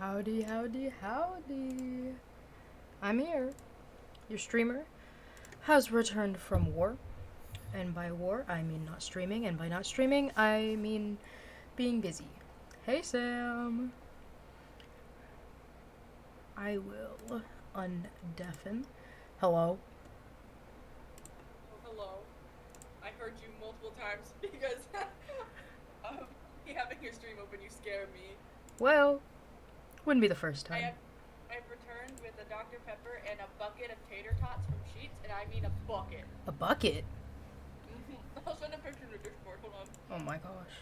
Howdy, howdy, howdy. I'm here. Your streamer has returned from war. And by war, I mean not streaming. And by not streaming, I mean being busy. Hey, Sam. I will undeafen. Hello. Oh, hello. I heard you multiple times because of me having your stream open. You scare me. Well, wouldn't be the first I time. have I've returned with a Dr. Pepper and a bucket of tater tots from Sheets, and I mean a bucket. A bucket? I'll send a picture to Discord. Hold on. Oh my gosh.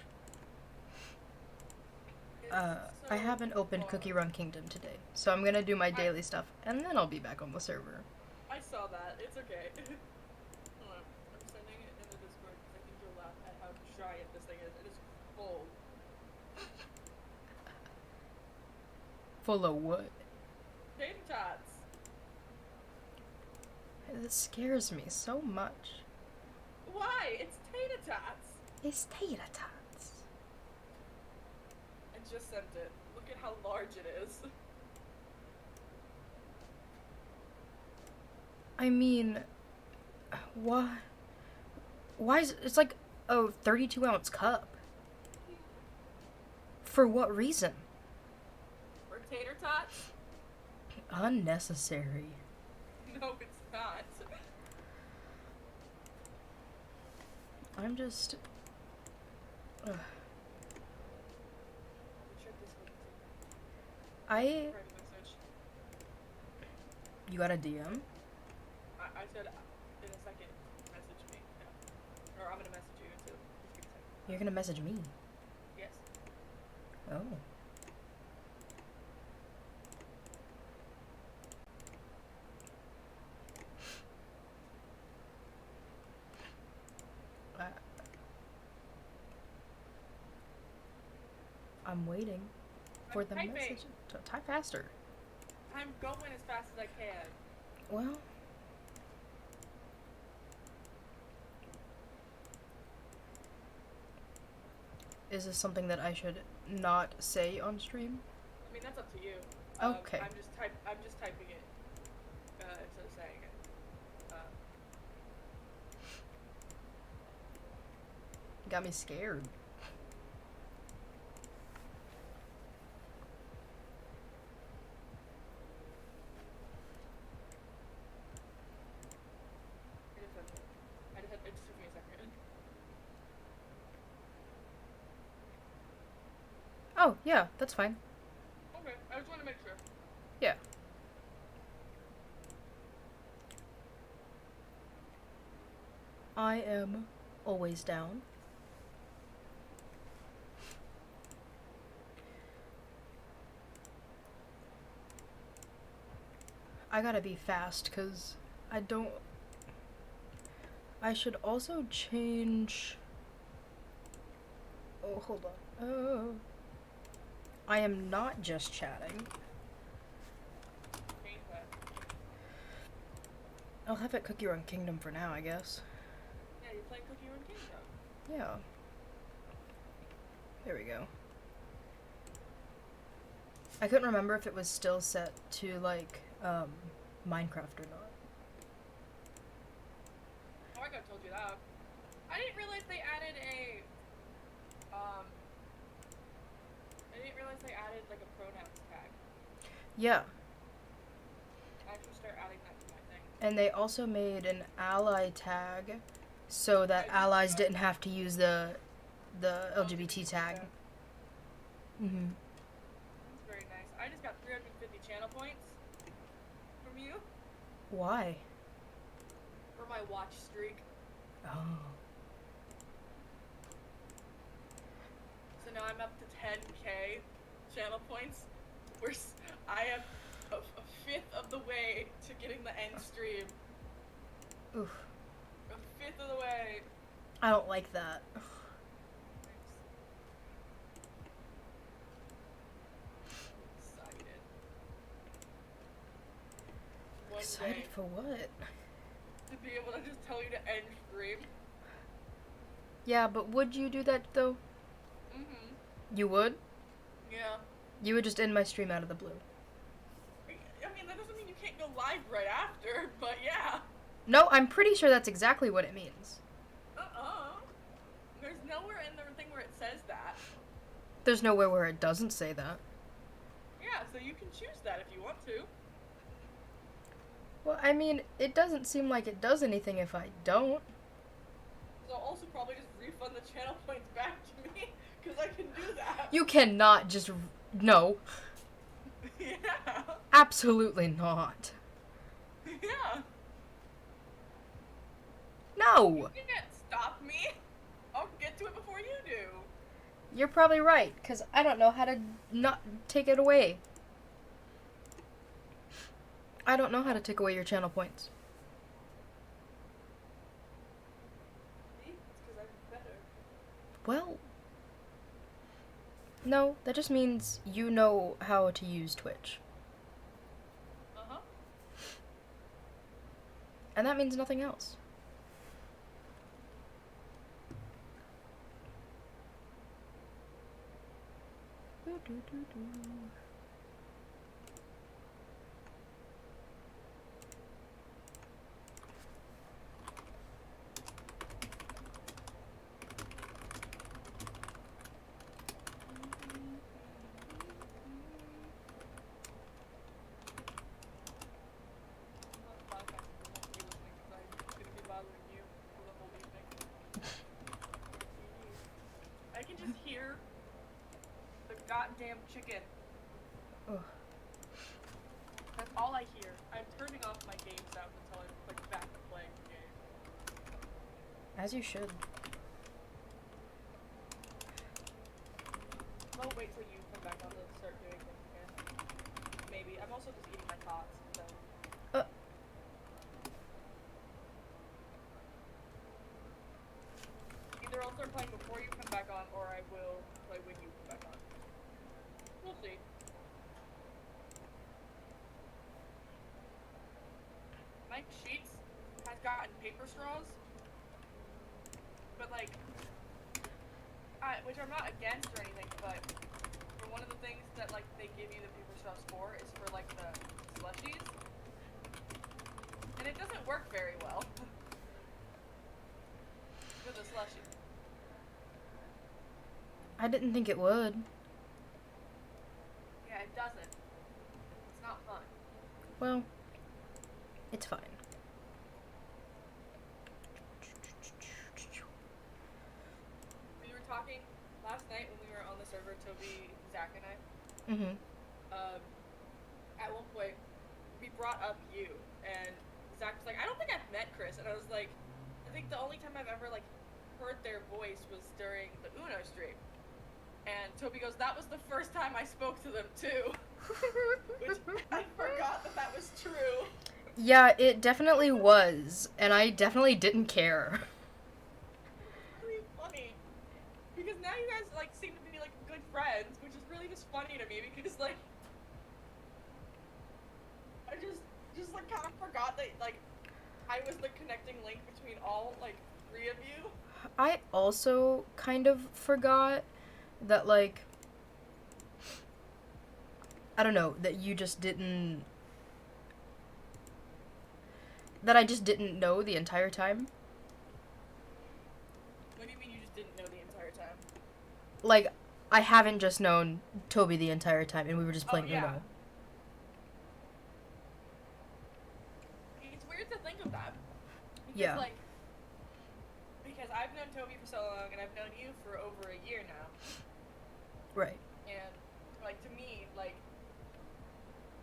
It's I so haven't opened far. Cookie Run Kingdom today, so I'm gonna do my daily stuff, and then I'll be back on the server. I saw that. It's okay. Hold on. I'm sending it in the Discord because I think you'll laugh at how giant this thing is. It is full. Full of what? Tater tots. This scares me so much. Why? It's tater tots. It's tater tots. I just sent it. Look at how large it is. I mean, why? Why is it's like a 32-ounce cup? For what reason? For tater tots? Unnecessary. No, it's not. I'm just. Ugh. I. Private message. You got a DM? I said in a second, message me. Yeah. Or I'm gonna message you too. Just give me a second. You're gonna message me. Yes. Oh. I'm waiting for I'm the typing. message. Type faster. I'm going as fast as I can. Well. Is this something that I should not say on stream? I mean, that's up to you. Okay. I'm just typing it instead of saying it. Got me scared. It just took me a second. Oh, yeah, that's fine. Okay, I just want to make sure. Yeah. I am always down. I gotta be fast, because I don't... I should also change... Oh, hold on. I am not just chatting. Change that. I'll have it Cookie Run Kingdom for now, I guess. Yeah, you're playing Cookie Run Kingdom. Yeah. There we go. I couldn't remember if it was still set to, like, Minecraft or not. Oh, I could have told you that. I didn't realize they added like a pronouns tag. Yeah. I should start adding that to my thing. And they also made an ally tag so that allies didn't have to use the LGBT tag. Mm-hmm. That's very nice. I just got 350 channel points from you Why? for my watch streak. Oh. So now I'm up to 10k channel points. I am a fifth of the way to getting the end stream. Oof. A fifth of the way. I don't like that. Excited. Excited for what? To be able to just tell you to end stream. Yeah, but would you do that though? Mm-hmm. You would? Yeah. You would just end my stream out of the blue. I mean, that doesn't mean you can't go live right after, but yeah. No, I'm pretty sure that's exactly what it means. There's nowhere in the thing where it says that. There's nowhere where it doesn't say that. Yeah, so you can choose that if you want to. Well, I mean, it doesn't seem like it does anything if I don't. So I'll also probably just refund the channel points back to me, because I can do that. You cannot just... No. Yeah. Absolutely not. Yeah. No! You can't stop me. I'll get to it before you do. You're probably right, because I don't know how to not take it away. I don't know how to take away your channel points. See? It's because I'm better. Well... No, that just means you know how to use Twitch. Uh-huh. And that means nothing else. I can just hear the goddamn chicken. Ugh. That's all I hear. I'm turning off my game sound until I'm like back to playing the game. As you should. I'll wait till you come back on to start doing things again. Maybe. I'm also just eating my tots, so. Either I'll start playing before you come back on, or I will play when you come back on. We'll see. Mike Sheets has gotten paper straws, but like, which I'm not against or anything, but for one of the things that like they give you the paper straws for is for like the slushies, and it doesn't work very well with a slushie. I didn't think it would. Yeah, it doesn't. It's not fun. Well, it's fine. We were talking last night when we were on the server, Toby, Zach, and I. Mm-hmm. At one point, we brought up you, and Zach was like, I don't think I've met Chris, and I was like, I think the only time I've ever like heard their voice was during the Uno stream. And Toby goes, that was the first time I spoke to them too. Which I forgot that was true. Yeah, it definitely was, and I definitely didn't care. Really funny. Because now you guys like seem to be like good friends, which is really just funny to me because like I just like kind of forgot that like I was the connecting link between all like three of you. I also kind of forgot that, like, I don't know, that you just didn't, that I just didn't know the entire time. What do you mean you just didn't know the entire time? Like, I haven't just known Toby the entire time, and we were just playing yeah. Uno. It's weird to think of that. Because, Yeah. like, because I've known Toby for so long, and I've known you for over a year now. Right. And, like, to me, like,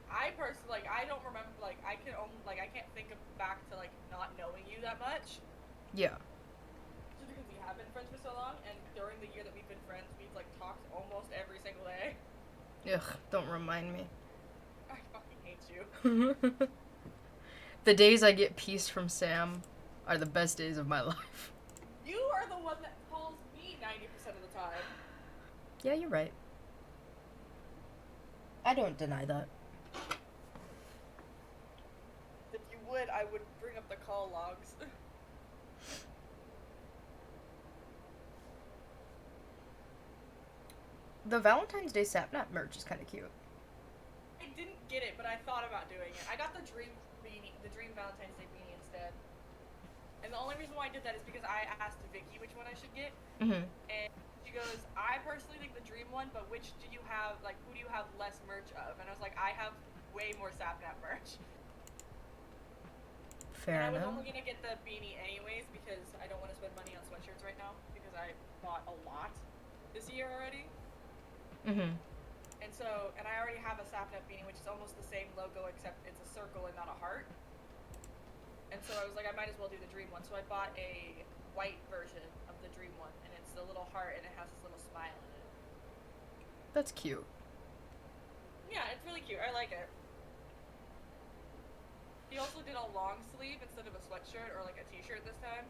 I personally, like, I don't remember, like, I can only, like, I can't think of back to, like, not knowing you that much. Yeah. Just because we have been friends for so long, and during the year that we've been friends, we've, like, talked almost every single day. Ugh, don't remind me. I fucking hate you. The days I get peace from Sam are the best days of my life. You are the one that calls me 90% of the time. Yeah, you're right. I don't deny that. If you would, I would bring up the call logs. The Valentine's Day Sapnap merch is kind of cute. I didn't get it, but I thought about doing it. I got the Dream beanie, the Dream Valentine's Day beanie instead. And the only reason why I did that is because I asked Vicky which one I should get, Mm-hmm. and she goes, "I personally think the Dream one, but which do you have? Like, who do you have less merch of?" And I was like, "I have way more Sapnap merch." Fair And I was enough. only gonna get the beanie anyways because I don't want to spend money on sweatshirts right now because I bought a lot this year already. Mm-hmm. And I already have a Sapnap beanie, which is almost the same logo except it's a circle and not a heart. And so I was like, I might as well do the Dream one. So I bought a white version of the Dream one, and it's the little heart, and it has this little smile in it. That's cute. Yeah, it's really cute. I like it. He also did a long sleeve instead of a sweatshirt or like a t-shirt this time.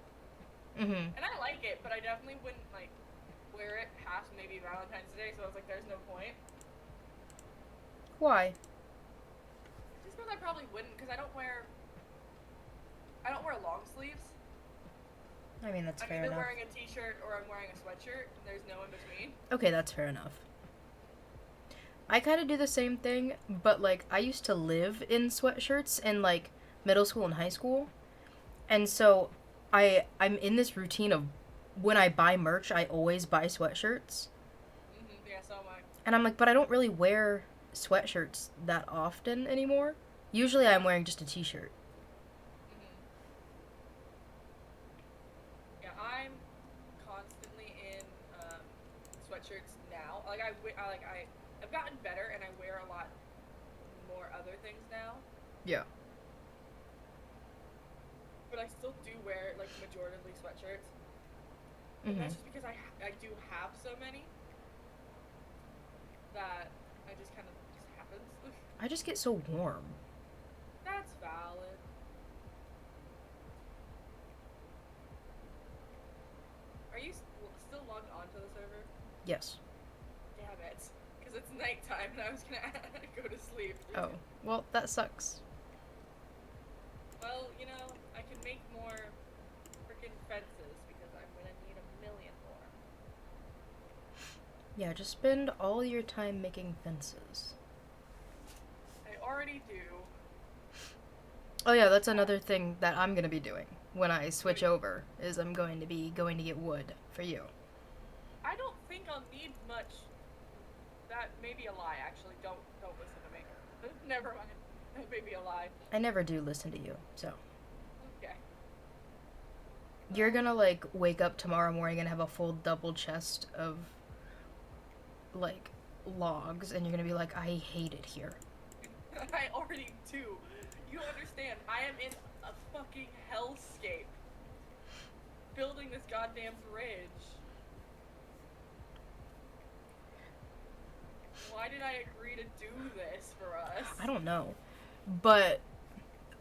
Mm-hmm. And I like it, but I definitely wouldn't like wear it past maybe Valentine's Day, so I was like, there's no point. Why? Just because I probably wouldn't, because I don't wear long sleeves. I mean, that's I'm fair either enough. wearing a t-shirt or I'm wearing a sweatshirt, and there's no in between. Okay, that's fair enough. I kind of do the same thing, but like I used to live in sweatshirts in like middle school and high school. And so I'm in this routine of when I buy merch, I always buy sweatshirts. Yeah, so am I. And I'm like, but I don't really wear sweatshirts that often anymore. Usually I'm wearing just a t-shirt. Yeah, I'm constantly in sweatshirts now. I've gotten better, and I wear a lot more other things now. Yeah. But I still do wear like majoritively sweatshirts. And that's just because I do have so many that I just kind of just happens. I just get so warm. That's valid. Are you still logged onto the server? Yes. Damn it. Because it's nighttime and I was gonna go to sleep. Oh, well, that sucks. Well, you know, I can make more freaking fences because I'm gonna need 1,000,000 more. Yeah, just spend all your time making fences. I already do. Oh yeah, that's another thing that I'm gonna be doing when I switch over, is I'm going to be going to get wood for you. I don't think I'll need much. That may be a lie, actually. Don't listen to me. Never mind. That may be a lie. I never do listen to you, so. Okay. You're gonna, like, wake up tomorrow morning and have a full double chest of, like, logs, and you're gonna be like, I hate it here. I already do. You don't understand. I am in a fucking hellscape. Building this goddamn bridge. Why did I agree to do this for us? I don't know. But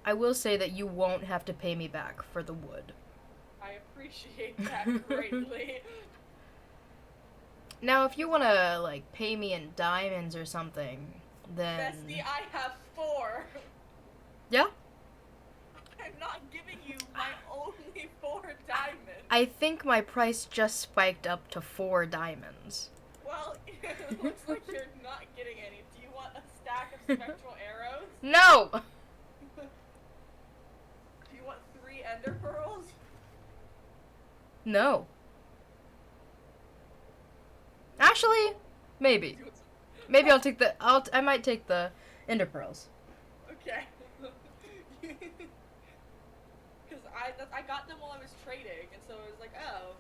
I will say that you won't have to pay me back for the wood. I appreciate that greatly. Now, if you want to, like, pay me in diamonds or something, then... Bestie, I have 4. Yeah? I'm not giving you my only 4 diamonds. I think my price just spiked up to 4 diamonds. Well, it looks like you're not getting any. Do you want a stack of spectral arrows? No! Do you want 3 ender pearls? No. Actually, maybe. Maybe I'll take the... I might take the ender pearls. Okay. Because I got them while I was trading, and so I was like, oh,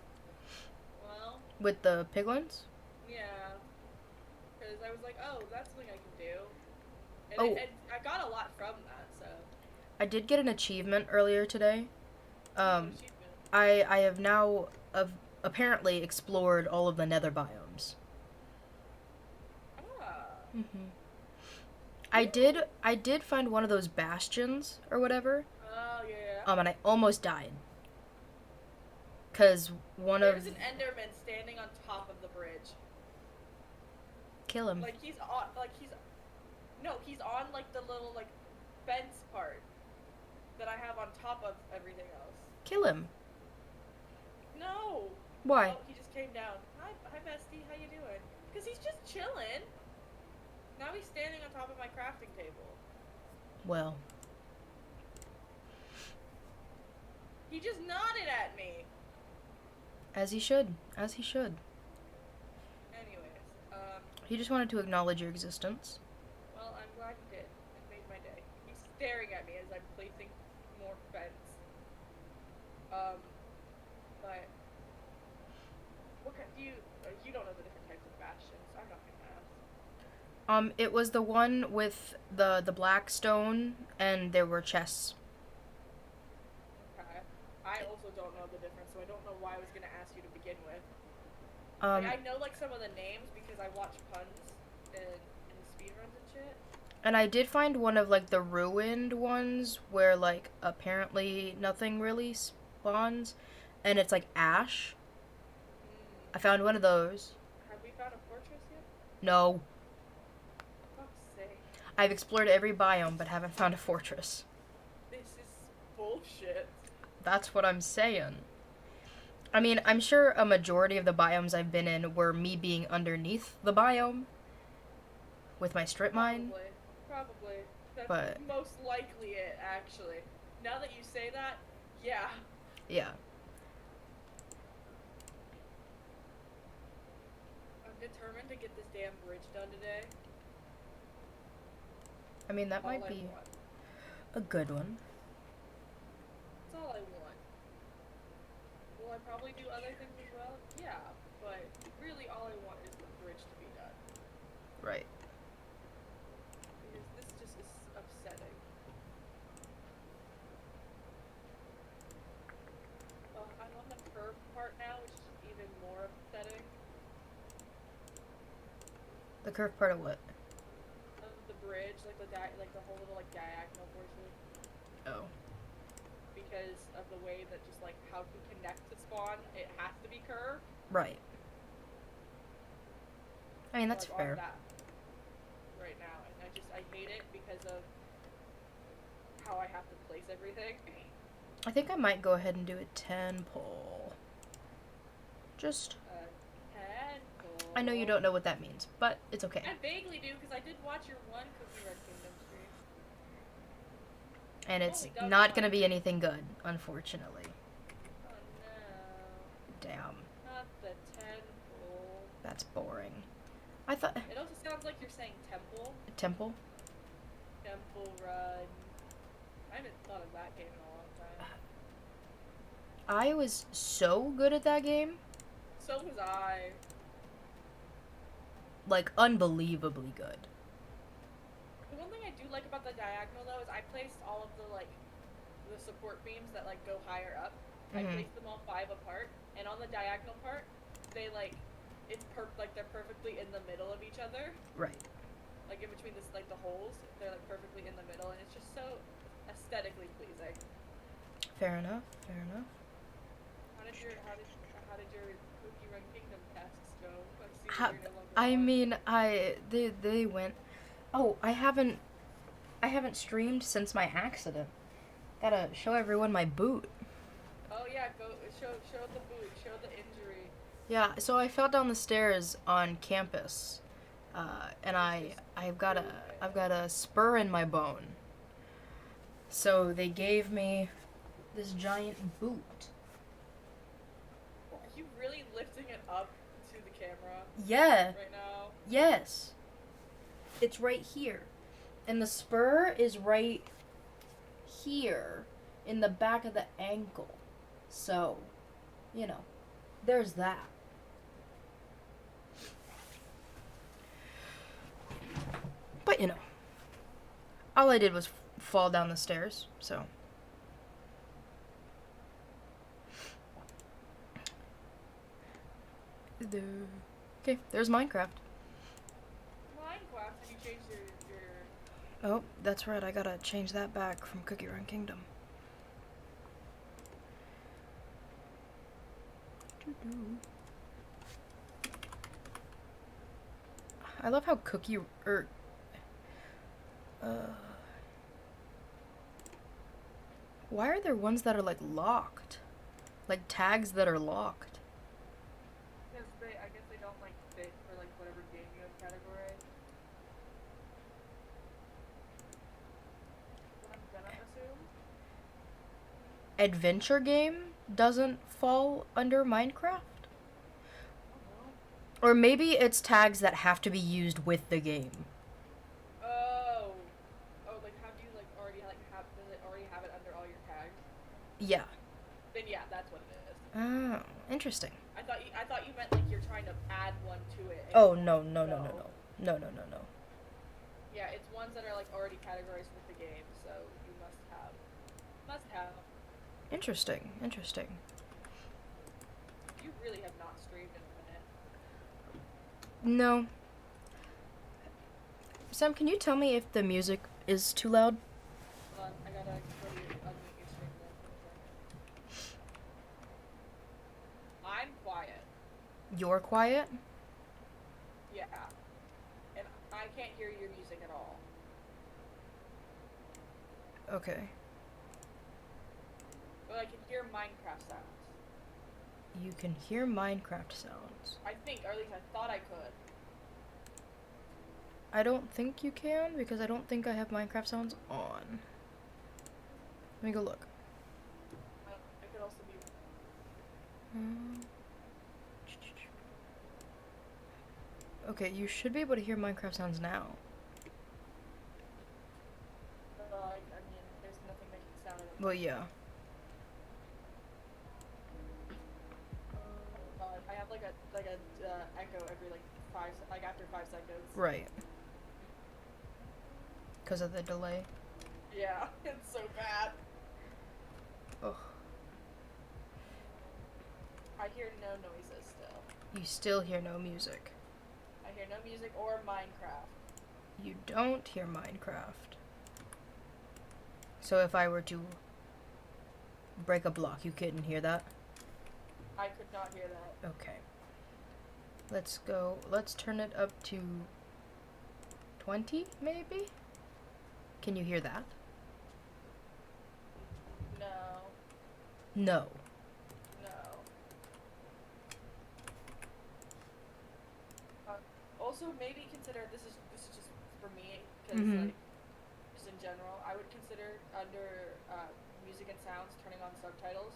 well, With the piglins? yeah. Because I was like, oh, that's something I can do. And, Oh. and I got a lot from that, so. I did get an achievement earlier today. Achievement. I have now apparently explored all of the nether biomes. Ah. I did find one of those bastions or whatever. Oh, yeah. And I almost died. Cause one There's of an enderman standing on top of the bridge. kill him. Like, he's on, like, the little, like, fence part that I have on top of everything else. Kill him. No! Why? Oh, he just came down. Hi, bestie, how you doing? Because he's just chilling. Now he's standing on top of my crafting table. Well, He just nodded at me. as he should. As he should. Anyways, He just wanted to acknowledge your existence. well, I'm glad he did. It made my day. He's staring at me as I'm placing more fence. But what kind do you? You don't know the different types of bastions. I'm not gonna ask. It was the one with the black stone, and there were chests. Okay. I also don't know the difference, so I don't know why I was gonna ask you to begin with. Um, Like, I know like some of the names because I watch puns in speedruns and shit. and I did find one of like the ruined ones where like apparently nothing really spawns, and it's like ash. I found one of those. Have we found a fortress yet? No, For fuck's sake. I've explored every biome but haven't found a fortress. This is bullshit. That's what I'm saying. I mean, I'm sure a majority of the biomes I've been in were me being underneath the biome with my strip mine. Probably. That's But- most likely it, actually. Now that you say that, yeah. Yeah. I'm determined to get this damn bridge done today. I mean, that All might I be want. a good one. That's all I want. Will I probably do other things as well? Yeah, but really all I want is the bridge to be done. Right. Because this just is upsetting. I'm on the curve part now, which is even more upsetting. The curved part of what? Of the bridge, like the whole little like diagonal portion, Oh. because of the way that just like how to connect to spawn, it has to be curved. Right. I mean, that's like, fair. On that right now, and I hate it because of how I have to place everything. I think I might go ahead and do a 10 pull. Just, Handful. I know you don't know what that means, but it's okay. I vaguely do because I did watch your one Cookie Run Kingdom stream. And it's Only done not one. gonna be anything good, unfortunately. Oh no, Damn, not the temple. that's boring. I thought, It also sounds like you're saying temple. Temple? Temple Run. I haven't thought of that game in a long time. I was so good at that game. So was I. Like, unbelievably good. The one thing I do like about the diagonal though is I placed all of the support beams that like go higher up. I Mhm. placed them all 5 apart, and on the diagonal part, they like they're perfectly in the middle of each other, Right. like in between the holes. They're like perfectly in the middle, and it's just so aesthetically pleasing. Fair enough, fair enough. How did your Cookie Run Kingdom tasks go? I see that Ha- you're no longer I on. mean, they went. Oh, I haven't streamed since my accident. Gotta show everyone my boot. Oh yeah, go show the boot, show the injury. Yeah, so I fell down the stairs on campus, and I've got a spur in my bone. So they gave me this giant boot. Are you really lifting it up to the camera Yeah. right now? Yes. It's right here. And the spur is right here in the back of the ankle. So, you know, there's that. But, you know, all I did was fall down the stairs, so. Okay, there's Minecraft. Minecraft, and you changed your Oh, that's right. I gotta change that back from Cookie Run Kingdom. I love how why are there ones that are like locked? Like tags that are locked. because I guess they don't like fit for like whatever game you have categorized. What I'm gonna assume. Adventure game doesn't fall under Minecraft? Oh Or maybe it's tags that have to be used with the game. no. Oh. Oh, like have you like already like have does it already have it under all your tags? Yeah. Then yeah, that's what it is. Oh, interesting. I thought you meant like you're trying to add one to it. and Oh, you no, want- no, no, no, no. No, no, no, no. Yeah, it's ones that are like already categorized with the game, so you must have. Must have. Interesting, interesting. You really have not streamed in a minute. No. Sam, can you tell me if the music is too loud? Hold on, I gotta go to unmute your stream then. I'm quiet. You're quiet? Yeah. And I can't hear your music at all. Okay. But I can hear Minecraft sounds. You can hear Minecraft sounds. I think, or at least I thought I could. I don't think you can because I don't think I have Minecraft sounds on. Let me go look. I could also be. Okay, you should be able to hear Minecraft sounds now. I mean, there's nothing making sound in it. Well, yeah. I have like a echo every like after 5 seconds. Right. Because of the delay. Yeah, it's so bad. Ugh. I hear no noises still. You still hear no music. I hear no music or Minecraft. You don't hear Minecraft. So if I were to break a block, you couldn't hear that? I could not hear that. Okay. Let's turn it up to 20, maybe? Can you hear that? No. No. No. Also, maybe consider this is just for me because Mhm. like just in general, I would consider under music and sounds turning on subtitles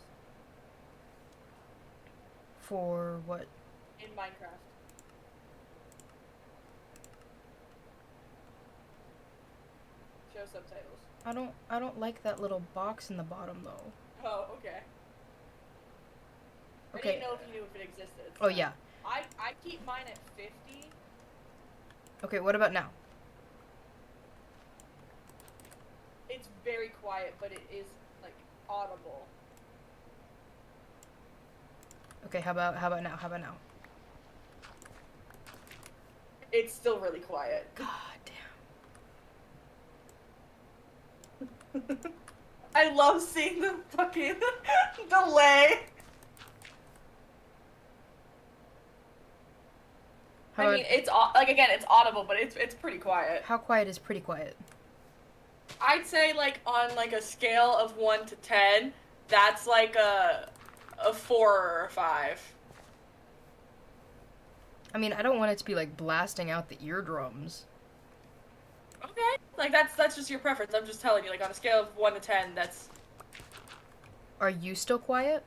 For what? in Minecraft. Show subtitles. I don't like that little box in the bottom though. Oh, okay. I Okay. didn't know if you knew if it existed. Oh so- yeah. I keep mine at 50. Okay, what about now? It's very quiet, but it is like audible. Okay, how about now? How about now? It's still really quiet. God damn. I love seeing the fucking delay. How I about, mean, it's like again, it's audible, but it's pretty quiet. how quiet is pretty quiet? I'd say like on like a scale of 1 to 10, that's like a 4 or a 5. I mean, I don't want it to be like blasting out the eardrums. Okay, like that's just your preference. I'm just telling you, like on a scale of 1 to 10, that's. Are you still quiet?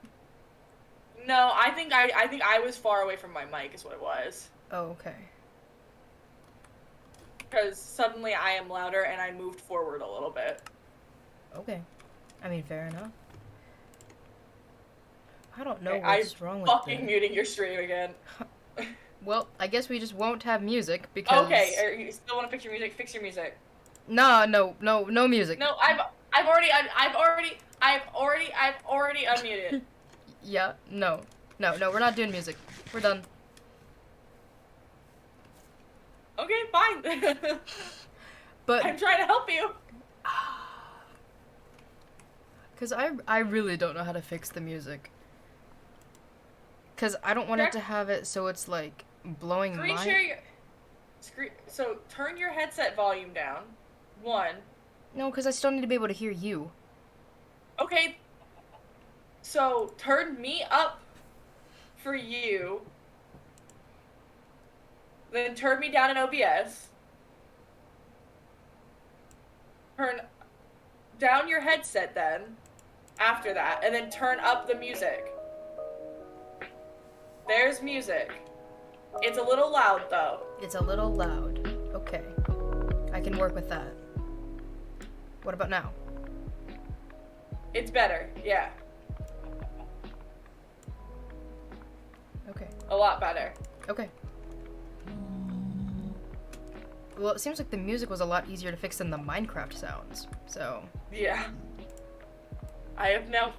No, I think I was far away from my mic is what it was. Oh, okay. Because suddenly I am louder and I moved forward a little bit. Okay. I mean, fair enough. I don't know Okay, what's wrong with Fucking this. muting your stream again. Well, I guess we just won't have music because. Okay, you still want to fix your music? Fix your music. Nah, no music. No, I've already unmuted. Yeah, no, we're not doing music. We're done. Okay, fine. But I'm trying to help you. because I really don't know how to fix the music. Because I don't want it to have it so it's like blowing Screen my. share your screen. So turn your headset volume down. 1. No, because I still need to be able to hear you. Okay. So turn me up for you. Then turn me down in OBS. Turn down your headset then, after that, and then turn up the music. There's music. It's a little loud, though. It's a little loud. Okay. I can work with that. What about now? It's better, yeah. Okay. A lot better. Okay. Well, it seems like the music was a lot easier to fix than the Minecraft sounds, so... Yeah. I have now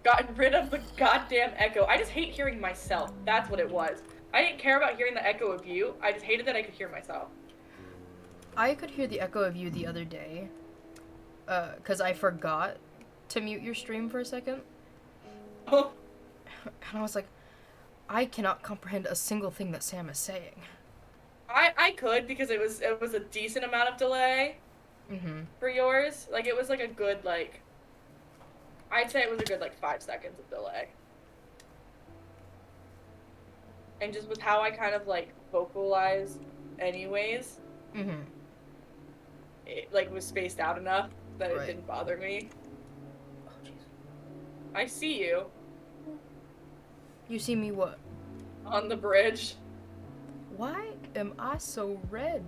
gotten rid of the goddamn echo. I just hate hearing myself. That's what it was. I didn't care about hearing the echo of you. I just hated that I could hear myself. I could hear the echo of you the other day, because I forgot to mute your stream for a second. Oh. And I was like, I cannot comprehend a single thing that Sam is saying. I could, because it was a decent amount of delay for yours. Like, it was like a good, like... I'd say it was a good, like, 5 seconds of delay. And just with how I kind of, like, vocalize anyways, it, like, was spaced out enough that it didn't bother me. Oh, jeez. I see you. You see me what? On the bridge. Why am I so red?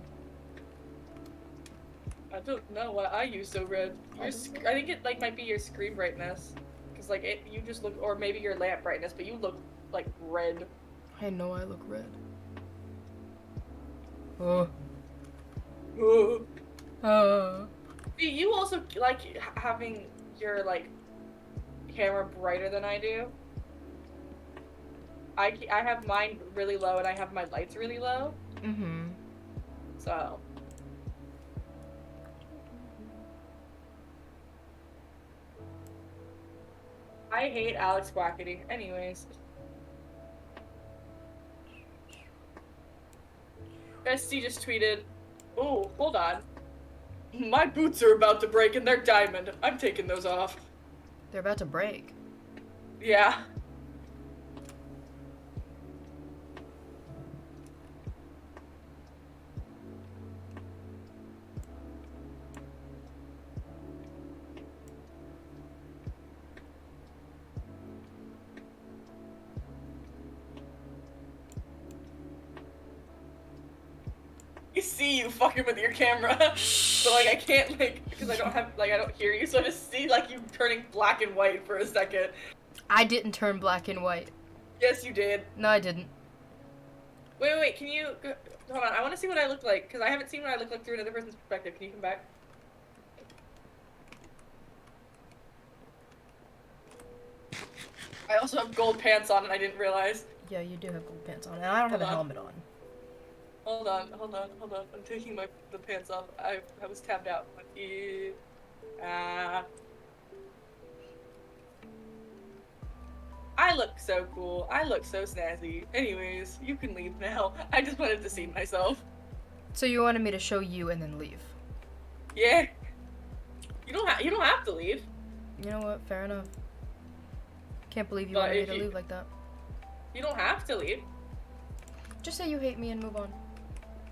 I don't know why are you so red. I think it, like, might be your screen brightness. Because, like, you just look, or maybe your lamp brightness, but you look, like, red. I know I look red. Oh. See, you also like having your, like, camera brighter than I do. I have mine really low and I have my lights really low. So. I hate Alex Quackity. Anyways. Bestie just tweeted, "Oh, hold on. My boots are about to break and they're diamond. I'm taking those off." They're about to break. Yeah. I see you fucking with your camera. So, like, I can't, like, because I don't have, like, I don't hear you, so I just see, like, you turning black and white for a second. I didn't turn black and white. Yes, you did. No, I didn't. Wait, can you, hold on, I want to see what I look like, because I haven't seen what I look like through another person's perspective. Can you come back? I also have gold pants on and I didn't realize. Yeah, you do have gold pants on, and I don't have a helmet on. Hold on. I'm taking the pants off. I was tabbed out. I look so cool. I look so snazzy. Anyways, you can leave now. I just wanted to see myself. So you wanted me to show you and then leave? Yeah. You don't have to leave. You know what? Fair enough. Can't believe you wanted me to leave like that. You don't have to leave. Just say you hate me and move on.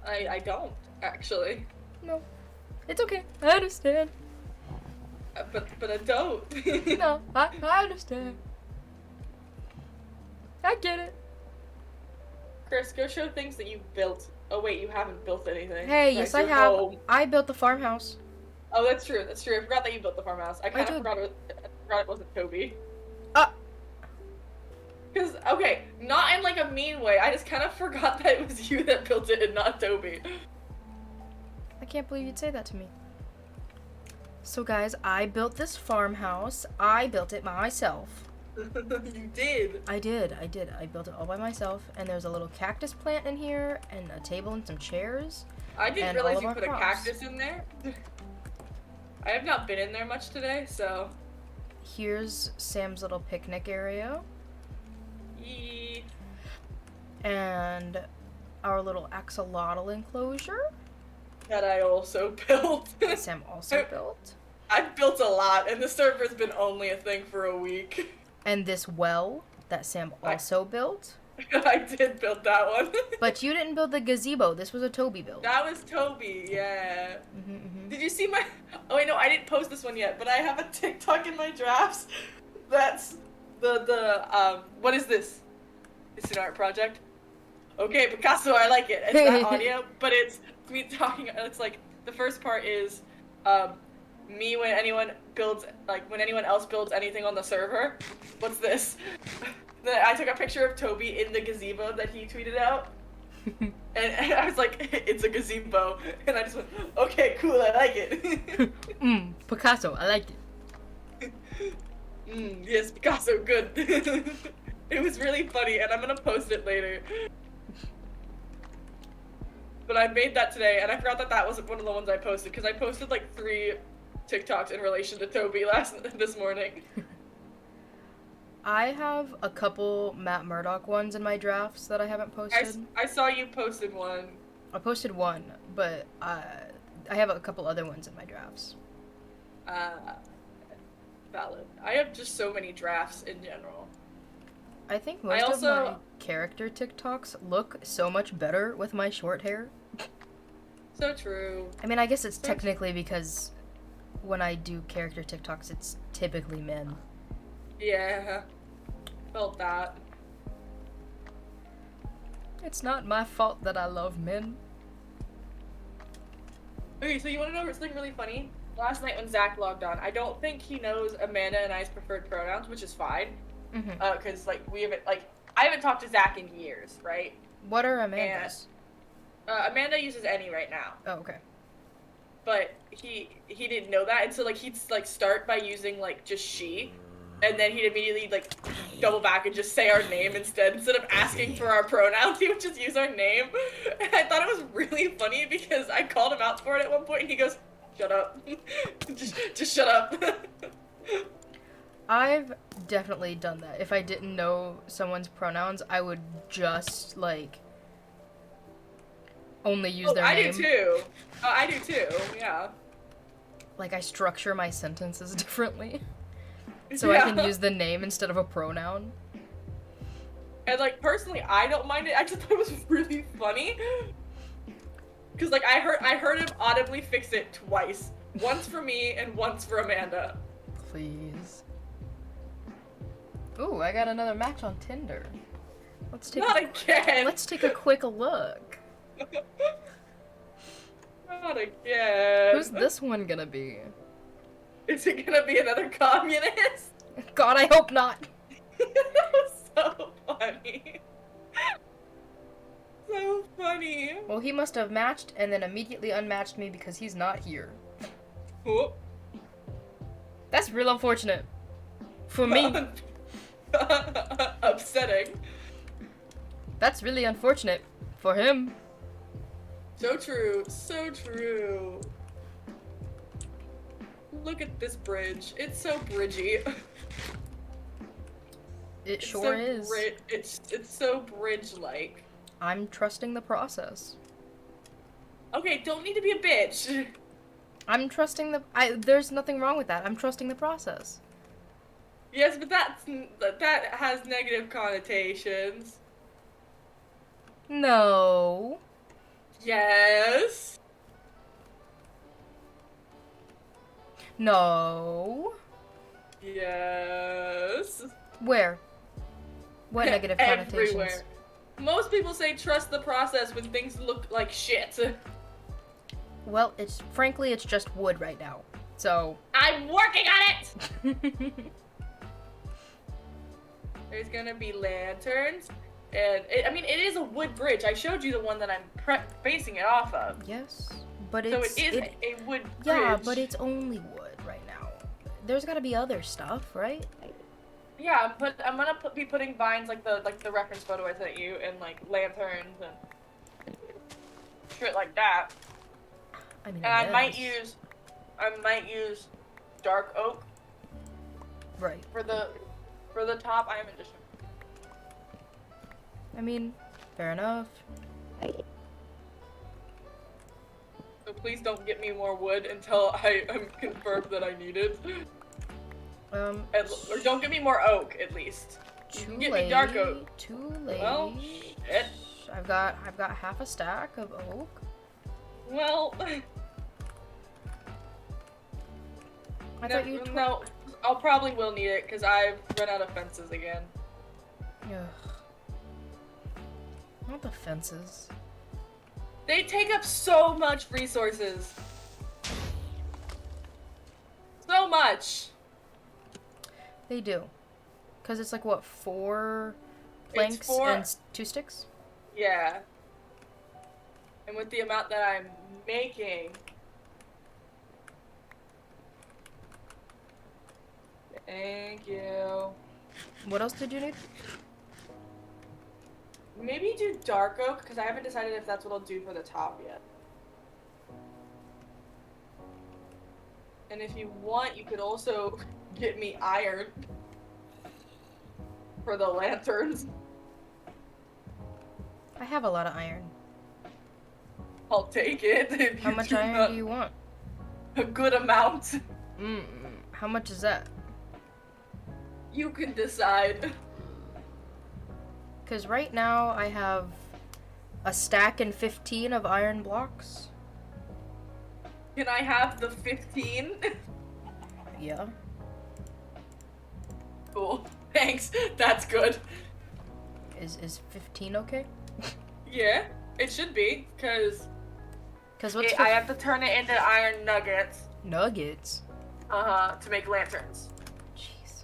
I don't, actually. No. It's okay. I understand. But I don't. No, I understand. I get it. Chris, go show things that you've built. Oh wait, you haven't built anything. Hey, yes I have. Home. I built the farmhouse. Oh, that's true. I forgot that you built the farmhouse. I kind of forgot it wasn't Toby. Because, okay, not in, like, a mean way. I just kind of forgot that it was you that built it and not Toby. I can't believe you'd say that to me. So, guys, I built this farmhouse. I built it by myself. You did. I did. I built it all by myself. And there's a little cactus plant in here, and a table and some chairs. I didn't realize you put a cactus in there. I have not been in there much today, so... Here's Sam's little picnic area. Yee. And our little axolotl enclosure. That I also built. That Sam also built. I've built a lot, and the server's been only a thing for a week. And this well that Sam also built. I did build that one. But you didn't build the gazebo. This was a Toby build. That was Toby, yeah. Mm-hmm. Did you see my? Oh wait, no, I didn't post this one yet, but I have a TikTok in my drafts. That's the what is this? It's an art project. Okay, Picasso, I like it. It's not audio, but it's me talking. It's like the first part is me when anyone else builds anything on the server. What's this? Then I took a picture of Toby in the gazebo that he tweeted out. And I was like, it's a gazebo. And I just went, okay, cool, I like it. Picasso, I like it. Yes, Picasso, good. It was really funny, and I'm gonna post it later. But I made that today, and I forgot that was one of the ones I posted, because I posted like 3 TikToks in relation to Toby this morning. I have a couple Matt Murdock ones in my drafts that I haven't posted. I saw you posted one. I posted one, but I have a couple other ones in my drafts. Valid. I have just so many drafts in general. I think most of my character TikToks look so much better with my short hair. So true. I mean, I guess it's technically because when I do character TikToks, it's typically men. Yeah. Felt that. It's not my fault that I love men. Okay, so you want to know something really funny? Last night when Zach logged on, I don't think he knows Amanda and I's preferred pronouns, which is fine. Because, I haven't talked to Zach in years, right? What are Amanda's? And, Amanda uses any right now. Oh, okay. But he didn't know that, and so, he'd, start by using, just she, and then he'd immediately, double back and just say our name instead of asking for our pronouns, he would just use our name. And I thought it was really funny because I called him out for it at one point, and he goes, shut up. just shut up. I've definitely done that. If I didn't know someone's pronouns, I would just, only use their name. I do too. I do too, yeah. I structure my sentences differently. So I can use the name instead of a pronoun. And, personally, I don't mind it. I just thought it was really funny. Because, I heard him audibly fix it twice. Once for me and once for Amanda. Please. Ooh, I got another match on Tinder. Let's take a quick look. Not again. Who's this one gonna be? Is it gonna be another communist? God, I hope not. That was so funny. So funny. Well, he must have matched and then immediately unmatched me because he's not here. Oh. That's real unfortunate. For me. Upsetting. That's really unfortunate. For him. So true. So true. Look at this bridge. It's so bridgy. It sure is. It's so bridge-like. I'm trusting the process. Okay, don't need to be a bitch. I'm trusting there's nothing wrong with that. I'm trusting the process. Yes, but that has negative connotations. No. Yes. No. Yes. Where? What negative connotations? Everywhere. Most people say trust the process when things look like shit. Well, frankly, it's just wood right now. So. I'm working on it! There's gonna be lanterns. And, it is a wood bridge. I showed you the one that I'm basing it off of. Yes, but so it is a wood bridge. Yeah, but it's only wood right now. There's gotta be other stuff, right? Yeah, I'm gonna be putting vines like the reference photo I sent you, and lanterns and shit like that. I mean, and I might use dark oak. Right. For the top. I haven't just. I mean, fair enough. So please don't get me more wood until I am confirmed that I need it. Or don't give me more oak, at least. Too can get late. me dark oak. Too late. Well, shit. I've got half a stack of oak. Well, I thought you. no, I'll probably will need it because I've run out of fences again. Ugh. Not the fences. They take up so much resources. So much. They do. Cause it's like what, 4 planks and 2 sticks? Yeah. And with the amount that I'm making. Thank you. What else did you need? Maybe do dark oak because I haven't decided if that's what I'll do for the top yet. And if you want, you could also get me iron for the lanterns. I have a lot of iron. I'll take it. If How you much do iron not- do you want? A good amount. How much is that? You can decide. Cause right now I have a stack and 15 of iron blocks. Can I have the 15? Yeah. Cool. Thanks. That's good. Is 15 okay? Yeah, it should be, because Cause what's I have to turn it into iron nuggets. nuggets? To make lanterns. Jeez.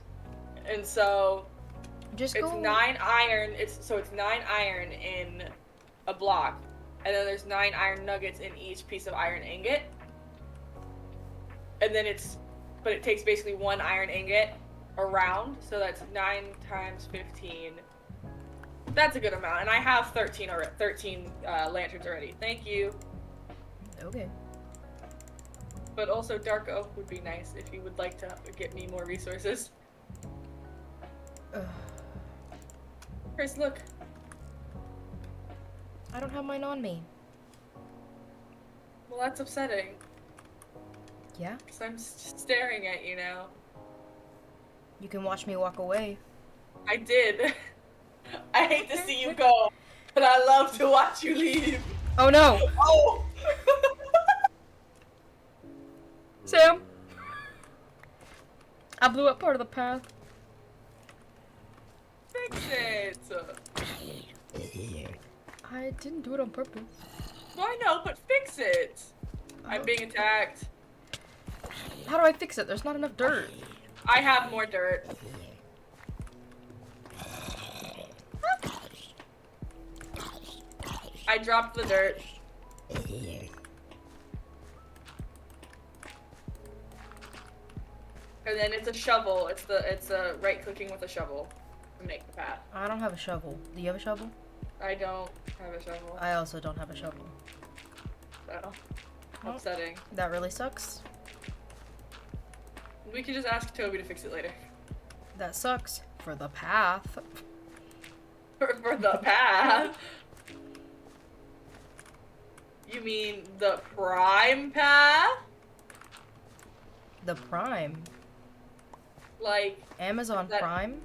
And so Just it's go. 9 iron. It's 9 iron in a block, and then there's 9 iron nuggets in each piece of iron ingot. And then but it takes basically 1 iron ingot around, so that's 9 times 15. That's a good amount, and I have 13 lanterns already. Thank you. Okay. But also dark oak would be nice if you would like to get me more resources. Ugh. Chris, look. I don't have mine on me. Well, that's upsetting. Yeah? Because I'm staring at you now. You can watch me walk away. I did. I hate to see you go, but I love to watch you leave. Oh no! Oh! Sam! I blew up part of the path. Fix it. I didn't do it on purpose. Well, I know, but fix it. I'm Oh. being attacked. How do I fix it? There's not enough dirt. I have more dirt. I dropped the dirt. And then it's a shovel. It's a right clicking with a shovel to make the path. I don't have a shovel. Do you have a shovel? I don't have a shovel. I also don't have a shovel. So Well. upsetting. That really sucks. We could just ask Toby to fix it later. That sucks. For the path. For the path. You mean the prime path? The Prime. Like, Amazon That- Prime?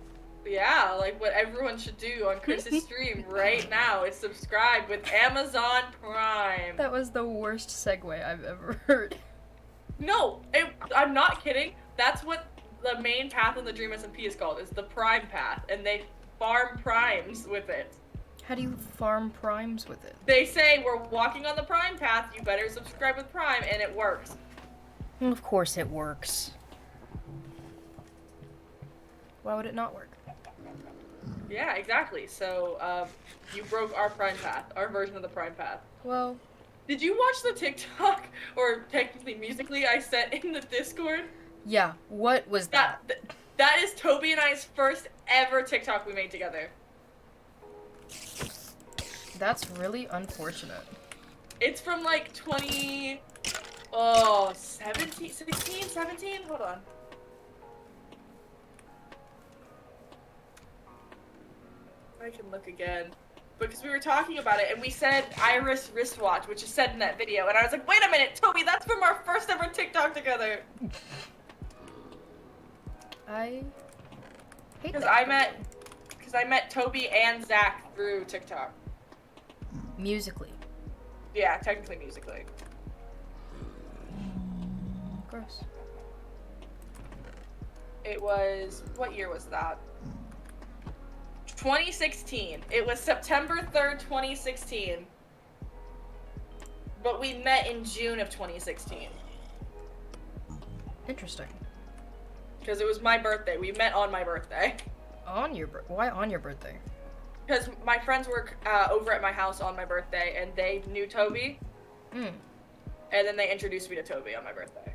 yeah, like what everyone should do on Chris's stream right now is subscribe with Amazon Prime. That was the worst segue I've ever heard. No, I'm not kidding. That's what the main path in the Dream SMP is called, is the Prime Path, and they farm primes with it. How do you farm primes with it? They say, we're walking on the Prime Path, you better subscribe with Prime, and it works. Of course it works. Why would it not work? Yeah, exactly. So, you broke our Prime Path, our version of the Prime Path. Well, Did you watch the TikTok, or technically musically, I sent in the Discord? yeah. What was that? That is Toby and I's first ever TikTok we made together. That's really unfortunate. It's from like 17, 16, 17? Hold on. I can look again. Because we were talking about it, and we said Iris wristwatch, which is said in that video, and I was like, wait a minute, Toby, that's from our first ever TikTok together. I hate Because that. because I met Toby and Zach through TikTok. Musically. Yeah, technically musically. Gross. It was, what year was that? 2016. It was September 3rd, 2016. But we met in June of 2016. Interesting. Because it was my birthday. We met on my birthday. Why on your birthday? Because my friends were over at my house on my birthday, and they knew Toby. Hmm. And then they introduced me to Toby on my birthday.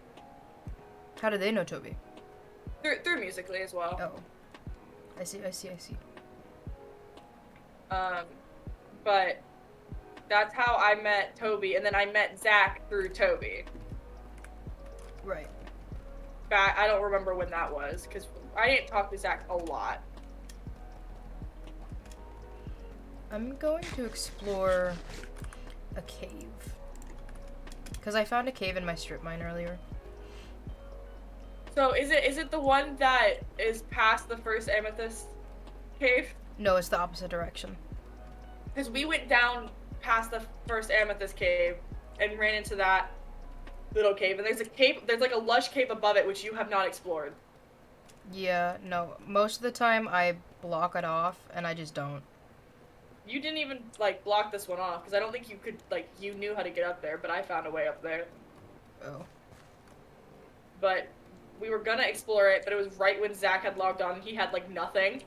How did they know Toby? Through Musically as well. Oh. I see. But that's how I met Toby, and then I met Zach through Toby. Right. Back, I don't remember when that was, because I didn't talk to Zach a lot. I'm going to explore a cave. Because I found a cave in my strip mine earlier. So is it the one that is past the first amethyst cave? No, it's the opposite direction. Because we went down past the first amethyst cave and ran into that little cave, and there's like a lush cave above it which you have not explored. Yeah, no. Most of the time I block it off and I just don't. You didn't even like block this one off because I don't think you could you knew how to get up there, but I found a way up there. Oh. But we were gonna explore it, but it was right when Zach had logged on and he had like nothing.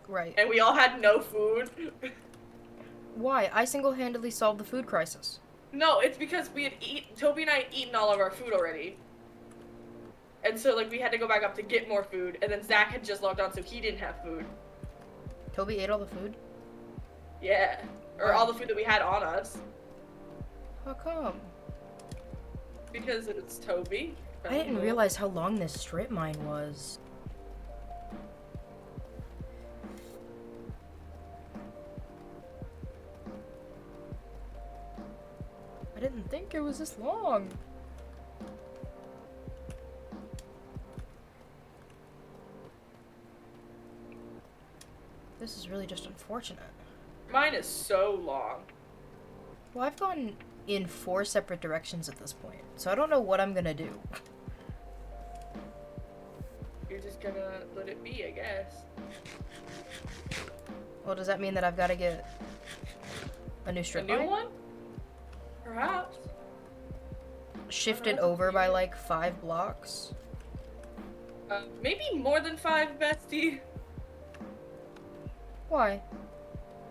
Right. And we all had no food. Why? I single-handedly solved the food crisis. No, it's because Toby and I had eaten all of our food already. And so we had to go back up to get more food, and then Zach had just logged on so he didn't have food. Toby ate all the food? Yeah. Or all the food that we had on us. How come? Because it's Toby. I didn't realize how long this strip mine was. I didn't think it was this long. This is really just unfortunate. Mine is so long. Well, I've gone in 4 separate directions at this point, so I don't know what I'm gonna do. You're just gonna let it be, I guess. Well, does that mean that I've got to get a new A strip new mine? one? Perhaps. Shifted over by like 5 blocks? Maybe more than 5, bestie. Why?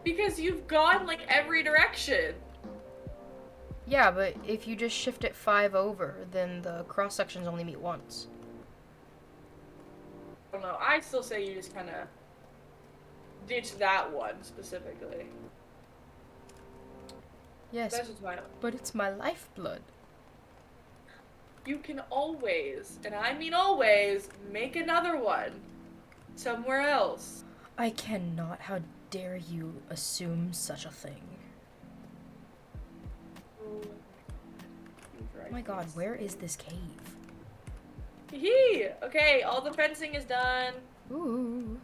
Because you've gone every direction. Yeah, but if you just shift it 5 over, then the cross sections only meet once. I don't know. I still say you just kind of ditch that one specifically. Yes, That's just my. but it's my lifeblood. You can always, and I mean always, make another one somewhere else. I cannot. How dare you assume such a thing? Oh my god, where is this cave? Hee! Okay, all the fencing is done. Ooh.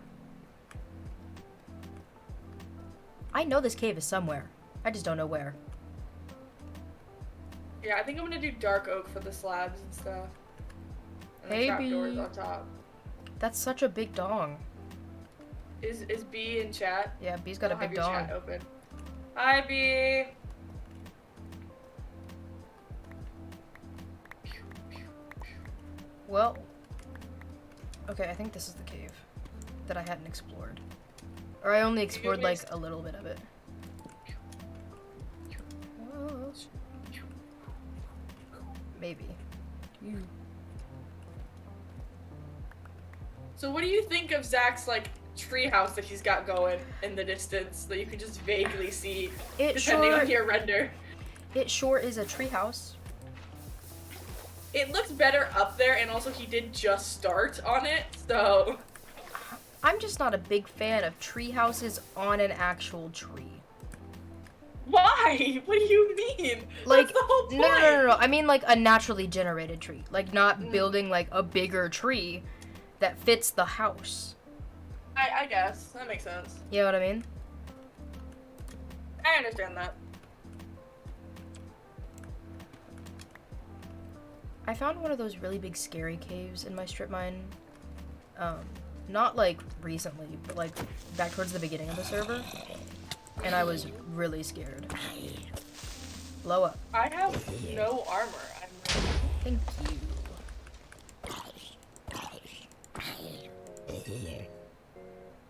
I know this cave is somewhere. I just don't know where. Yeah, I think I'm gonna do dark oak for the slabs and stuff. And Hey, the trapdoors B. on top. That's such a big dong. Is B in chat? Yeah, B's got a I'll have big your dong. chat open. Hi, B. Well, okay, I think this is the cave that I hadn't explored. Or I only explored like a little bit of it. Oh. Maybe. So what do you think of Zach's treehouse that he's got going in the distance that you can just vaguely see depending on your render? It sure is a treehouse. It looks better up there, and also he did just start on it, so... I'm just not a big fan of tree houses on an actual tree. Why? What do you mean? Like, that's the whole point. No. I mean like a naturally generated tree. Like not building like a bigger tree that fits the house. I guess that makes sense. You know what I mean? I understand that. I found one of those really big scary caves in my strip mine. Not like recently, but like back towards the beginning of the server. And I was really scared. Blow up. I have no armor. Thank you.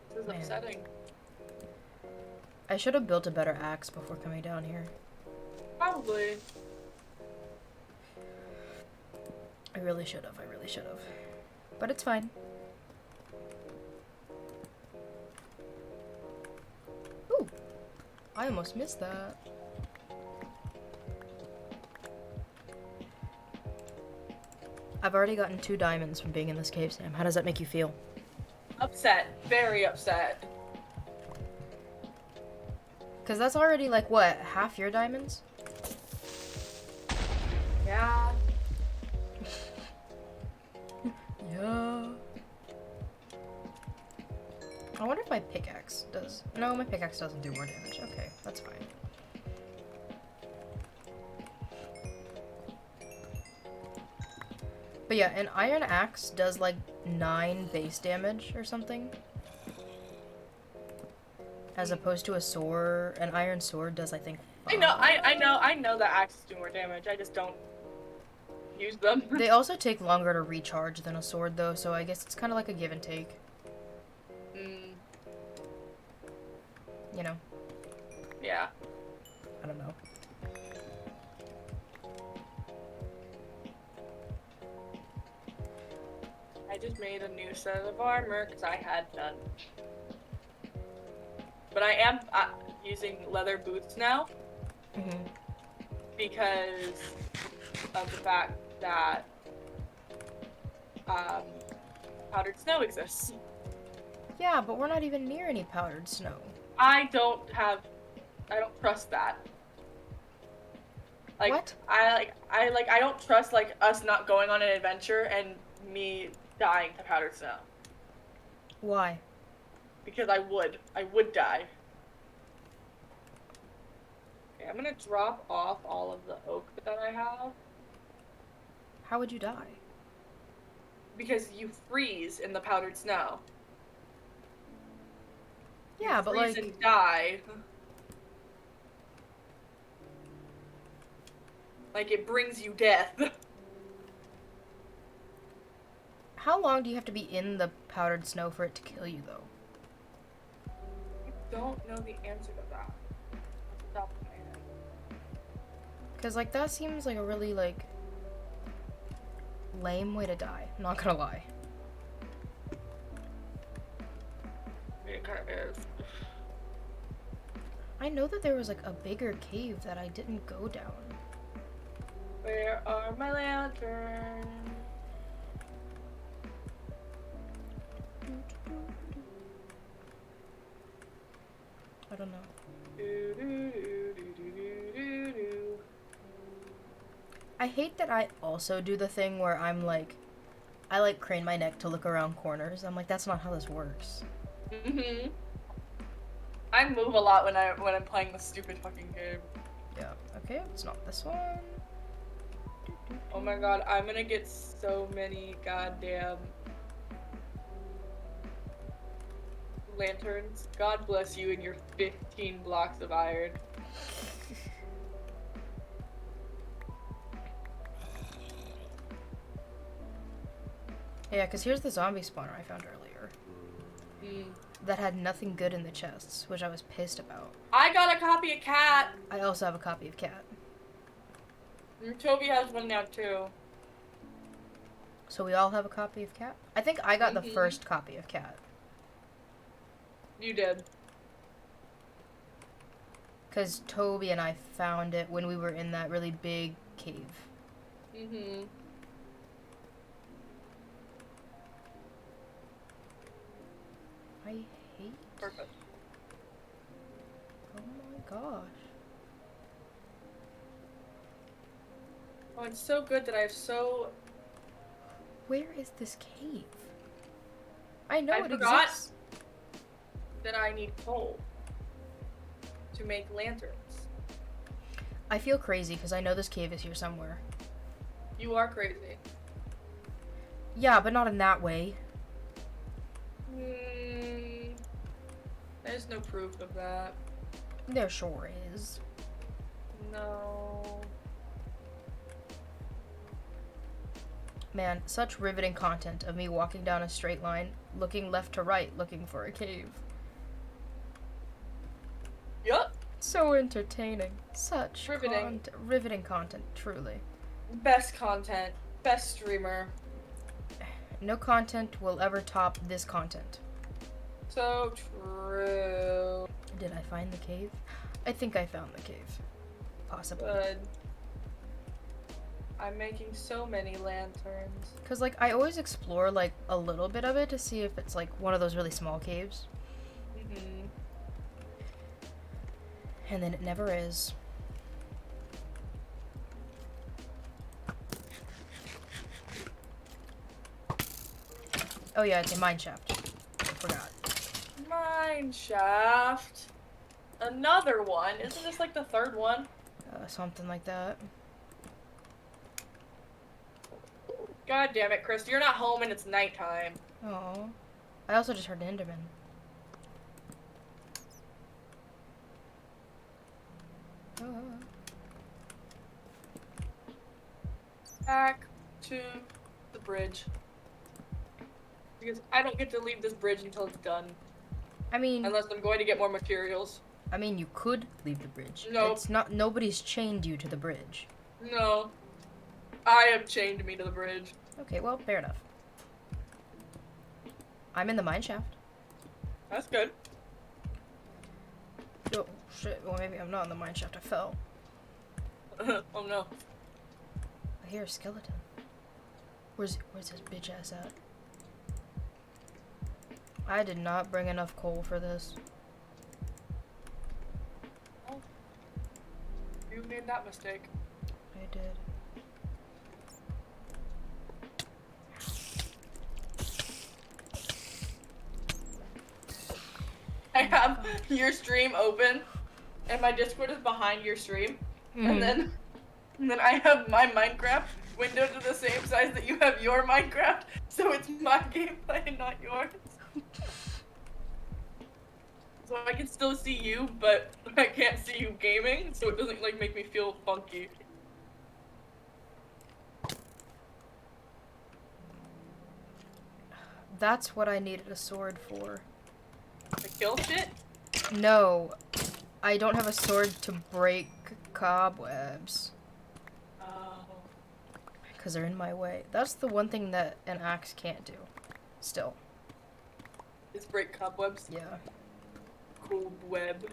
This is Man. upsetting. I should have built a better axe before coming down here. Probably. I really should have. But it's fine. Ooh. I almost missed that. I've already gotten 2 diamonds from being in this cave, Sam. How does that make you feel? Upset. Very upset. Because that's already, like, what, half your diamonds? Yeah. Yeah. I wonder if my pickaxe does... No, my pickaxe doesn't do more damage. Okay, that's fine. But yeah, an iron axe does, like, 9 base damage or something. As opposed to a sword, an iron sword does, I think, 5. I know that axes do more damage. I just don't use them. They also take longer to recharge than a sword, though, so I guess it's kind of like a give and take. Mm, You know? yeah. I don't know. I just made a new set of armor because I had none. But I am using leather boots now Mm-hmm. because of the fact that powdered snow exists. Yeah, but we're not even near any powdered snow. I don't trust that. Like, What? I don't trust like us not going on an adventure and me dying to powdered snow. Why? Because I would die. Okay, I'm gonna drop off all of the oak that I have How would you die? because you freeze in the powdered snow. Yeah, You but freeze like... and die. Like it brings you death. How long do you have to be in the powdered snow for it to kill you, though? I don't know the answer to that. Off the top of my head. Because, like, that seems like a really, like, lame way to die. Not gonna lie. It kind of is. I know that there was, like, a bigger cave that I didn't go down. Where are my lanterns? I don't know. Do, do, do, do, do, do, do. I hate that I also do the thing where I'm, like, I, like, crane my neck to look around corners. I'm like, that's not how this works. Mhm. I move a lot when I'm playing this stupid fucking game. Yeah. Okay, it's not this one. Oh my god, I'm gonna get so many goddamn lanterns. God bless you and your 15 blocks of iron. Yeah, because here's the zombie spawner I found earlier. Mm. That had nothing good in the chests, which I was pissed about. I got a copy of Cat. I also have a copy of Cat. Toby has one now too. So we all have a copy of Cat? I think I got the Mhm. first copy of Cat. You did. Because Toby and I found it when we were in that really big cave. Mhm. I hate... Perfect. Oh my gosh. Oh, it's so good that I have so. Where is this cave? I know I it forgot. exists. that I need coal to make lanterns. I feel crazy because I know this cave is here somewhere. You are crazy. Yeah, but not in that way. There's no proof of that. There sure is. No. Man, such riveting content of me walking down a straight line, looking left to right, looking for a cave. Yup. So entertaining. Such Riveting. riveting content, truly. Best content. Best streamer. No content will ever top this content. So true. Did I find the cave? I think I found the cave. Possibly. Good. I'm making so many lanterns. Cause like I always explore like a little bit of it to see if it's like one of those really small caves. Mm-hmm. And then it never is. Oh yeah, it's a mine shaft. I forgot. Mine shaft. Another one. Isn't this like the third one? Something like that. God damn it, Chris. You're not home and it's nighttime. Oh. I also just heard an Enderman. Back to the bridge. Because I don't get to leave this bridge until it's done. I mean, Unless I'm going to get more materials. you could leave the bridge. No. It's not. Nobody's chained you to the bridge. No. I have chained me to the bridge. Okay, well, fair enough. I'm in the mine shaft. That's good. Oh shit! Well, maybe I'm not in the mine shaft. I fell. Oh no. I hear a skeleton. Where's this bitch ass at? I did not bring enough coal for this. Oh. You made that mistake. I did. I have your stream open, and my Discord is behind your stream, and then I have my Minecraft window to the same size that you have your Minecraft, so it's my gameplay and not yours. So I can still see you, but I can't see you gaming, so it doesn't like make me feel funky. That's what I needed a sword for. To kill shit? No, I don't have a sword to break cobwebs. Oh. Because they're in my way. That's the one thing that an axe can't do. Still. It's break cobwebs. Yeah. Cool web.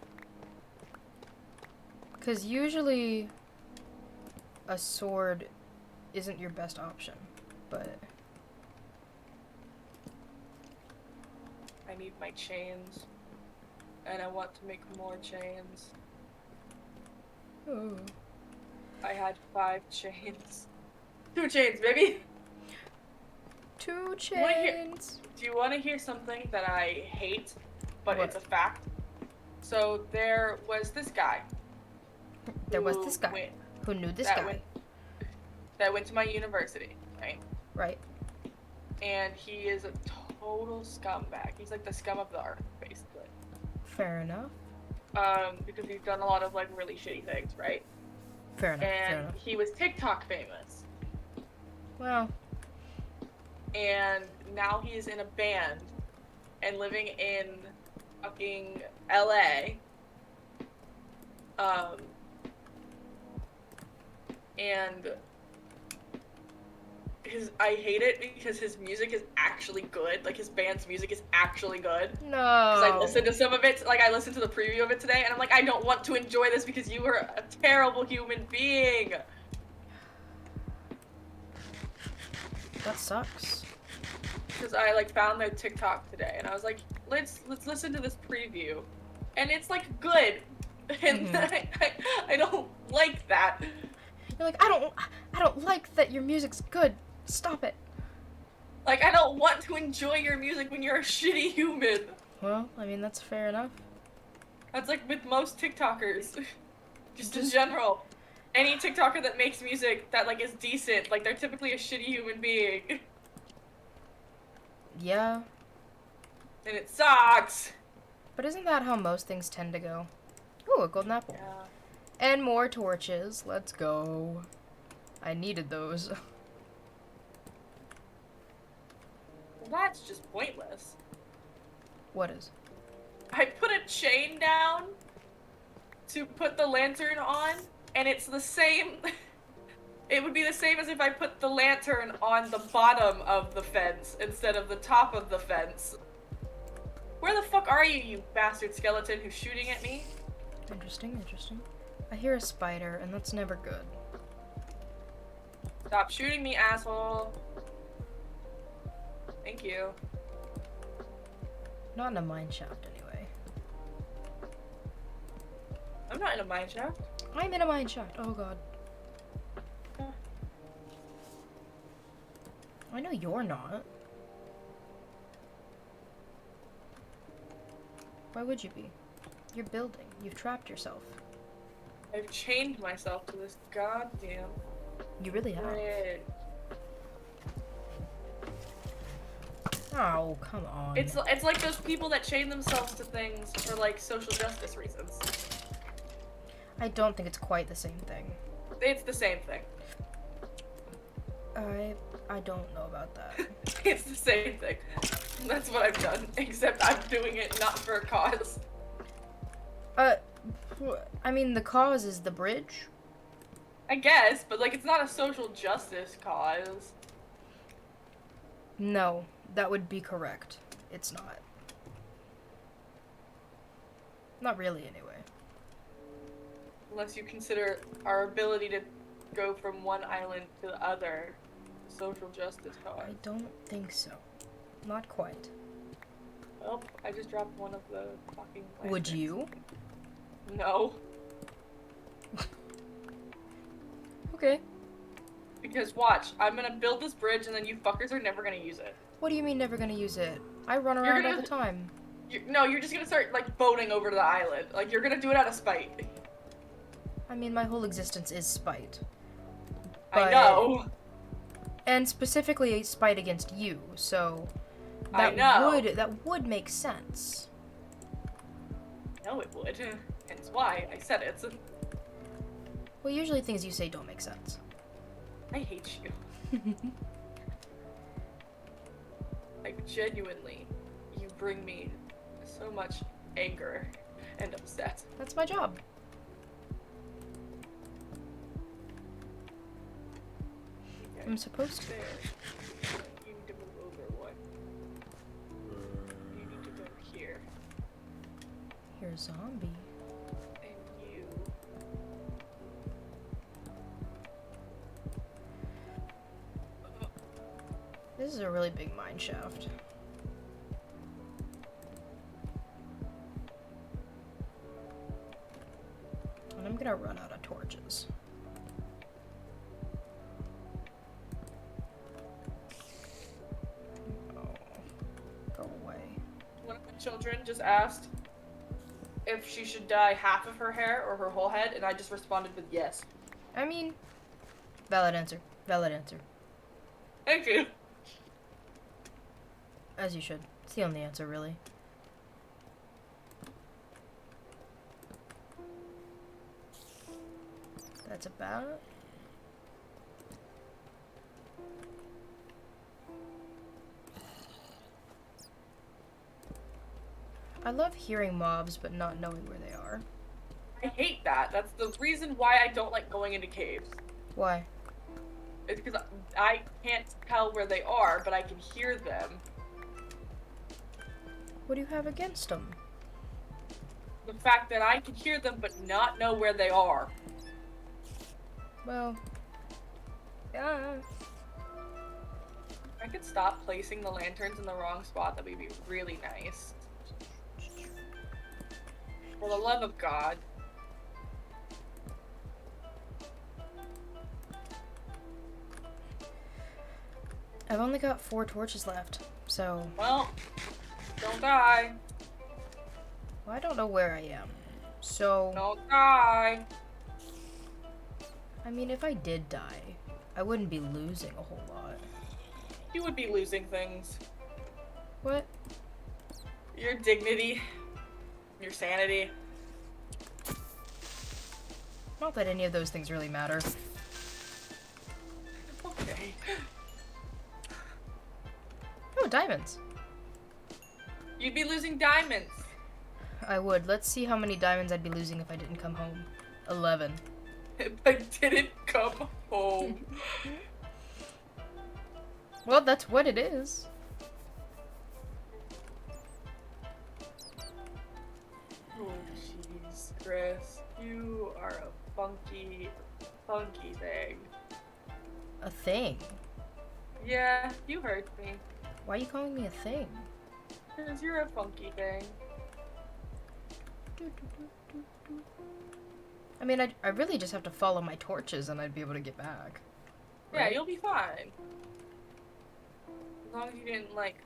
Because usually a sword isn't your best option. But I need my chains. And I want to make more chains. oh. I had 5 chains. 2 chains, baby! 2 wanna hear- chains. Do you want to hear something that I hate, but What? it's a fact? So there was this guy. There was who this guy went- who knew this that guy. that went to my university, right? Right. And he is a total scumbag. He's like the scum of the earth, basically. Fair enough. Because he's done a lot of like really shitty things, right? Fair enough. Fair And enough. he was TikTok famous. Well, And now he is in a band and living in fucking LA. And I hate it because his music is actually good. Like his band's music is actually good. no. Because I listened to some of it, like I listened to the preview of it today, and I'm like, I don't want to enjoy this because you are a terrible human being. That sucks. Because I like found their TikTok today, and I was like, let's listen to this preview, and it's like good, and I don't like that. You're like, I don't like that your music's good. Stop it. Like I don't want to enjoy your music when you're a shitty human. Well, I mean, that's fair enough. That's like with most TikTokers. Just in Just- general. Any TikToker that makes music that like is decent, like they're typically a shitty human being. Yeah. And it sucks. But isn't that how most things tend to go? Ooh, a golden apple. Yeah. And more torches. Let's go. I needed those. Well, that's just pointless. What is? I put a chain down to put the lantern on, and it's the same. It would be the same as if I put the lantern on the bottom of the fence instead of the top of the fence. Where the fuck are you, you bastard skeleton who's shooting at me? Interesting, interesting. I hear a spider, and that's never good. Stop shooting me, asshole. Thank you. Not in a mine shaft, anyway. I'm not in a mine shaft. I'm in a mine shaft. Oh god. I know you're not. Why would you be? You're building. You've trapped yourself. I've chained myself to this goddamn You really have. bridge. Oh, come on. It's like those people that chain themselves to things for like social justice reasons. I don't think it's quite the same thing. It's the same thing. I don't know about that. It's the same thing. That's what I've done, except I'm doing it not for a cause. I mean, the cause is the bridge. I guess, but like it's not a social justice cause. No, that would be correct. It's not. Not really, anyway. Unless you consider our ability to go from one island to the other a social justice cause. I don't think so. Not quite. Oh, I just dropped one of the fucking Would lanterns. you? No. Okay. Because watch, I'm gonna build this bridge and then you fuckers are never gonna use it. What do you mean never gonna use it? I run around all the time. You're just gonna start like boating over to the island. Like you're gonna do it out of spite. I mean, my whole existence is spite. I know. And specifically spite against you, so I know. that would make sense. No, it would. Hence why I said it. Well, usually things you say don't make sense. I hate you. Like genuinely, you bring me so much anger and upset. That's my job. Okay. I'm supposed to. There. You need to move over one. You need to go here. You're a zombie. And you. This is a really big mine shaft. And I'm gonna run out of torches. Oh, go away. One of the children just asked if she should dye half of her hair or her whole head, and I just responded with yes. I mean, valid answer. Valid answer. Thank you. As you should. It's the only answer, really. That's about it. I love hearing mobs, but not knowing where they are. I hate that. That's the reason why I don't like going into caves. Why? It's because I can't tell where they are, but I can hear them. What do you have against them? The fact that I can hear them but not know where they are. Well, yeah. I could stop placing the lanterns in the wrong spot. That would be really nice. For the love of God. I've only got 4 torches left, so Well, don't die. Well, I don't know where I am. So, Don't die. I mean, if I did die, I wouldn't be losing a whole lot. You would be losing things. What? Your dignity. Your sanity. Not that any of those things really matter. Okay. Oh, diamonds. You'd be losing diamonds. I would. Let's see how many diamonds I'd be losing if I didn't come home. 11. If I didn't come home. Well, that's what it is. Oh, jeez, Chris. You are a funky, funky thing. A thing? Yeah, you hurt me. Why are you calling me a thing? Because you're a funky thing. I mean, I really just have to follow my torches and I'd be able to get back. Yeah, Right? you'll be fine. As long as you didn't, like,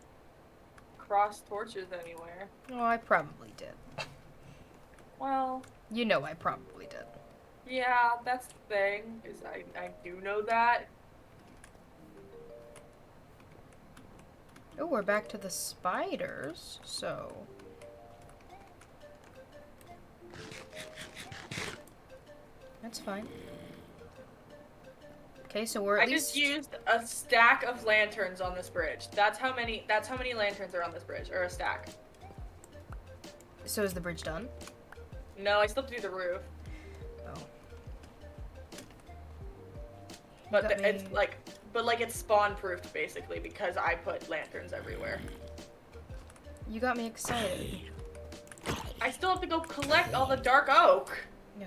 cross torches anywhere. Oh, I probably did. Well, You know I probably did. yeah, that's the thing, is I do know that. Oh, we're back to the spiders, so... That's fine. Okay, so we're at I least... just used a stack of lanterns on this bridge. That's how many lanterns are on this bridge, or a stack. So is the bridge done? No, I still have to do the roof. Oh. But got it's me- like, it's spawn proofed basically because I put lanterns everywhere. You got me excited. I still have to go collect all the dark oak Ugh.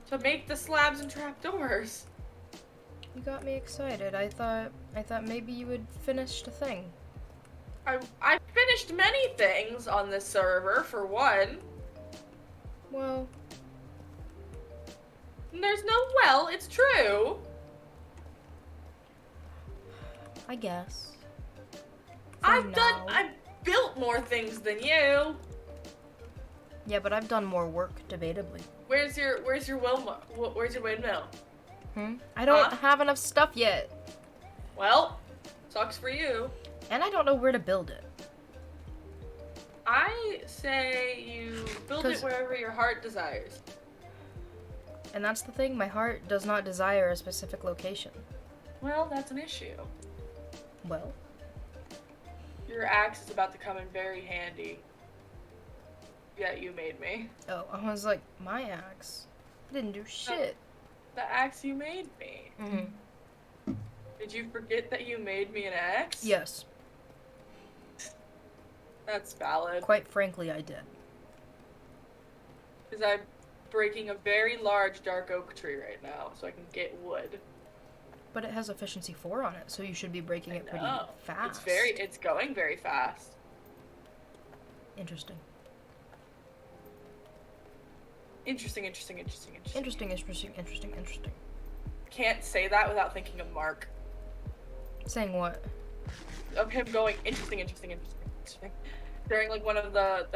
to make the slabs and trapdoors. You got me excited. I thought maybe you would finish the thing. I finished many things on this server for one. Well, And there's no well, it's true. I guess. For I've now. built more things than you. Yeah, but I've done more work, debatably. Where's your windmill? Where's your windmill? I don't Huh? have enough stuff yet. Well, sucks for you. And I don't know where to build it. I say you build 'Cause- it wherever your heart desires. And that's the thing, my heart does not desire a specific location. Well, that's an issue. Well, Your axe is about to come in very handy. Yeah, you made me. oh, I was like, my axe didn't do shit. The axe you made me. Mm-hmm. Did you forget that you made me an axe? Yes, That's valid. quite frankly, I did. Because I'm breaking a very large dark oak tree right now so I can get wood. But it has efficiency 4 on it, so you should be breaking it pretty No, fast. it's going very fast. Interesting. Interesting. Interesting. Can't say that without thinking of Mark. Saying what? Of him going interesting. During like one of the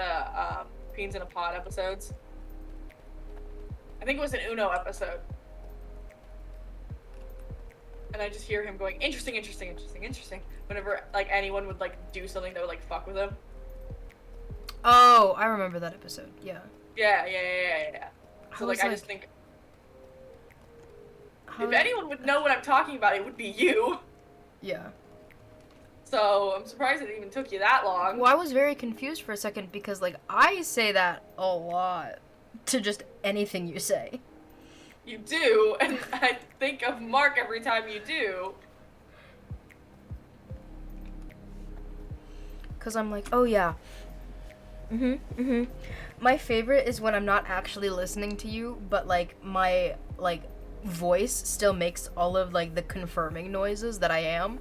Queens in a Pod episodes. I think it was an Uno episode. And I just hear him going interesting. Whenever like anyone would like do something that would like fuck with him. Oh, I remember that episode. Yeah. Yeah. So I like was I just think how- if anyone would know what I'm talking about, it would be you. Yeah. So I'm surprised it even took you that long. Well, I was very confused for a second because, like, I say that a lot to just anything you say. You do, and I think of Mark every time you do. Because I'm like, oh, yeah. My favorite is when I'm not actually listening to you, but, like, my, like, voice still makes all of, like, the confirming noises that I am.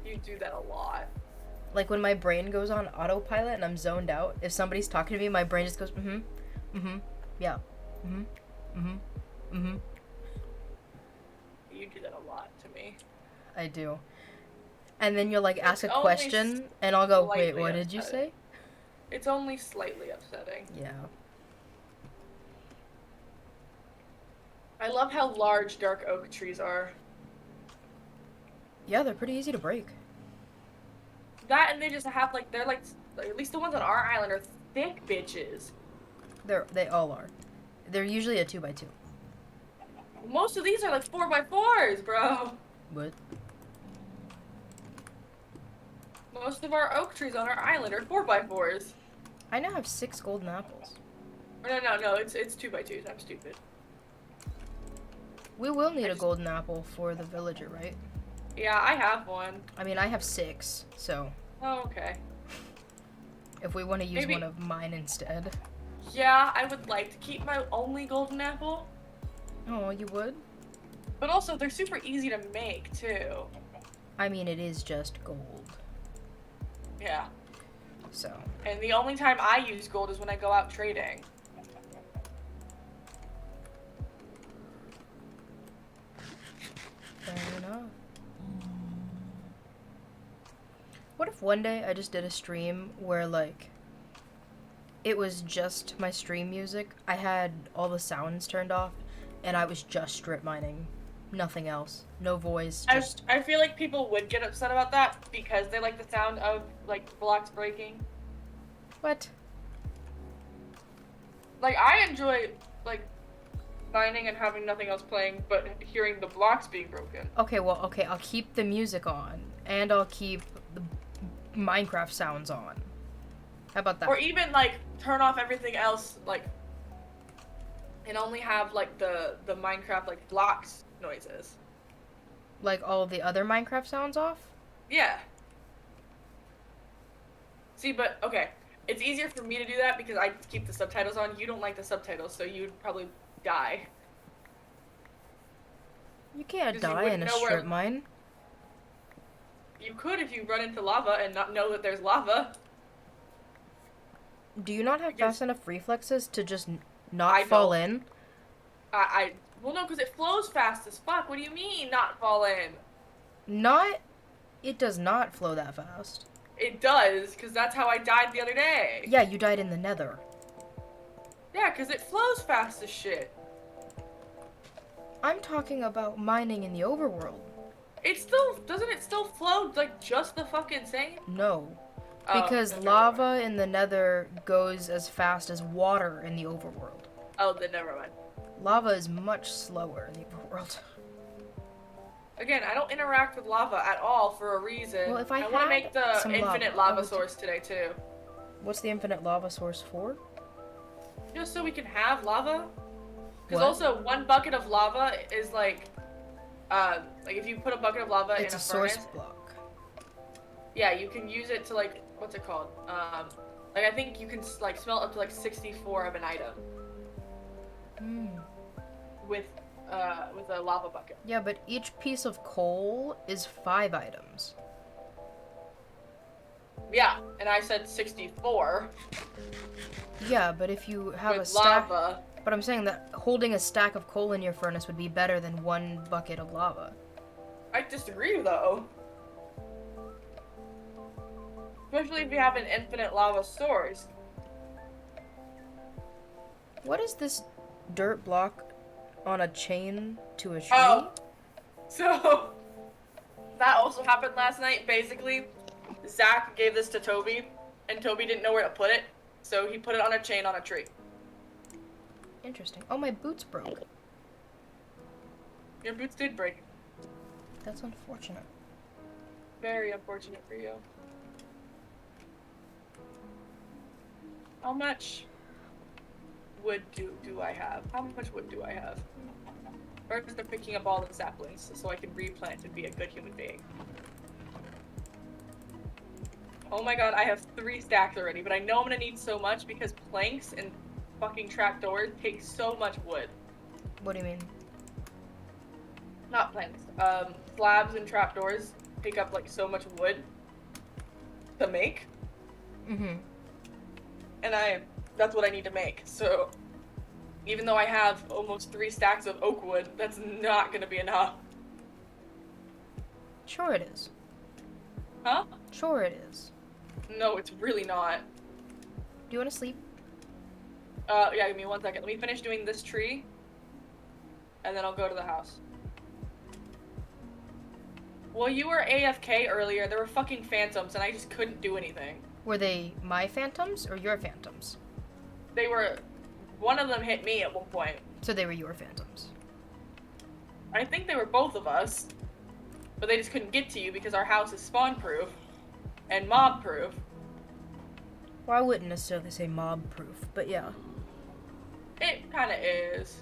You do that a lot. Like, when my brain goes on autopilot and I'm zoned out, if somebody's talking to me, my brain just goes, yeah, You do that a lot to me. I do. And then you'll, like, ask a It's only question, and I'll go, wait, slightly what did you upsetting. say? It's only slightly upsetting. Yeah. I love how large dark oak trees are. Yeah, they're pretty easy to break. That and they just have like they're like at least the ones on our island are thick bitches. They all are. They're usually a 2x2. Most of these are like 4x4s, bro. What? Most of our oak trees on our island are 4x4s. I now have 6 golden apples. No, it's 2x2s. I'm stupid. We will need a golden apple for the villager, right? Yeah, I have one. I mean, I have 6, so Oh, okay. if we want to use Maybe- one of mine instead. Yeah, I would like to keep my only golden apple, Oh, you would? but also they're super easy to make too. I mean, it is just gold, Yeah. so. And the only time I use gold is when I go out trading. Fair enough. What if one day I just did a stream where, like, it was just my stream music, I had all the sounds turned off, and I was just strip mining. Nothing else. No voice, just... I feel like people would get upset about that because they like the sound of, like, blocks breaking. What? Like, I enjoy, like, mining and having nothing else playing, but hearing the blocks being broken. Okay, well, okay, I'll keep the music on, and I'll keep the Minecraft sounds on. How about that? Or even, like, turn off everything else, like, and only have, like, the Minecraft, like, blocks noises. Like all the other Minecraft sounds off? Yeah. See, but, okay. It's easier for me to do that because I keep the subtitles on. You don't like the subtitles, so you'd probably die. You can't 'Cause you die wouldn't in a know where- strip mine. You could if you run into lava and not know that there's lava. Do you not have Because- fast enough reflexes to just I not fall don't. in? Well, no, because it flows fast as fuck. What do you mean, not fall in? Not... It does not flow that fast. It does, because that's how I died the other day. Yeah, you died in the nether. Yeah, because it flows fast as shit. I'm talking about mining in the overworld. It still, doesn't it still flow, like, just the fucking same? No. Oh, Because then never mind. lava in the nether goes as fast as water in the overworld. Oh, then never mind. Lava is much slower in the overworld. Again, I don't interact with lava at all for a reason. Well, if I want to had make the some infinite lava, I lava would- source today, too. What's the infinite lava source for? Just so we can have lava. Because What? also, one bucket of lava is like if you put a bucket of lava It's in a a source furnace, block. yeah, you can use it to like, what's it called? Like I think you can like smelt up to like 64 of an item Hmm. with a lava bucket. Yeah, but each piece of coal is 5 items. Yeah, and I said 64 Yeah, but if you have a with stack... lava. But I'm saying that holding a stack of coal in your furnace would be better than 1 bucket of lava. I disagree though. Especially if you have an infinite lava source. What is this dirt block on a chain to a tree? Oh. So, that also happened last night. Basically, Zach gave this to Toby, and Toby didn't know where to put it, so he put it on a chain on a tree. Interesting. Oh, my boots broke. Your boots did break. That's unfortunate. Very unfortunate for you. How much wood do I have? How much wood do I have? First, they're picking up all the saplings so I can replant and be a good human being. Oh my god, I have 3 stacks already, but I know I'm gonna need so much because planks and fucking trapdoors take so much wood. What do you mean? Not planks. Slabs and trapdoors take up like so much wood to make, Mm-hmm. and that's what I need to make. So even though I have almost 3 stacks of oak wood, that's not gonna be enough. Sure it is. Huh? Sure it is. No, it's really not. you want to sleep? Yeah, give me 1 second. Let me finish doing this tree, and then I'll go to the house. Well, you were AFK earlier. There were fucking phantoms, and I just couldn't do anything. Were they my phantoms or your phantoms? They were... One of them hit me at one point. So they were your phantoms. I think they were both of us, but they just couldn't get to you because our house is spawn-proof and mob-proof. Well, I wouldn't necessarily say mob-proof, but yeah. It kind of is.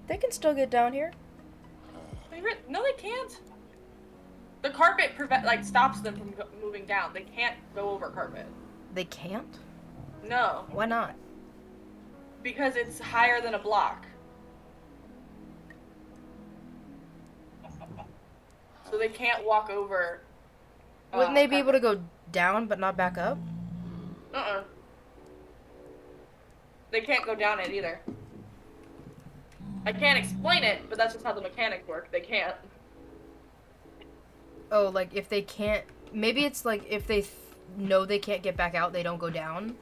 They can still get down here. No, they can't. The carpet stops them from moving down. They can't go over carpet. They can't? No, Why not? because it's higher than a block. So they can't walk over. Wouldn't they be able to go down but not back up? Uh-uh. They can't go down it either. I can't explain it, but that's just how the mechanics work. They can't. Oh, like if they can't... Maybe it's like if they know they can't get back out, they don't go down.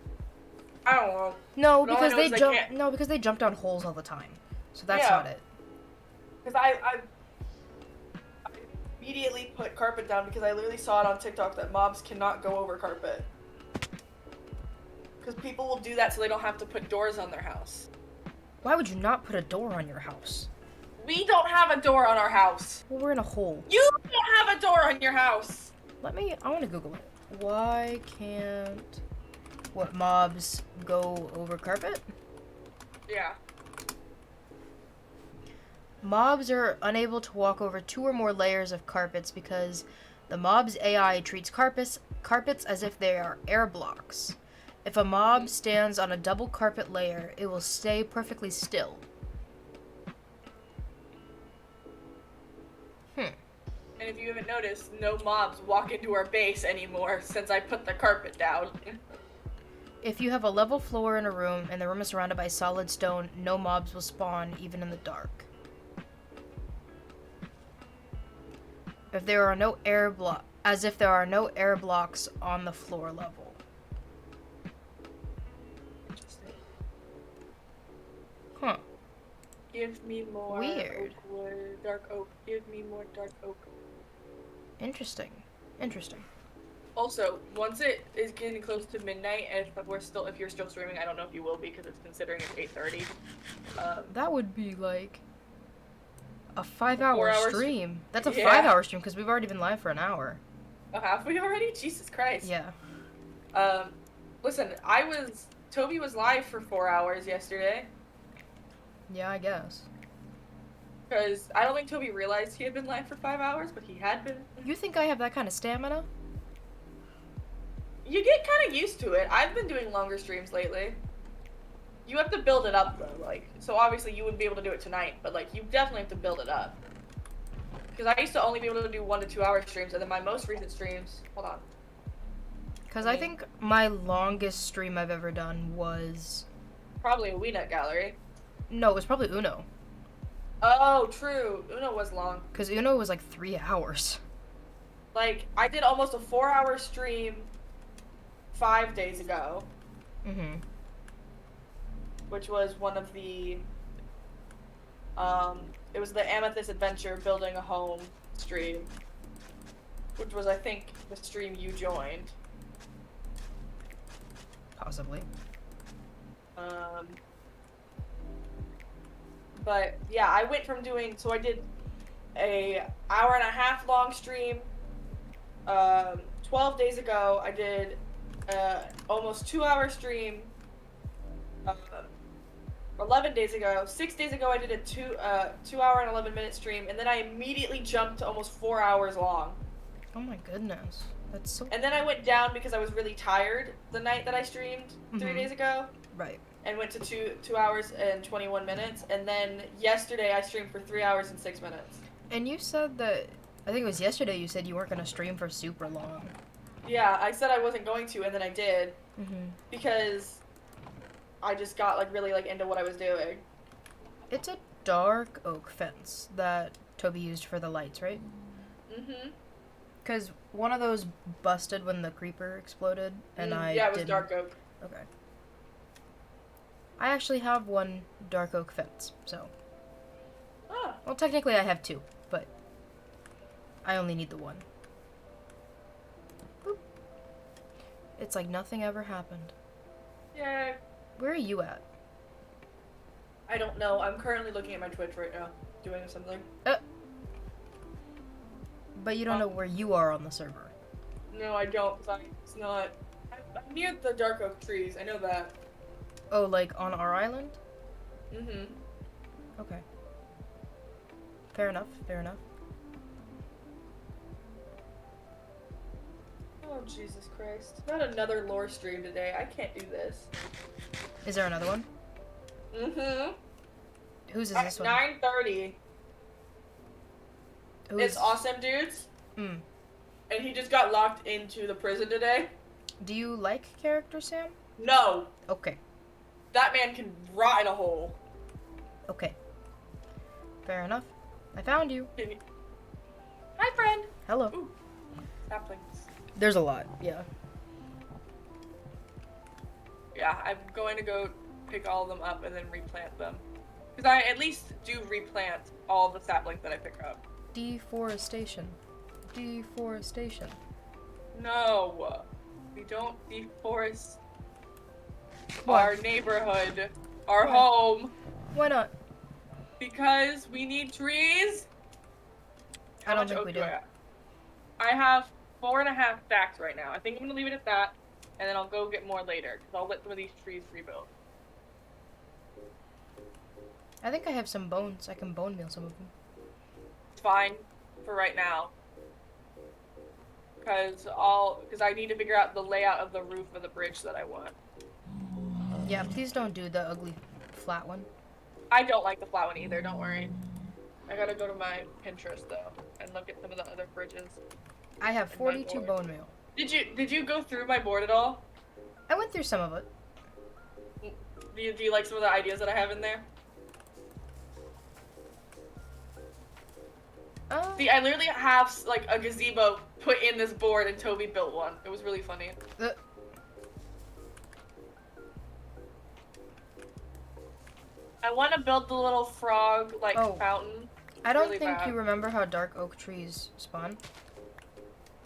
I don't know. No, All I because know they is they jump. can't. No, because they jump down holes all the time. So that's Yeah. not it. Because I immediately put carpet down because I literally saw it on TikTok that mobs cannot go over carpet. Because people will do that so they don't have to put doors on their house. Why would you not put a door on your house? We don't have a door on our house. Well, we're in a hole. You don't have a door on your house. I want to Google it. Why can't mobs go over carpet? Yeah. Mobs are unable to walk over 2 or more layers of carpets because the mob's AI treats carpets as if they are air blocks. If a mob stands on a double carpet layer, it will stay perfectly still. And if you haven't noticed, no mobs walk into our base anymore since I put the carpet down. If you have a level floor in a room and the room is surrounded by solid stone, no mobs will spawn even in the dark. If there are no air blocks on the floor level. Interesting. Huh. Give me more Weird. oak wood, dark oak. Give me more dark oak. Interesting. Also, once it is getting close to midnight, and if you're still streaming, I don't know if you will be because it's considering it's 8:30. That would be like a 5-hour 4 hours. stream. That's a Yeah. 5-hour stream because we've already been live for an hour. Oh, have we already? Jesus Christ. Yeah. Listen, Toby was live for 4 hours yesterday. Yeah, I guess. Because I don't think Toby realized he had been live for 5 hours, but he had been. You think I have that kind of stamina? You get kind of used to it. I've been doing longer streams lately. You have to build it up, though. So obviously you wouldn't be able to do it tonight, but, you definitely have to build it up. Because I used to only be able to do 1 to 2 hour streams, and then my most recent streams... Hold on. Because I think my longest stream I've ever done was... Probably a WeNet Gallery. No, it was probably Uno. Oh, true. Uno was long. Because Uno was 3 hours. I did almost a 4-hour stream 5 days ago. Mm-hmm. Which was one of the, it was the Amethyst Adventure Building a Home stream. Which was, I think, the stream you joined. Possibly. But, yeah, I went from so I did a hour-and-a-half long stream, 12 days ago. I did, almost 2-hour stream, 11 days ago. 6 days ago, I did a 2-hour and 11-minute stream, and then I immediately jumped to almost 4 hours long. Oh my goodness. That's so... And then I went down because I was really tired the night that I streamed 3 days ago. Right. And went to 2 hours and 21 minutes. And then yesterday I streamed for 3 hours and 6 minutes. And you said that... I think it was yesterday you said you weren't going to stream for super long. Yeah, I said I wasn't going to, and then I did. Mm-hmm. Because I just got, really, into what I was doing. It's a dark oak fence that Toby used for the lights, right? Mm-hmm. Because one of those busted when the creeper exploded, and I yeah, it was didn't... dark oak. Okay. I actually have one dark oak fence, so... Ah, Well, technically I have two, but I only need the one. Boop. It's like nothing ever happened. yeah. Where are you at? I don't know. I'm currently looking at my Twitch right now, doing something. But you don't know where you are on the server. No, I don't. 'Cause it's not. I'm near the dark oak trees. I know that. Oh, like on our island? Mm-hmm. Okay. Fair enough, fair enough. Oh, Jesus Christ. Not another lore stream today. I can't do this. Is there another one? Mm-hmm. Whose is At this one? 9:30. Who's... It's Awesome Dudes. Hmm. And he just got locked into the prison today. Do you like character, Sam? No. Okay. That man can rot in a hole. Okay. Fair enough. I found you. Hi, friend. Hello. Ooh. Saplings. There's a lot, yeah. Yeah, I'm going to go pick all of them up and then replant them. Because I at least do replant all the saplings that I pick up. Deforestation. Deforestation. No. We don't deforest Why? our neighborhood, our Why? home, Why not? because we need trees. I don't much think oak we do do. I have? I have 4.5 stacks right now. I think I'm going to leave it at that, and then I'll go get more later, because I'll let some of these trees rebuild. I think I have some bones. I can bone meal some of them. It's fine for right now. Because I need to figure out the layout of the roof of the bridge that I want. Yeah, please don't do the ugly flat one. I don't like the flat one either, don't worry. I gotta go to my Pinterest though and look at some of the other bridges. I have And my 42 board. bone meal. Did you go through my board at all? I went through some of it. Do you like some of the ideas that I have in there? See, I literally have like a gazebo put in this board and Toby built one. It was really funny. I want to build the little frog like fountain. I don't really think bad. you remember how dark oak trees spawn.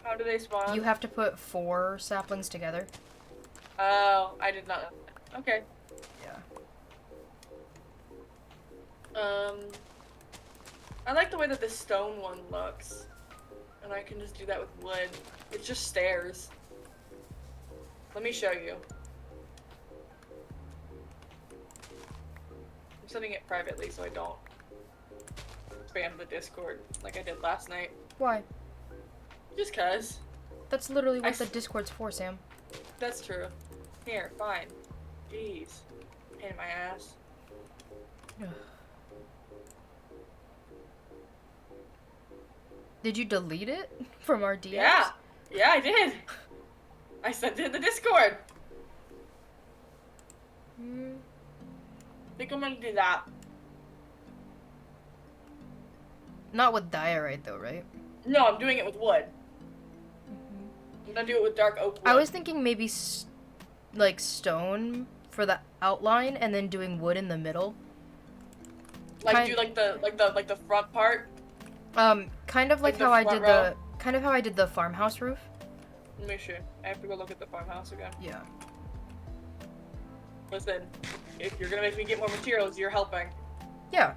How do they spawn? You have to put 4 saplings together. Oh, I did not know that. Okay. Yeah. I like the way that the stone one looks. And I can just do that with wood. It's just stairs. Let me show you. I'm setting it privately so I don't spam the Discord like I did last night. Why? Just cuz. That's literally what the Discord's for, Sam. That's true. Here, fine. Jeez. Pain in my ass. Did you delete it from our DMs? Yeah. Yeah, I did. I sent it in the Discord. I think I'm gonna do that. Not with diorite, though, right? No, I'm doing it with wood. I'm gonna do it with dark oak wood. I was thinking maybe like stone for the outline, and then doing wood in the middle. Like do like the front part. Kind of like the how I front did row? kind of how I did the farmhouse roof. Let me see. I have to go look at the farmhouse again. Yeah. Listen, if you're gonna make me get more materials, you're helping. Yeah.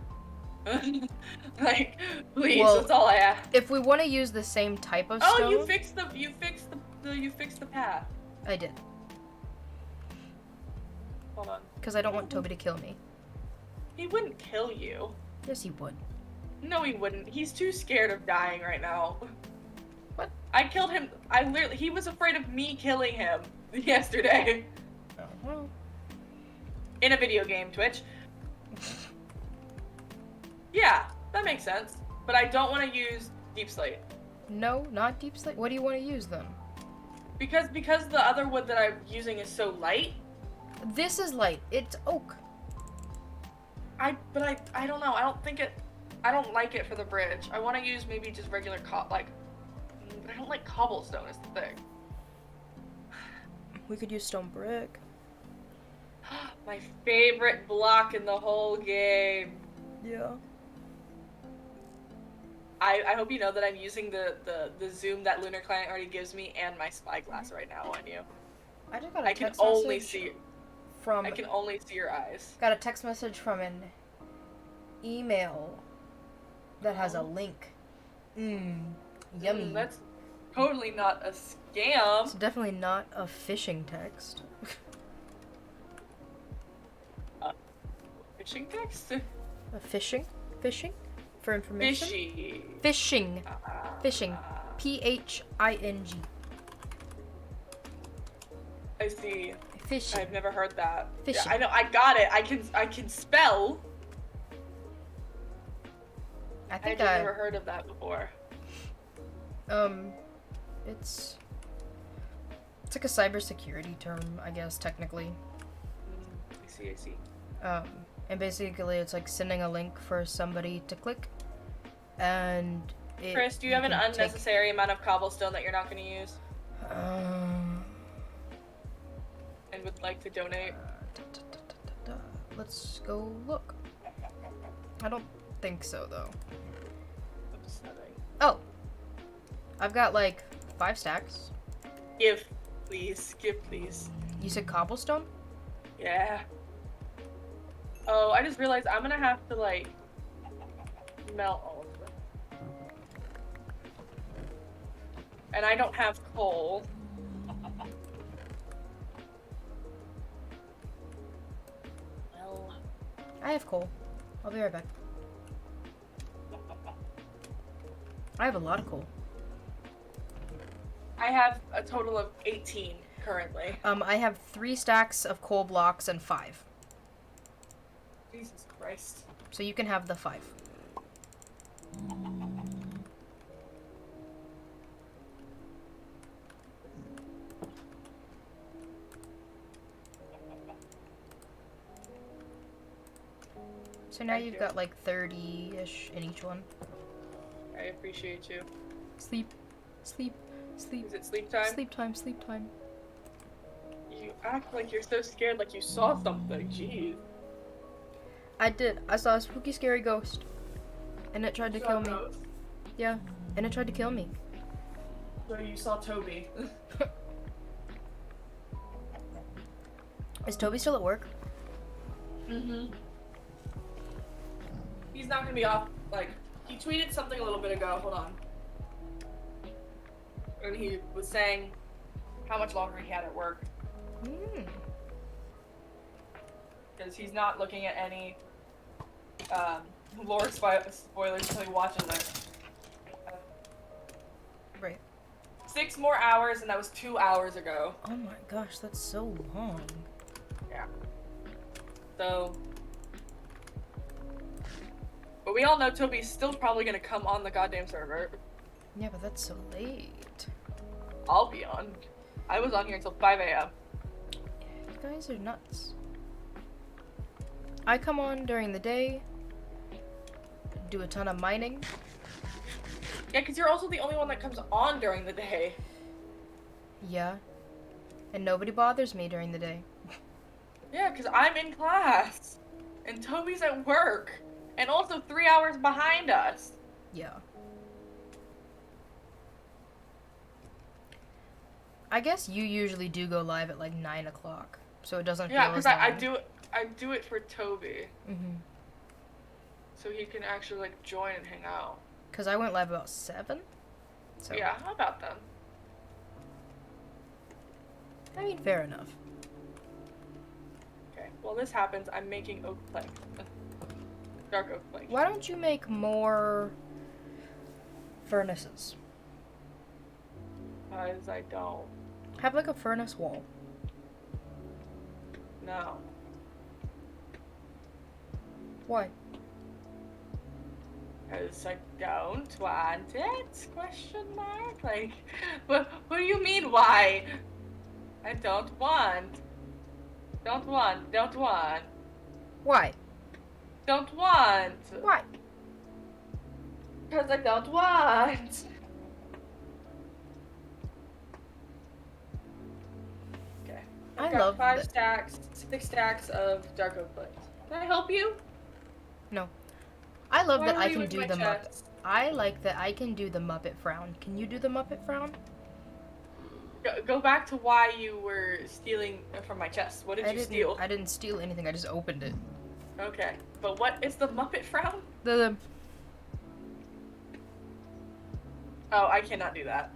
Like, please, Well, that's all I ask. If we want to use the same type of stone. Oh, you fixed the path. I did. Hold on. Because I don't want Toby to kill me. He wouldn't kill you. Yes, he would. No, he wouldn't. He's too scared of dying right now. What? I killed him. He was afraid of me killing him yesterday. Oh, well. In a video game, Twitch. Yeah, that makes sense. But I don't want to use deep slate. No, not deep slate. What do you want to use then? Because the other wood that I'm using is so light. This is light. It's oak. I don't know. I don't like it for the bridge. I want to use maybe just regular but I don't like cobblestone is the thing. We could use stone brick. My favorite block in the whole game. Yeah. I hope you know that I'm using the zoom that Lunar Client already gives me and my spyglass right now on you. I just got a I can text only message see from. I can only see your eyes. Got a text message from an email that has a link. Yummy. That's totally not a scam. It's definitely not a phishing text. Fishing text? A phishing? Phishing? For information? Fishy. Phishing. Phishing. P-H-I-N-G. I see. Phishing. I've never heard that. Fishing. Yeah, I know. I got it. I can spell. I think I've never heard of that before. it's like a cybersecurity term, I guess, technically. I see. And basically it's like sending a link for somebody to click, and Chris, do you have an unnecessary amount of cobblestone that you're not going to use and would like to donate? Let's go look. I don't think so, though. Upsetting. Oh, I've got like 5 stacks. Give, please. Give, please. You said cobblestone? Yeah. Oh, I just realized I'm gonna have to, like, melt all of them. And I don't have coal. Well. I have coal. I'll be right back. I have a lot of coal. I have a total of 18 currently. I have 3 stacks of coal blocks and 5. Jesus Christ. So you can have the 5. So now you've got like 30-ish in each one. I appreciate you. Sleep. Sleep. Sleep. Is it sleep time? Sleep time. Sleep time. You act like you're so scared, like you saw something. Jeez. I did. I saw a spooky, scary ghost. And it tried to kill me. Ghost. Yeah. And it tried to kill me. So you saw Toby. Is Toby still at work? Mm-hmm. He's not gonna be off, like, he tweeted something a little bit ago, hold on. And he was saying how much longer he had at work. Because he's not looking at any lore spoilers until he watches it. Right. 6 more hours, and that was 2 hours ago. Oh my gosh, that's so long. Yeah. So... But we all know Toby's still probably gonna come on the goddamn server. Yeah, but that's so late. I'll be on. I was on here until 5 a.m. You guys are nuts. I come on during the day, do a ton of mining. Yeah, because you're also the only one that comes on during the day. Yeah. And nobody bothers me during the day. Yeah, because I'm in class. And Toby's at work. And also 3 hours behind us. Yeah. I guess you usually do go live at like 9 o'clock, so it doesn't feel Yeah, as because long. I do it for Toby. Mm-hmm. So he can actually like join and hang out. Because I went live about 7. So Yeah, how about them? I mean, fair enough. Okay, well this happens, I'm making oak plank. Dark oak plank. Why don't you make more furnaces? Because I don't. Have like a furnace wall. No. Why? Because I don't want it? Question mark? Like, what do you mean, why? I don't want. Don't want. Why? Don't want. Why? Because I don't want. I've I got love 6 stacks of dark oak planks. Can I help you? No. I love Why that were I you can in do my the Muppet. chest? I like that I can do the Muppet frown. Can you do the Muppet frown? Go back to why you were stealing from my chest. What did you steal? I didn't steal anything. I just opened it. Okay, but what is the Muppet frown? The Oh, I cannot do that.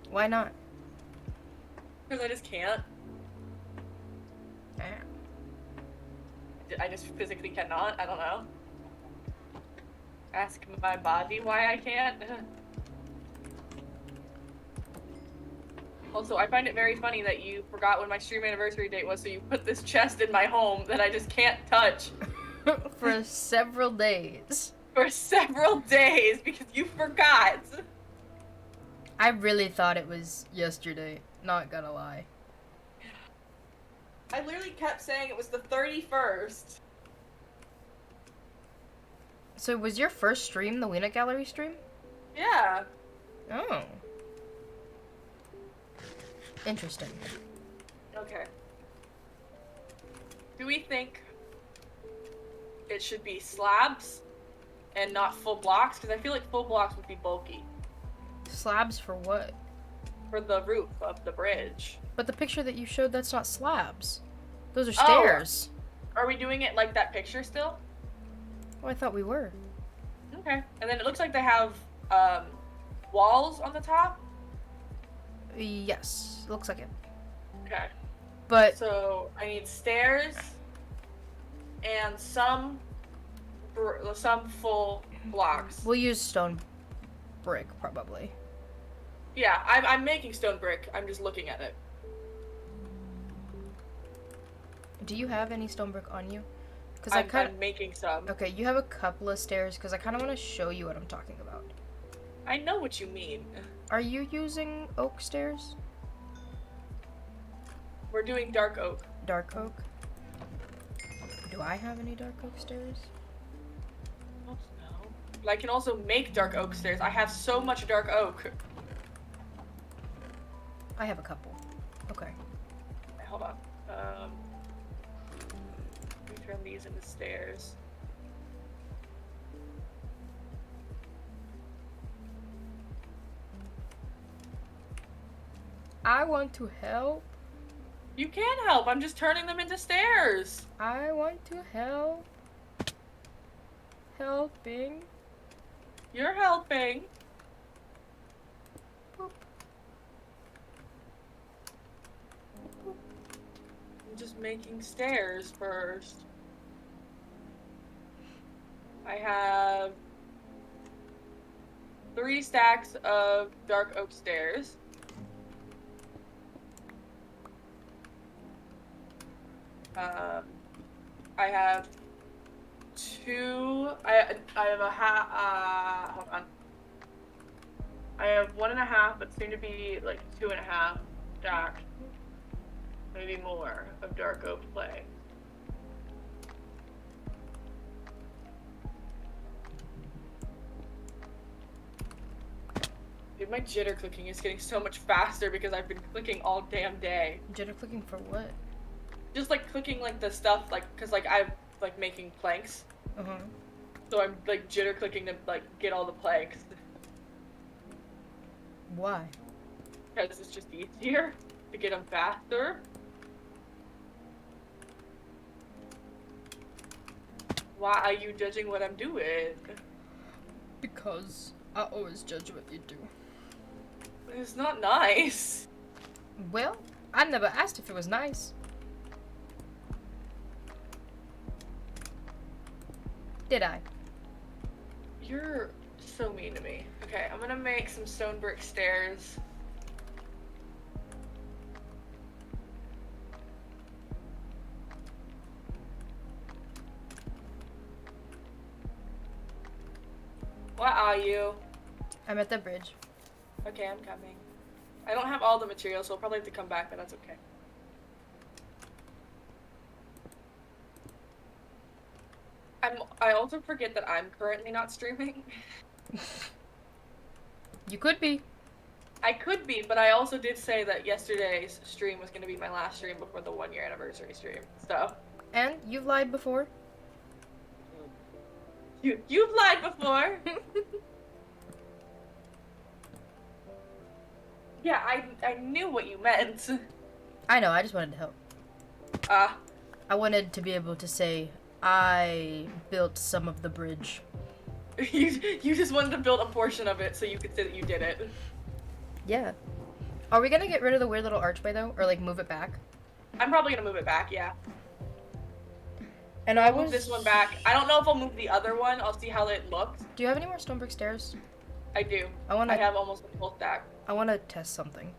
Why not? Because I just can't. Eh. I just physically cannot. I don't know. Ask my body why I can't. Also, I find it very funny that you forgot when my stream anniversary date was, so you put this chest in my home that I just can't touch For several days. for several days because you forgot. I really thought it was yesterday. Not gonna lie. I literally kept saying it was the 31st. So was your first stream the Weenet Gallery stream? Yeah. Oh. Interesting. Okay. Do we think it should be slabs and not full blocks? Because I feel like full blocks would be bulky Slabs for what? for the roof of the bridge. But the picture that you showed, that's not slabs. Those are Oh. stairs. Are we doing it like that picture still? Oh, I thought we were. Okay. And then it looks like they have walls on the top. Yes, looks like it. Okay. But So I need stairs and some full blocks. we'll use stone brick probably. Yeah, I'm making stone brick. I'm just looking at it. Do you have any stone brick on you? Because I'm making some. Okay, you have a couple of stairs because I kind of want to show you what I'm talking about. I know what you mean. Are you using oak stairs? We're doing dark oak. Dark oak? Do I have any dark oak stairs? Oh, no. But I can also make dark oak stairs. I have so much dark oak. I have a couple. Okay. Wait, hold on. Let me turn these into stairs. I want to help. You can help. I'm just turning them into stairs. I want to help. Helping. You're helping. Boop. I'm just making stairs first. I have 3 stacks of dark oak stairs. I have 2. I have a hold on. I have 1.5, but soon to be like 2.5 stacks, maybe more, of dark oak planks. Dude, my jitter clicking is getting so much faster because I've been clicking all damn day. Jitter clicking for what? Just like clicking like the stuff, like, cause like I'm like making planks, Uh-huh. so I'm like jitter clicking to like get all the planks Why? because it's just easier to get them faster. Why are you judging what I'm doing? Because I always judge what you do. It's not nice. Well, I never asked if it was nice. Did I? You're so mean to me. Okay, I'm gonna make some stone brick stairs. What are you? I'm at the bridge. Okay, I'm coming. I don't have all the materials, so I'll probably have to come back, but that's okay. I also forget that I'm currently not streaming. You could be. I could be, but I also did say that yesterday's stream was going to be my last stream before the 1 year anniversary stream. So And you've lied before. you've lied before. Yeah, I knew what you meant. I know, I just wanted to help. Ah, I wanted to be able to say, I built some of the bridge. you just wanted to build a portion of it so you could say that you did it. Yeah. Are we gonna get rid of the weird little archway though? Or like move it back? I'm probably gonna move it back. Yeah. And I I'll move was... this one back. I don't know if I'll move the other one. I'll see how it looks. Do you have any more stone brick stairs? I do. I I have almost a full stack. I wanna test something.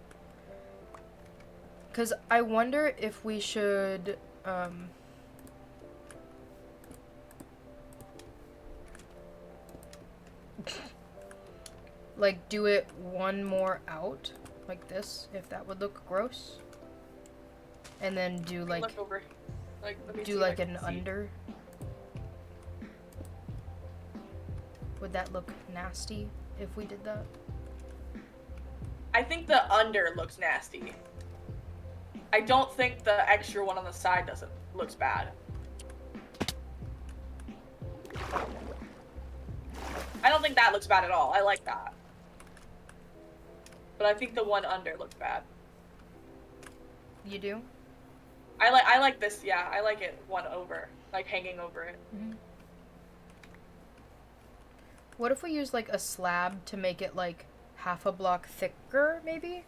Cause I wonder if we should, like do it one more out, like this, if that would look gross. And then do like, Look over. Like, let me do see if like I an can see. under. Would that look nasty if we did that? I think the under looks nasty. I don't think the extra one on the side looks bad. I don't think that looks bad at all. I like that. But I think the one under looks bad. You do? I like this, yeah. I like it one over. Like hanging over it. Mm-hmm. What if we use like a slab to make it like half a block thicker, maybe?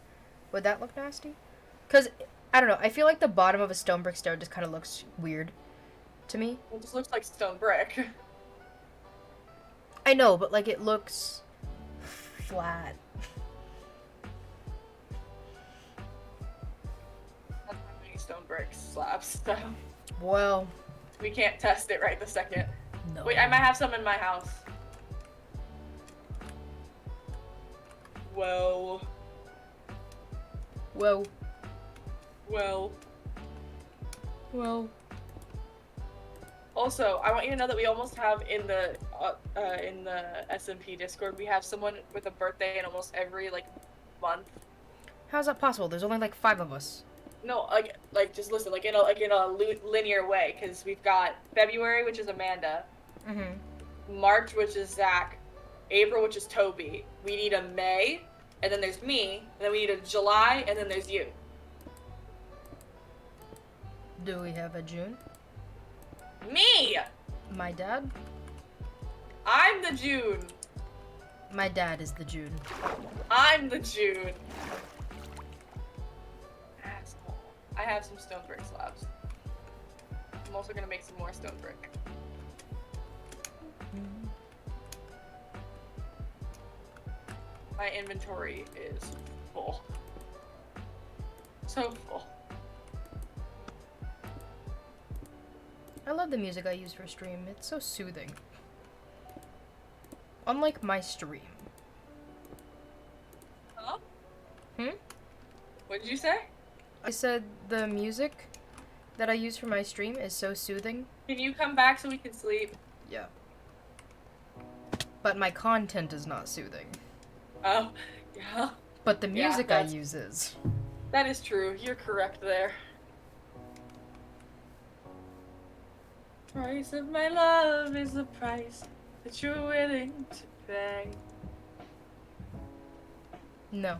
Would that look nasty? Because, I don't know, I feel like the bottom of a stone brick stair just kind of looks weird to me. It just looks like stone brick. I know, but like it looks flat. That's not many stone brick slabs, so Well, we can't test it right this second. no. Wait, I might have some in my house. Well. Well. Well. Well. Also, I want you to know that we almost have in the SMP Discord, we have someone with a birthday in almost every like month. How's that possible? There's only like 5 of us. No, like just listen, like in a linear way, because we've got February, which is Amanda, Mm-hmm. March, which is Zach, April, which is Toby. We need a May, and then there's me, and then we need a July, and then there's you. Do we have a June? Me! My dad? I'm the June. My dad is the June. I'm the June. Asshole. I have some stone brick slabs. I'm also gonna make some more stone brick. Mm-hmm. My inventory is full. So full. I love the music I use for stream. It's so soothing. Unlike my stream. Huh? Hmm? What did you say? I said the music that I use for my stream is so soothing. Can you come back so we can sleep? Yeah. But my content is not soothing. Oh, yeah. But the Yeah, music I that's- use is. That is true. You're correct there. Price of my love is the price that you're willing to pay. No.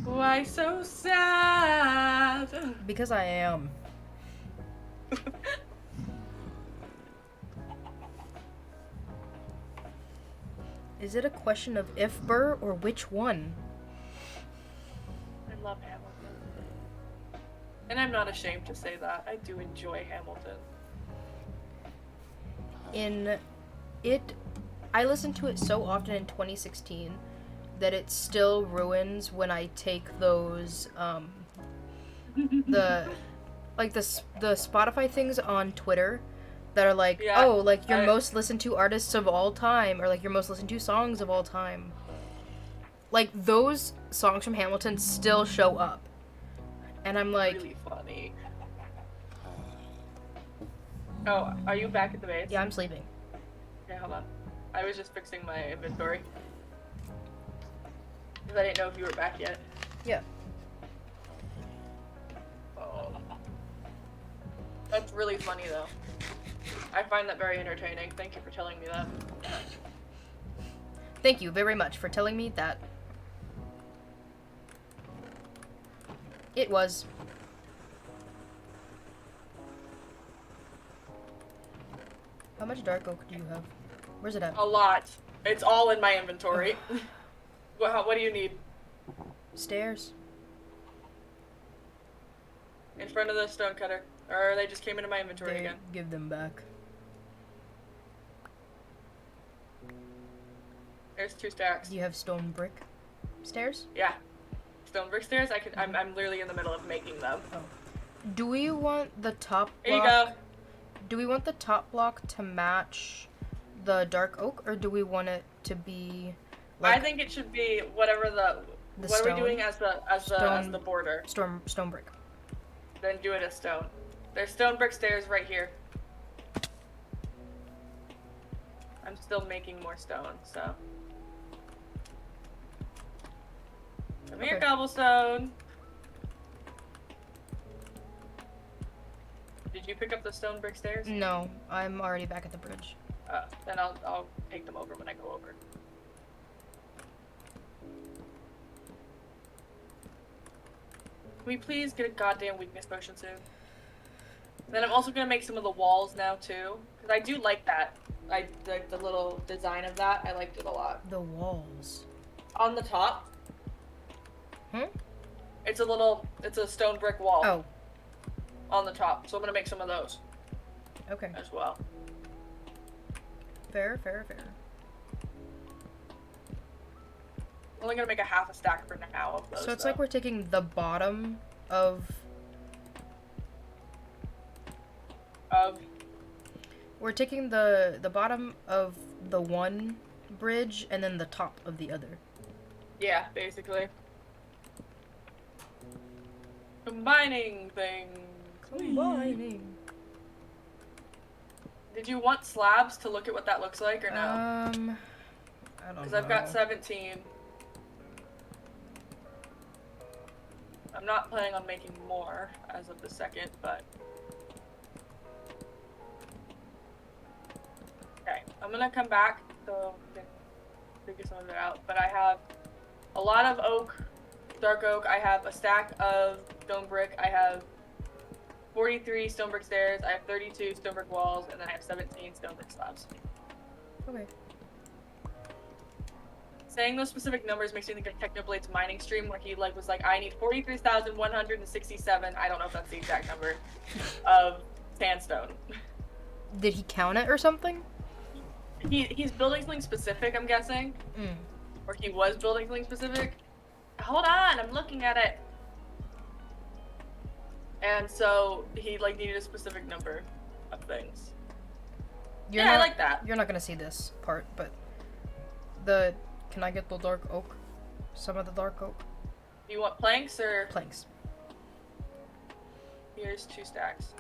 Why so sad? Because I am. Is it a question of if Burr or which one? I love Hamilton. And I'm not ashamed to say that. I do enjoy Hamilton. I listened to it so often in 2016 that it still ruins when I take those, the Spotify things on Twitter that are like, Yeah, oh, like your I- most listened to artists of all time, or like your most listened to songs of all time. Like, those songs from Hamilton still show up. And I'm like, Really funny. Oh, are you back at the base? yeah, I'm sleeping. Okay, hold on. I was just fixing my inventory. Because I didn't know if you were back yet. Yeah. Oh. That's really funny, though. I find that very entertaining. Thank you for telling me that. Thank you very much for telling me that. It was. How much dark oak do you have? Where's it at? A lot. It's all in my inventory. What do you need? Stairs. In front of the stone cutter. Or they just came into my inventory They again. give them back. There's 2 stacks. Do you have stone brick stairs? Yeah. Stone brick stairs, I'm literally in the middle of making them. Oh. Do we want the top block? Here you go. Do we want the top block to match the dark oak, or do we want it to be like I think it should be whatever The what stone? are we doing as the border? stone brick? Then do it as stone. There's stone brick stairs right here. I'm still making more stone, so. Come here, Okay. cobblestone. Did you pick up the stone brick stairs? No, I'm already back at the bridge. Then I'll take them over when I go over. Can we please get a goddamn weakness potion soon? Then I'm also gonna make some of the walls now too, because I do like that. I like the little design of that. I liked it a lot. The walls. On the top, it's a stone brick wall Oh, on the top. So I'm gonna make some of those okay. as well. Fair, fair, fair. I'm only gonna make a half a stack for now of those. So it's though. like we're taking the bottom of. We're taking the bottom of the one bridge and then the top of the other. Yeah, basically. Combining things. Combining. Did you want slabs to look at what that looks like or no? I don't know. Because I've got 17. I'm not planning on making more as of the second, but. Okay, I'm gonna come back so we can figure some of it out. But I have a lot of oak, dark oak. I have a stack of stone brick. I have 43 stone brick stairs. I have 32 stone brick walls, and then I have 17 stone brick slabs. Okay. Saying those specific numbers makes me think of Technoblade's mining stream where he was like, I need 43,167. I don't know if that's the exact number of sandstone. Did he count it or something? He's building something specific, I'm guessing. Mm. Or he was building something specific. Hold on, I'm looking at it. And so he needed a specific number of things. I like that. You're not gonna see this part, but can I get the dark oak? Some of the dark oak? You want planks or Planks. here's 2 stacks?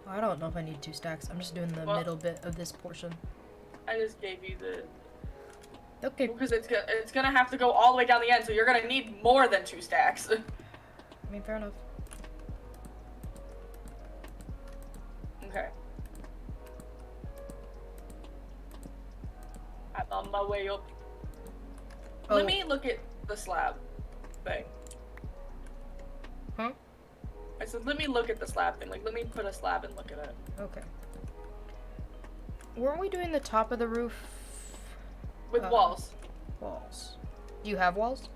I don't know if I need 2 stacks. I'm just doing the middle bit of this portion. I just gave you the Okay. because it's gonna have to go all the way down the end, so you're gonna need more than 2 stacks. I mean, fair enough. Okay. I'm on my way up. Oh. Let me look at the slab thing. Huh? I said, let me look at the slab thing. Let me put a slab and look at it. Okay. Weren't we doing the top of the roof? With walls. Walls. Do you have walls?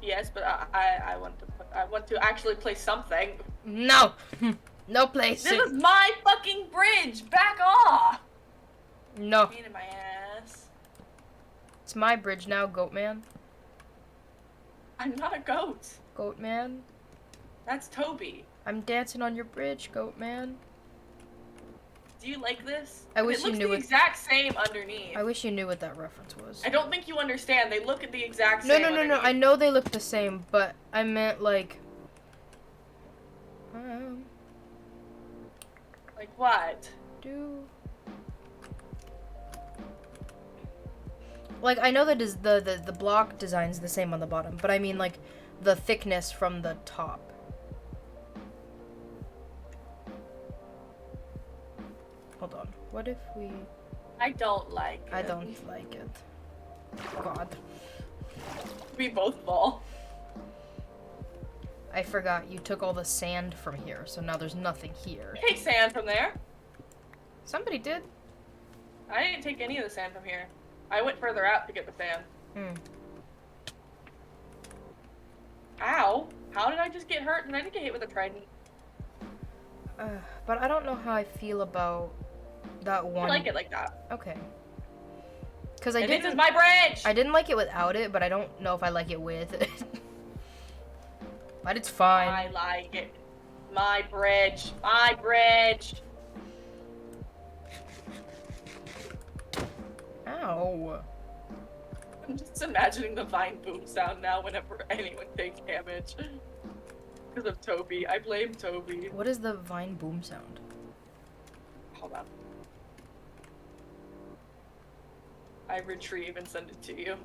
Yes, but I want to actually place something. No! No place. This is my fucking bridge! Back off! No. Pain in my ass. It's my bridge now, Goat Man. I'm not a goat. Goat Man. That's Toby. I'm dancing on your bridge, Goat Man. Do you like this? I wish it you looks knew the it. exact same underneath. I wish you knew what that reference was. I don't think you understand. They look at the exact No, same no, no, no. underneath. I know they look the same, but I meant like. Like what? Do. Like, I know that is the block design's the same on the bottom, but I mean, like, the thickness from the top. Hold on. What if we... I don't like it. I don't like it. God. We both fall. I forgot you took all the sand from here, so now there's nothing here. Take sand from there. Somebody did. I didn't take any of the sand from here. I went further out to get the sand. Hmm. Ow. How did I just get hurt? And I didn't get hit with a trident. But I don't know how I feel about that one. I like it like that. Okay. Because I And this didn't. is my bridge! I didn't like it without it, but I don't know if I like it with it. But it's fine. I like it. My bridge. My bridge. Ow. I'm just imagining the vine boom sound now whenever anyone takes damage. Because of Toby. I blame Toby. What is the vine boom sound? Hold on. I retrieve and send it to you.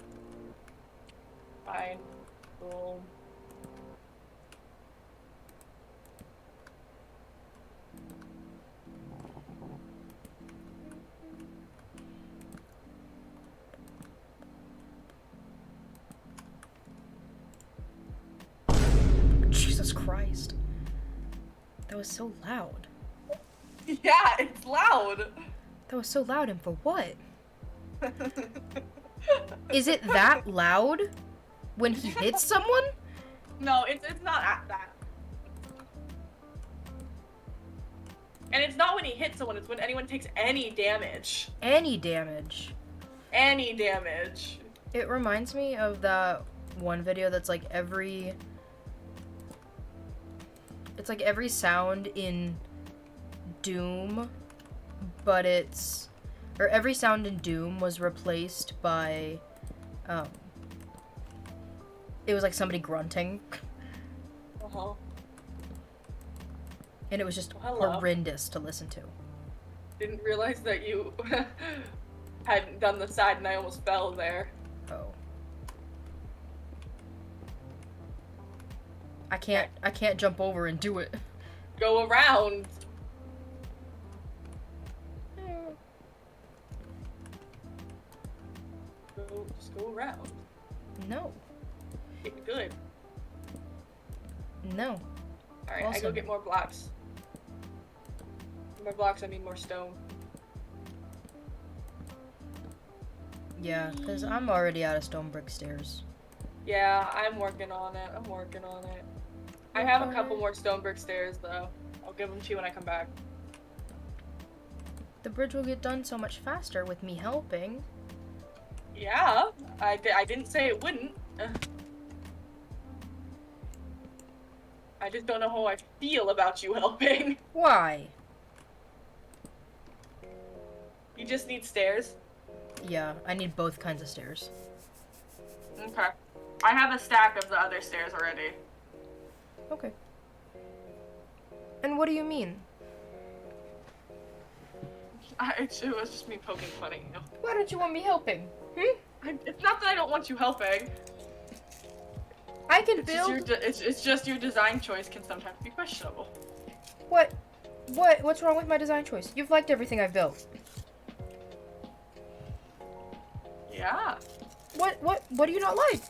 Vine boom. Jesus Christ. That was so loud. Yeah, it's loud. That was so loud, and for what? Is it that loud when he hits someone? No, it's not at that. And it's not when he hits someone, it's when anyone takes any damage. Any damage. Any damage. It reminds me of that one video that's like every... It's like every sound in Doom, but it's... Or every sound in Doom was replaced by, it was like somebody grunting. Uh-huh. And it was just Hello. horrendous to listen to. Didn't realize that you hadn't done the side and I almost fell there. Oh. I can't jump over and do it. Go around. Just go around. No. Good. No. Alright, I go Awesome. get more blocks. More blocks, I mean more stone. Yeah, because I'm already out of stone brick stairs. Yeah, I'm working on it. I have a couple more stone brick stairs though. I'll give them to you when I come back. The bridge will get done so much faster with me helping. Yeah, I didn't say it wouldn't. I just don't know how I feel about you helping. Why? You just need stairs. Yeah, I need both kinds of stairs. Okay. I have a stack of the other stairs already. Okay. And what do you mean? It was just me poking fun at you. Why don't you want me helping? It's not that I don't want you helping. I can It's just, build... it's just your design choice can sometimes be questionable. What? What's wrong with my design choice? You've liked everything I've built. Yeah. What do you not like?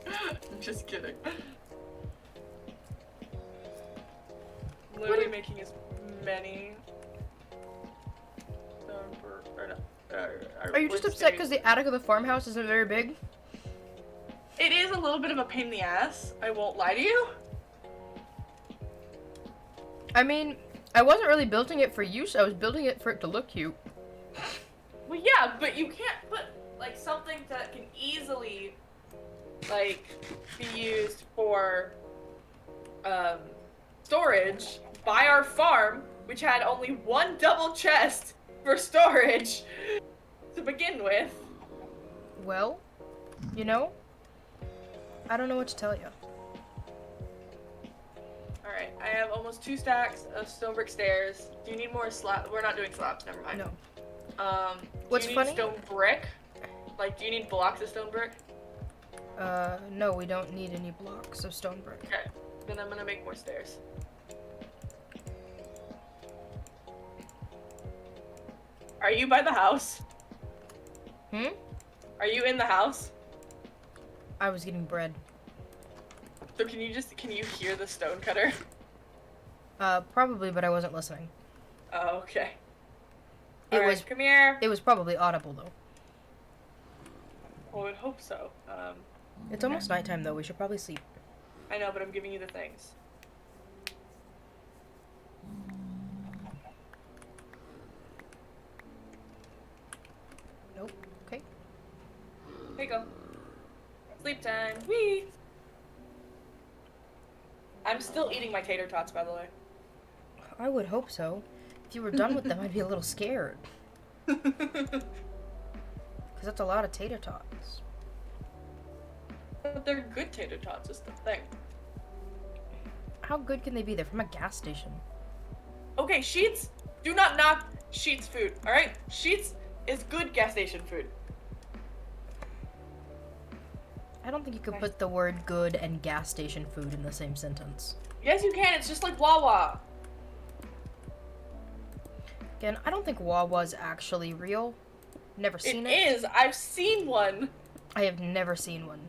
I'm just kidding. Literally making as many. Are you just upset because the attic of the farmhouse isn't very big? It is a little bit of a pain in the ass. I won't lie to you. I mean, I wasn't really building it for use. I was building it for it to look cute. Well, yeah, but you can't put like something that can easily like be used for storage by our farm, which had only one double chest for storage to begin with. Well, you know, I don't know what to tell you. Alright, I have almost 2 stacks of stone brick stairs. Do you need more slabs? We're not doing slabs, never mind. No. What's do you funny? need stone brick? Like, do you need blocks of stone brick? No, we don't need any blocks of stone brick. Okay, then I'm gonna make more stairs. Are you by the house? Hmm? Are you in the house? I was getting bread. So can you hear the stone cutter? Probably, but I wasn't listening. Oh, okay. It Alright, was come here. it was probably audible though. Well, I would hope so. It's almost nighttime though. We should probably sleep. I know, but I'm giving you the things. Nope. Okay. Here you go. Sleep time. Whee! I'm still eating my tater tots, by the way. I would hope so. If you were done with them, I'd be a little scared. Because that's a lot of tater tots. But they're good tater tots, is the thing. How good can they be? They're from a gas station. Okay, Sheets, do not knock Sheets food, alright? Sheets is good gas station food. I don't think you could put the word good and gas station food in the same sentence. Yes, you can. It's just like Wawa. Again, I don't think Wawa's actually real. Never seen it. It is. I've seen one. I have never seen one.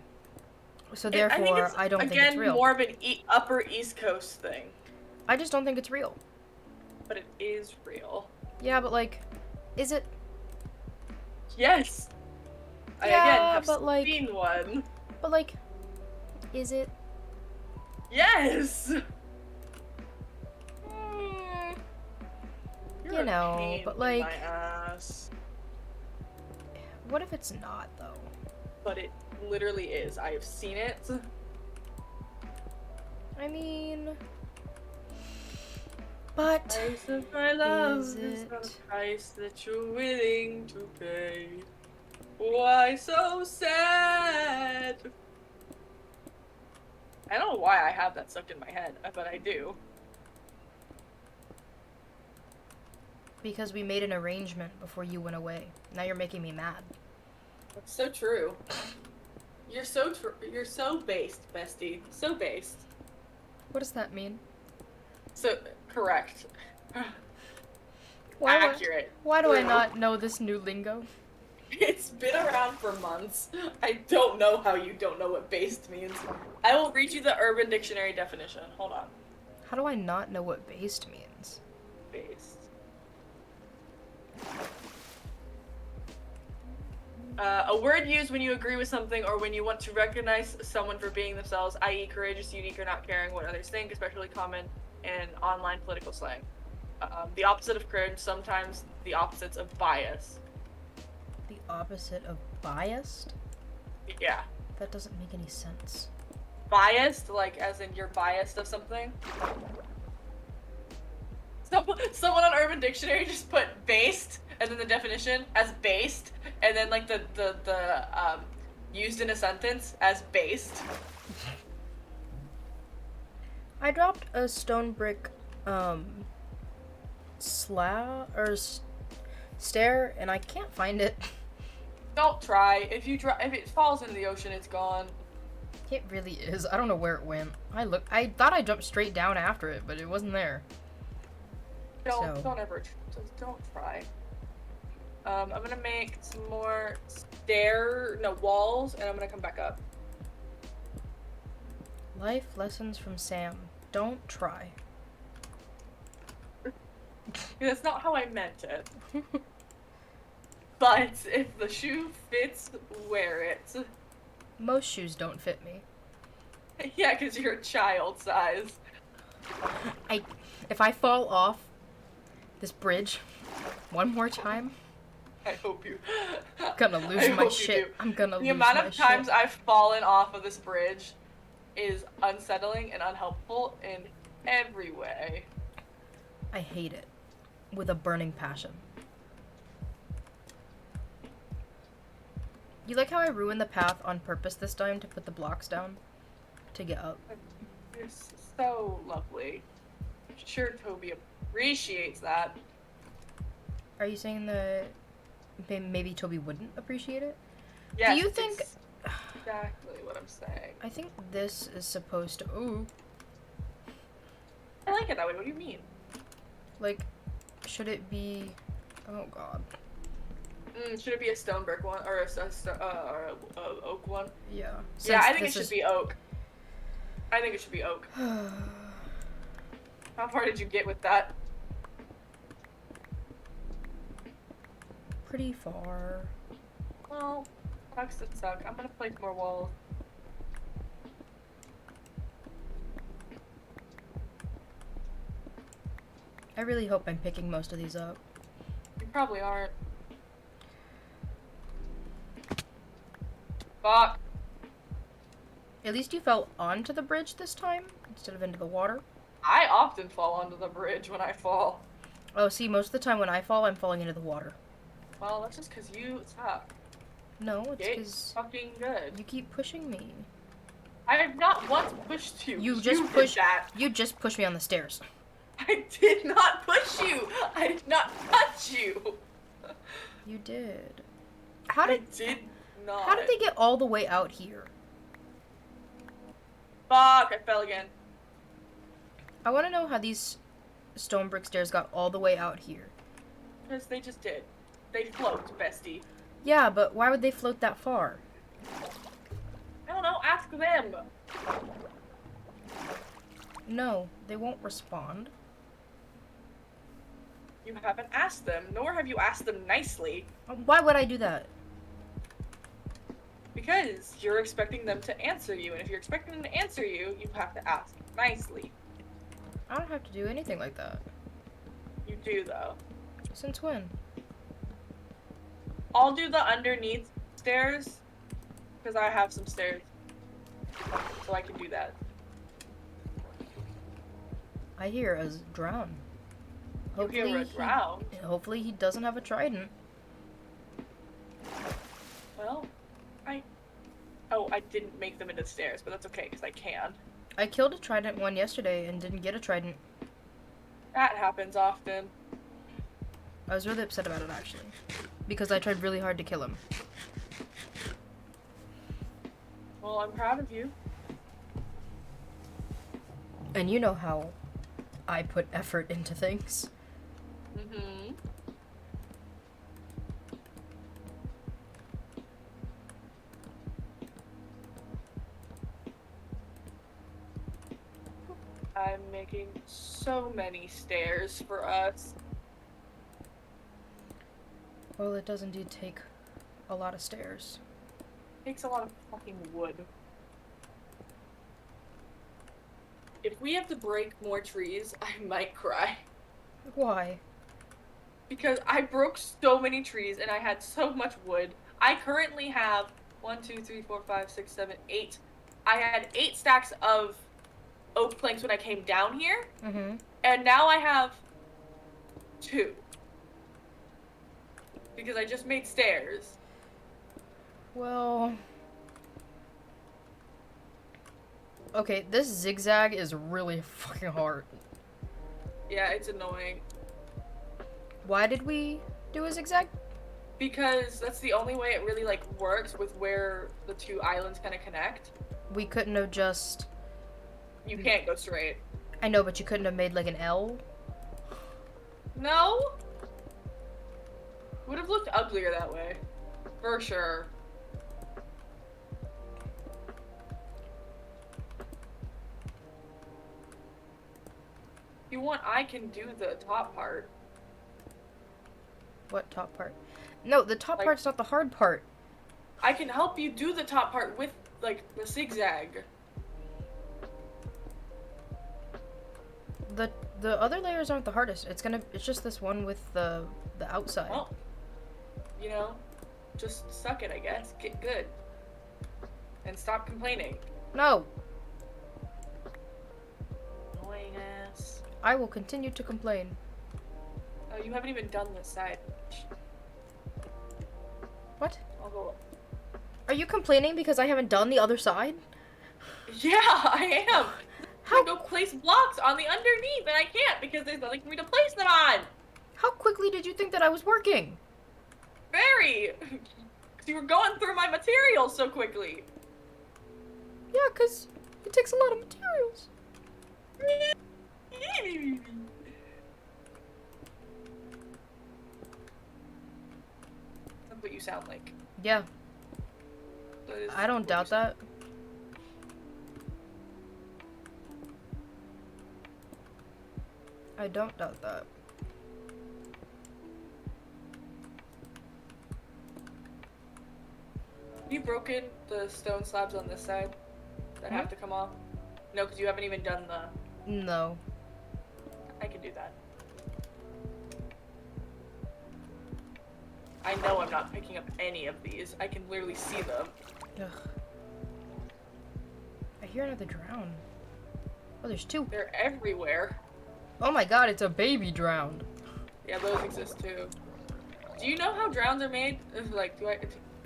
So I therefore, think it's, I don't think it's again, real. more of an Upper East Coast thing. I just don't think it's real. But it is real. Yeah, but like, is it? Yes. I Yeah, again have but, like- seen one. But like, is it? Yes. Mm, You're You a know, pain but, in like- my ass. what if it's not though? But it literally is. I have seen it. I mean, but Price of my love Is is not it? a price that you're willing to pay. Why so sad? I don't know why I have that stuck in my head, but I do. because we made an arrangement before you went away. Now you're making me mad. That's so true. You're so based, bestie. So based. What does that mean? So correct. Why do I- Accurate. Why do I True. not know this new lingo? It's been around for months. I don't know how you don't know what based means. I will read you the Urban Dictionary definition. Hold on. How do I not know what based means? Based. A word used when you agree with something or when you want to recognize someone for being themselves, i.e. courageous, unique, or not caring what others think, especially common in online political slang. The opposite of cringe, sometimes the opposites of bias. The opposite of biased? Yeah. That doesn't make any sense. Biased, like as in you're biased of something. Someone on Urban Dictionary just put based, and then the definition as based, and then like the used in a sentence as based. I dropped a stone brick, stair, and I can't find it. Don't try. If it falls into the ocean, it's gone. It really is. I don't know where it went. I thought I jumped straight down after it, but it wasn't there. So- Don't try. I'm gonna make some more walls, and I'm gonna come back up. Life lessons from Sam. Don't try. That's not how I meant it. But if the shoe fits, wear it. Most shoes don't fit me. Yeah, because you're a child size. If I fall off this bridge one more time, I hope you. I'm gonna lose I my hope you shit. do. I'm gonna The lose amount my of times shit. I've fallen off of this bridge is unsettling and unhelpful in every way. I hate it with a burning passion. You like how I ruined the path on purpose this time to put the blocks down to get up? You're so lovely. I'm sure Toby appreciates that. Are you saying that maybe Toby wouldn't appreciate it. Yes, you it's think- exactly what I'm saying? I think this is supposed to. Ooh. I like it that way. What do you mean? Like, should it be. Oh god. Should it be a stone brick one or a oak one? Yeah. Yeah, Since I think it this should is- be oak. I think it should be oak. How far did you get with that? Pretty far. Well, sucks to suck. I'm gonna place more walls. I really hope I'm picking most of these up. You probably aren't. Fuck. At least you fell onto the bridge this time instead of into the water. I often fall onto the bridge when I fall. Oh, see, most of the time when I fall, I'm falling into the water. Well, that's just because you suck. No, it's Get because fucking good. you keep pushing me. I have not once pushed you. You did just pushed. that. You just pushed me on the stairs. I did not push you. I did not touch you. You did. How did? I did not. How did they get all the way out here? Fuck! I fell again. I want to know how these stone brick stairs got all the way out here. Because they just did. They float, bestie. Yeah, but why would they float that far? I don't know. Ask them. No, they won't respond. You haven't asked them, nor have you asked them nicely. Why would I do that? Because you're expecting them to answer you, and if you're expecting them to answer you, you have to ask nicely. I don't have to do anything like that. You do, though. Since when? I'll do the underneath stairs, because I have some stairs. So I can do that. I hear as drown. You hear a drown? Hopefully he doesn't have a trident. Well, Oh, I didn't make them into stairs, but that's okay, because I can. I killed a trident one yesterday and didn't get a trident. That happens often. I was really upset about it, actually. Because I tried really hard to kill him. Well, I'm proud of you. And you know how I put effort into things. Mm-hmm. I'm making so many stairs for us. Well, it does indeed take a lot of stairs. Takes a lot of fucking wood. If we have to break more trees, I might cry. Why? Because I broke so many trees and I had so much wood. I currently have 1, 2, 3, 4, 5, 6, 7, 8. I had 8 stacks of oak planks when I came down here. Mm-hmm. And now I have 2. Because I just made stairs. Well... Okay, this zigzag is really fucking hard. Yeah, it's annoying. Why did we do a zigzag? Because that's the only way it really, like, works with where the 2 islands kind of connect. We couldn't have just... You can't go straight. I know, but you couldn't have made, like, an L? No? Would have looked uglier that way. For sure. If you want, I can do the top part. What top part? No, the top Like- part's not the hard part. I can help you do the top part with, like, the zigzag. The other layers aren't the hardest. It's just this one with the outside. Well, you know, just suck it, I guess. Get good. And stop complaining. No! Annoying ass. I will continue to complain. Oh, you haven't even done this side. What? I'll go. Are you complaining because I haven't done the other side? Yeah, I am. How I go place blocks on the underneath, and I can't because there's nothing for me to place them on. how quickly did you think that I was working? Very! 'Cause you were going through my materials so quickly. Yeah, because it takes a lot of materials. That's what you sound like. Yeah, That is I don't what you doubt sound- that. I don't doubt that. Have you broken the stone slabs on this side that Hmm? have to come off? No, because you haven't even done the... No. I can do that. I know I'm not picking up any of these. I can literally see them. Ugh. I hear another drown. Oh, there's two. They're everywhere. Oh my god, it's a baby drowned. Yeah, those exist too. Do you know how drowns are made? Like, do I...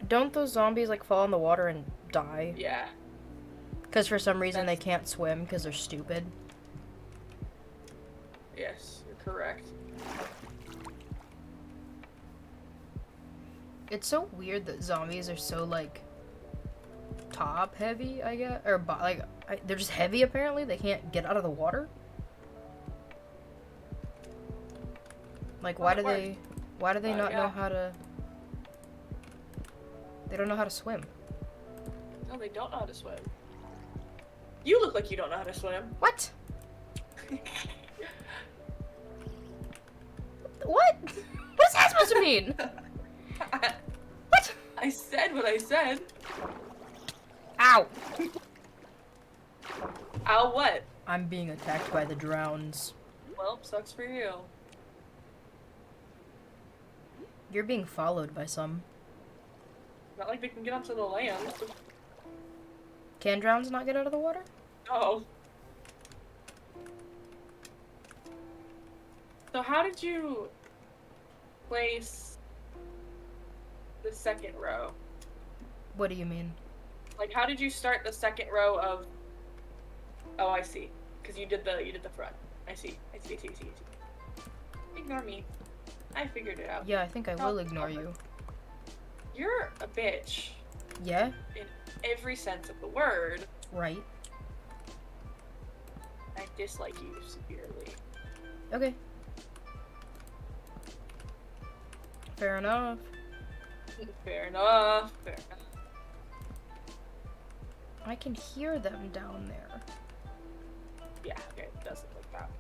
Don't those zombies like fall in the water and die? Yeah. Because for some reason they That's- can't swim because they're stupid. Yes, you're correct. It's so weird that zombies are so like top heavy, I guess, or they're just heavy. Apparently, they can't get out of the water. Like, why How do does it they? Why do they not know yeah. how to? They don't know how to swim. No, they don't know how to swim. You look like you don't know how to swim. What? What? What's that supposed to mean? What? I said what I said. Ow! Ow, what? I'm being attacked by the drowns. Well, sucks for you. You're being followed by some. Not like they can get onto the land. Can drowns not get out of the water? Oh. So how did you place the second row? What do you mean? Like, how did you start the second row of? Oh, I see. Because you did the front. I see. I see. I see. I see. I see. Ignore me. I figured it out. Yeah, I think I will ignore over. you. You're a bitch Yeah? in every sense of the word. Right. I dislike you severely. Okay. Fair enough. Fair enough. Fair enough. I can hear them down there. Yeah, okay, it does look like that.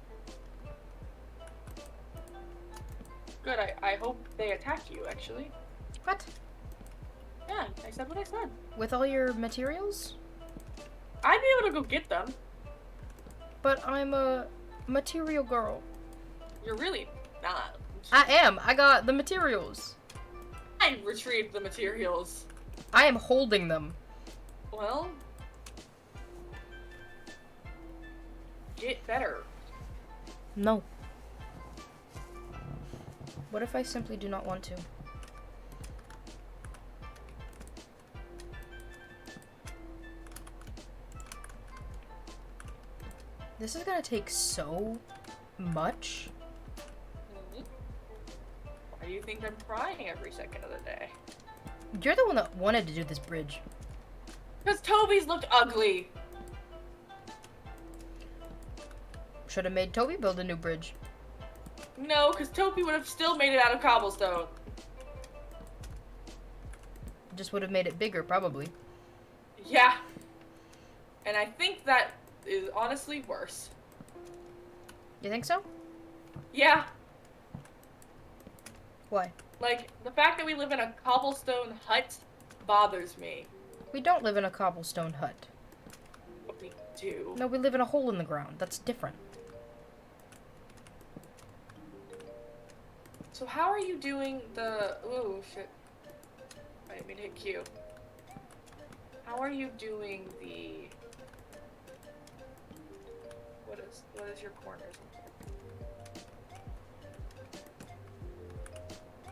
Good, I hope they attack you, actually. What? Yeah, I said what I said. With all your materials? I'd be able to go get them. But I'm a material girl. You're really not. I am. I got the materials. I retrieved the materials. I am holding them. Well, get better. No. What if I simply do not want to? This is gonna take so much. Why do you think I'm crying every second of the day? You're the one that wanted to do this bridge. Because Toby's looked ugly. Should have made Toby build a new bridge. No, because Toby would have still made it out of cobblestone. Just would have made it bigger, probably. Yeah. And I think that is honestly worse. You think so? Yeah. Why? Like, the fact that we live in a cobblestone hut bothers me. We don't live in a cobblestone hut. But we do. No, we live in a hole in the ground. That's different. So how are you doing the... Oh, shit. I didn't mean to hit Q. How are you doing the... What is your corners?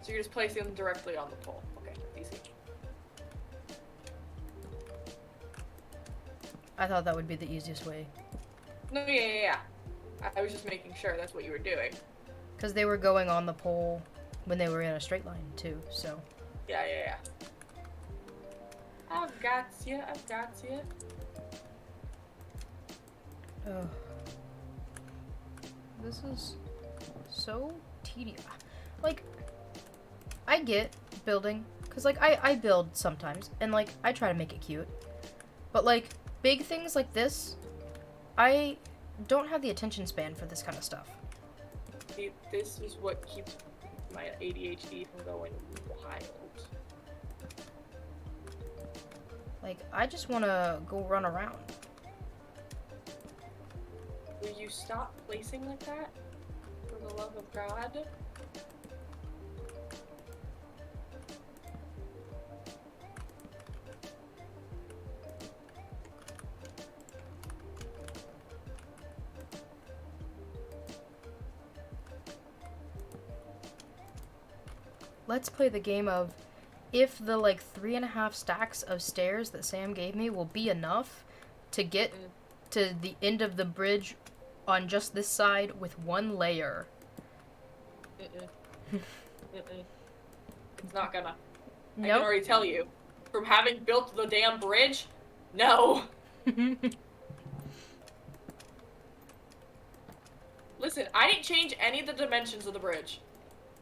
So you're just placing them directly on the pole. Okay, easy. I thought that would be the easiest way. No, yeah. I was just making sure that's what you were doing. Because they were going on the pole when they were in a straight line, too, so. Yeah. I've got you. Ugh. This is so tedious. Like, I get building, because, like, I build sometimes, and, like, I try to make it cute. But, like, big things like this, I don't have the attention span for this kind of stuff. See, this is what keeps my ADHD from going wild. Like, I just want to go run around. Will you stop placing like that? For the love of God? Let's play the game of if the, like, 3.5 stacks of stairs that Sam gave me will be enough to get to the end of the bridge on just this side with one layer. It's not gonna. Nope. I can already tell you. From having built the damn bridge, no. Listen, I didn't change any of the dimensions of the bridge.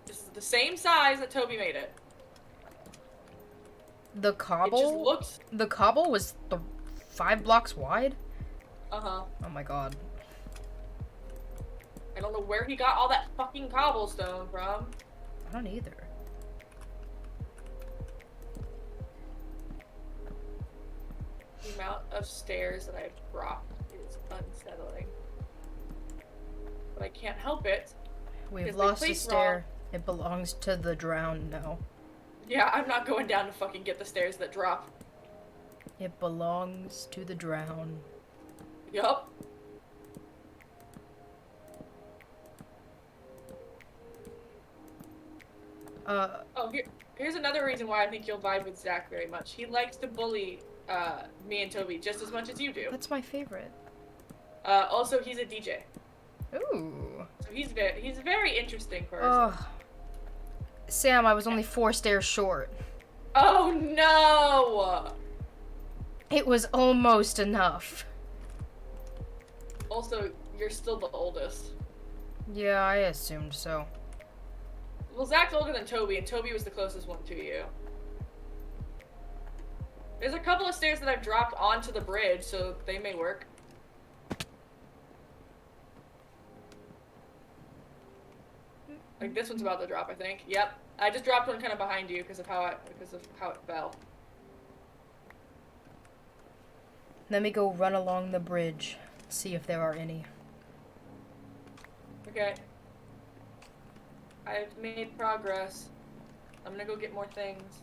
This is the same size that Toby made it. The cobble? It just looks... The cobble was 5 blocks wide? Uh-huh. Oh my god. I don't know where he got all that fucking cobblestone from. I don't either. The amount of stairs that I've dropped is unsettling. But I can't help it. We've lost a stair. It belongs to the drowned now. Yeah, I'm not going down to fucking get the stairs that drop. It belongs to the drowned. Yup. Oh, here's another reason why I think you'll vibe with Zach very much. He likes to bully me and Toby just as much as you do. That's my favorite. Also, he's a DJ. Ooh. So he's a very interesting person. Ugh. Sam, I was only 4 stairs short. Oh no! It was almost enough. Also, you're still the oldest. Yeah, I assumed so. Well, Zach's older than Toby, and Toby was the closest one to you. There's a couple of stairs that I've dropped onto the bridge, so they may work. Like, this one's about to drop, I think. Yep. I just dropped one kind of behind you because of how it fell. Let me go run along the bridge, see if there are any. Okay. I've made progress. I'm gonna go get more things.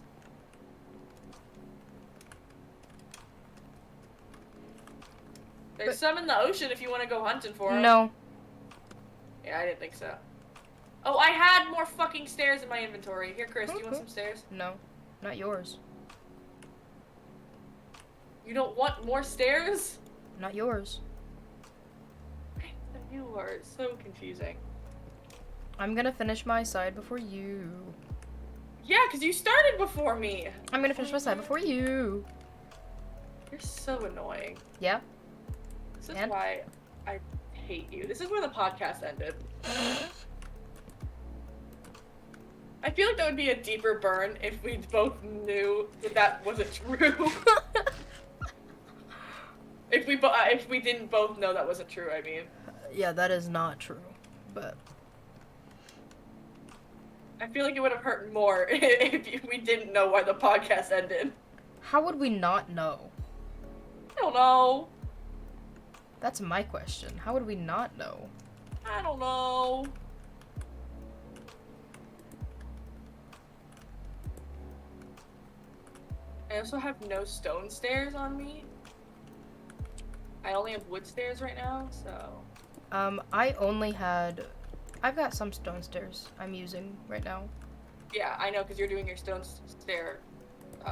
There's some in the ocean if you want to go hunting for them. No. Yeah, I didn't think so. Oh, I had more fucking stairs in my inventory. Here, Chris, do you want some stairs? No, not yours. You don't want more stairs? Not yours. You are so confusing. I'm gonna finish my side before you. Yeah, because you started before me. I'm gonna finish my side before you. You're so annoying. Yeah. This is why I hate you. This is where the podcast ended. I feel like that would be a deeper burn if we both knew that that wasn't true. If we didn't both know that wasn't true, I mean. Yeah, that is not true, but... I feel like it would have hurt more if we didn't know why the podcast ended. How would we not know? I don't know. That's my question. How would we not know? I don't know. I also have no stone stairs on me. I only have wood stairs right now, so... I've got some stone stairs I'm using right now. Yeah, I know, because you're doing your stone stair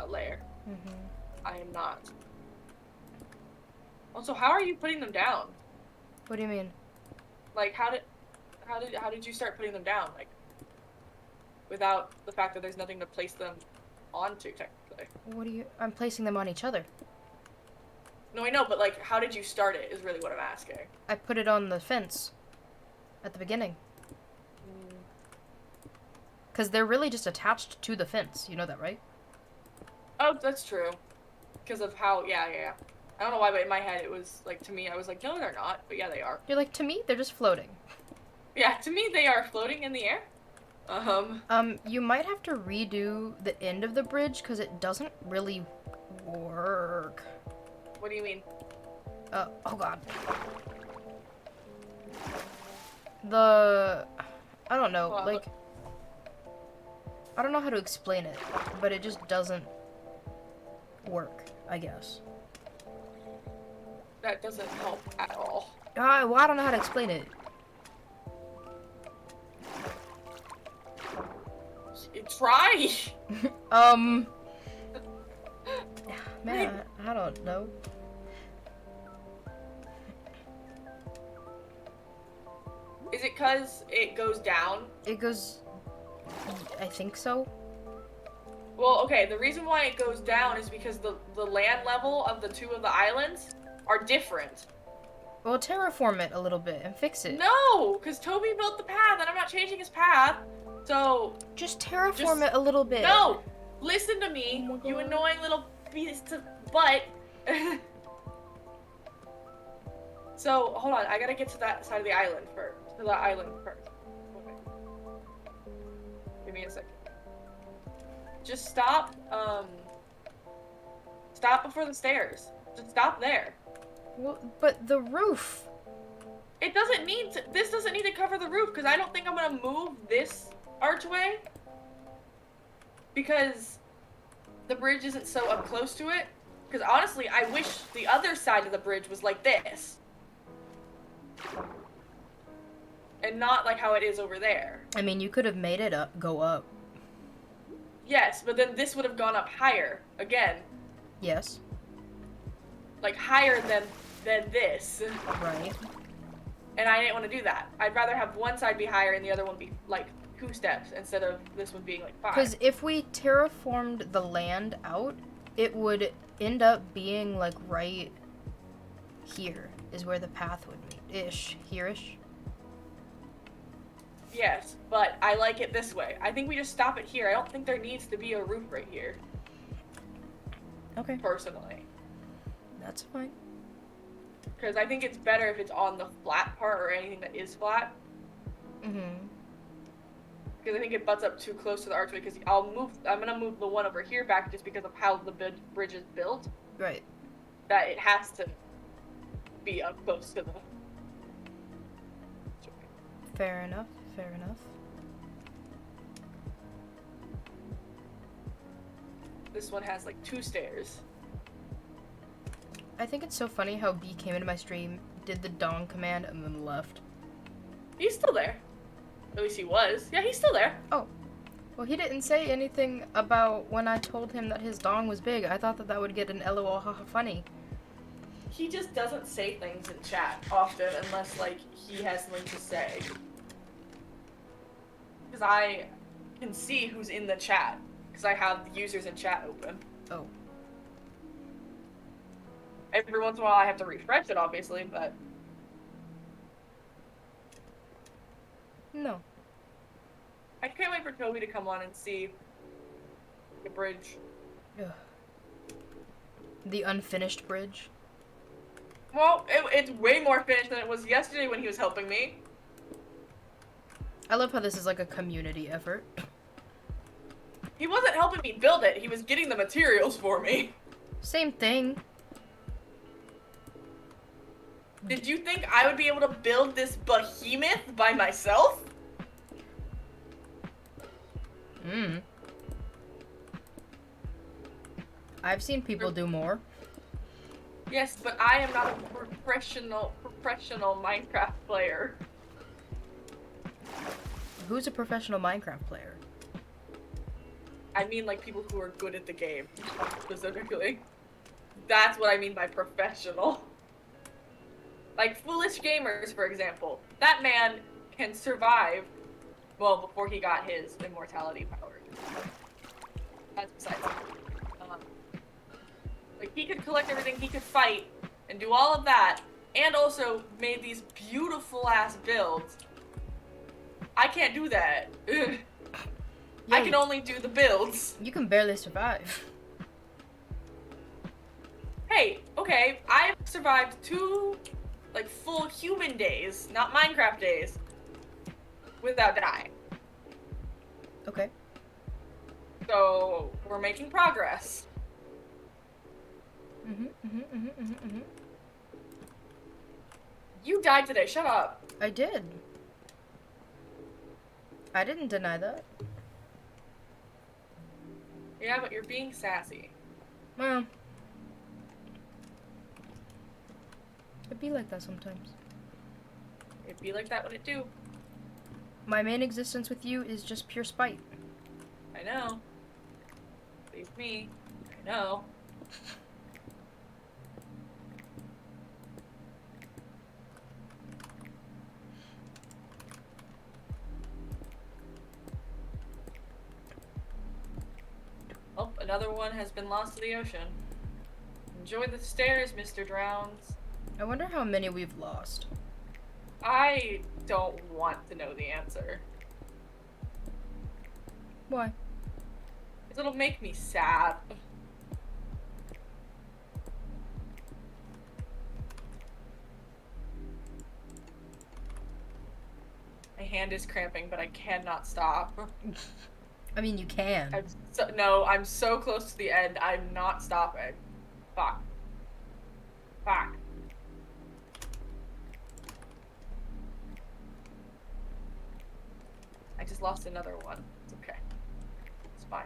layer. Mm-hmm. I am not. Also, how are you putting them down? What do you mean? Like, how did you start putting them down? Like, without the fact that there's nothing to place them onto, technically. What do you... I'm placing them on each other. No, I know, but like, how did you start it is really what I'm asking. I put it on the fence. At the beginning. Because they're really just attached to the fence. You know that, right? Oh, that's true. Because of how, yeah. I don't know why, but in my head it was, like, to me, I was like, no, they're not. But yeah, they are. You're like, to me, they're just floating. Yeah, to me, they are floating in the air. You might have to redo the end of the bridge because it doesn't really work. What do you mean? Oh god. I don't know, Well, like, I don't know how to explain it, but it just doesn't work, I guess. That doesn't help at all. Well, I don't know how to explain it. Try! Man, I don't know. Is it because it goes down? It goes... I think so. Well, okay, the reason why it goes down is because the land level of the two of the islands are different. Well, terraform it a little bit and fix it. No! Because Toby built the path and I'm not changing his path. So... Just terraform it a little bit. No! Listen to me, Oh my you God. annoying little piece of butt. So, hold on, I gotta get to that side of the island first. To the island first. Okay. Give me a second. Just stop, stop before the stairs. Just stop there. Well, but the roof. It doesn't need to, this doesn't need to cover the roof, because I don't think I'm gonna move this archway. Because the bridge isn't so up close to it. Because honestly, I wish the other side of the bridge was like this. And not like how it is over there. I mean, you could have made it go up. Yes, but then this would have gone up higher. Again. Yes. Like higher than this. Right. And I didn't want to do that. I'd rather have one side be higher and the other one be like 2 steps instead of this one being like 5. Because if we terraformed the land out, it would end up being like right here is where the path would meet. Here-ish. Yes, but I like it this way. I think we just stop it here. I don't think there needs to be a roof right here. Okay. Personally. That's fine. Because I think it's better if it's on the flat part or anything that is flat. Mm-hmm. Because I think it butts up too close to the archway. Because I'm gonna move the one over here back just because of how the bridge is built. Right. That it has to be up close to the. Fair enough. Fair enough. This one has like 2 stairs. I think it's so funny how B came into my stream, did the dong command, and then left. He's still there. At least he was. Yeah, he's still there. Oh. Well, he didn't say anything about when I told him that his dong was big. I thought that would get an LOL haha funny. He just doesn't say things in chat often unless like he has something to say. Because I can see who's in the chat. Because I have the users in chat open. Oh. Every once in a while I have to refresh it, obviously, but... No. I can't wait for Toby to come on and see the bridge. Ugh. The unfinished bridge. Well, it's way more finished than it was yesterday when he was helping me. I love how this is like a community effort. He wasn't helping me build it, he was getting the materials for me. Same thing. Did you think I would be able to build this behemoth by myself? I've seen people do more. Yes, but I am not a professional Minecraft player. Who's a professional Minecraft player? I mean like people who are good at the game, specifically. That's what I mean by professional. Like Foolish Gamers, for example. That man can survive, well, before he got his immortality power. That's besides the point. Like, he could collect everything, he could fight, and do all of that, and also made these beautiful-ass builds. I can't do that. Ugh. Yeah, I can only do the builds. You can barely survive. Hey, okay, I've survived 2, like, full human days, not Minecraft days, without dying. Okay. So, we're making progress. You died today, shut up. I did. I didn't deny that. Yeah, but you're being sassy. Well, it'd be like that sometimes. It'd be like that when it do. My main existence with you is just pure spite. I know. Believe me, I know. Oh, another one has been lost to the ocean. Enjoy the stairs, Mr. Drowns. I wonder how many we've lost. I don't want to know the answer. Why? Because it'll make me sad. My hand is cramping, but I cannot stop. I mean, you can. I'm so close to the end, I'm not stopping. Fuck. Fuck. I just lost another one. It's okay. It's fine.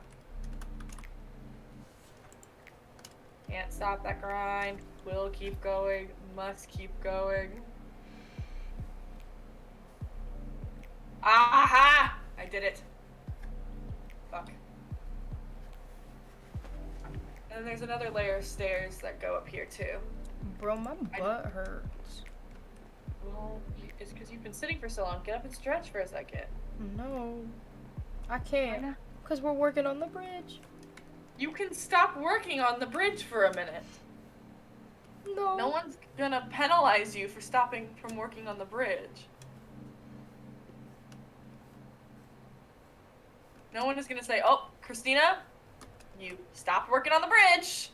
Can't stop that grind. Will keep going. Must keep going. Aha! I did it. Fuck. And then there's another layer of stairs that go up here too. Bro, my butt hurts. Well, it's because you've been sitting for so long. Get up and stretch for a second. No. I Why can't. not? Because we're working on the bridge. You can stop working on the bridge for a minute. No. No one's gonna penalize you for stopping from working on the bridge. No one is gonna say, oh, Christina, you stopped working on the bridge.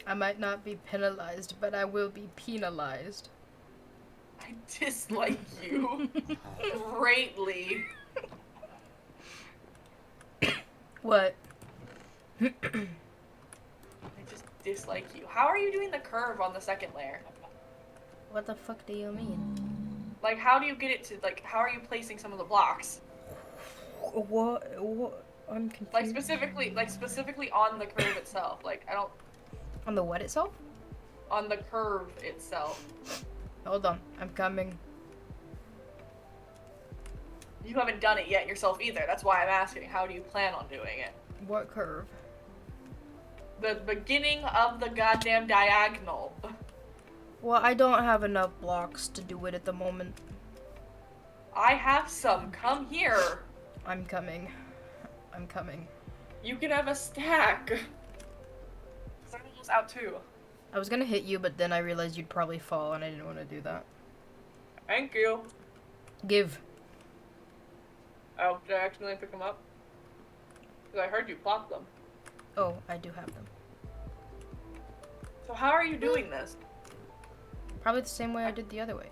I might not be penalized, but I will be penalized. I dislike you greatly. What? I just dislike you. How are you doing the curve on the second layer? What the fuck do you mean? Like, how do you get it to, like, how are you placing some of the blocks? What? I'm confused. Like, specifically on the curve itself. Like, I don't... On the what itself? On the curve itself. Hold on. I'm coming. You haven't done it yet yourself either. That's why I'm asking. How do you plan on doing it? What curve? The beginning of the goddamn diagonal. Well, I don't have enough blocks to do it at the moment. I have some. Come here. I'm coming. I'm coming. You can have a stack. I'm almost out too. I was gonna hit you, but then I realized you'd probably fall, and I didn't want to do that. Thank you. Give. Oh, did I accidentally pick them up? Because I heard you plop them. Oh, I do have them. So how are you doing this? Probably the same way I did the other way.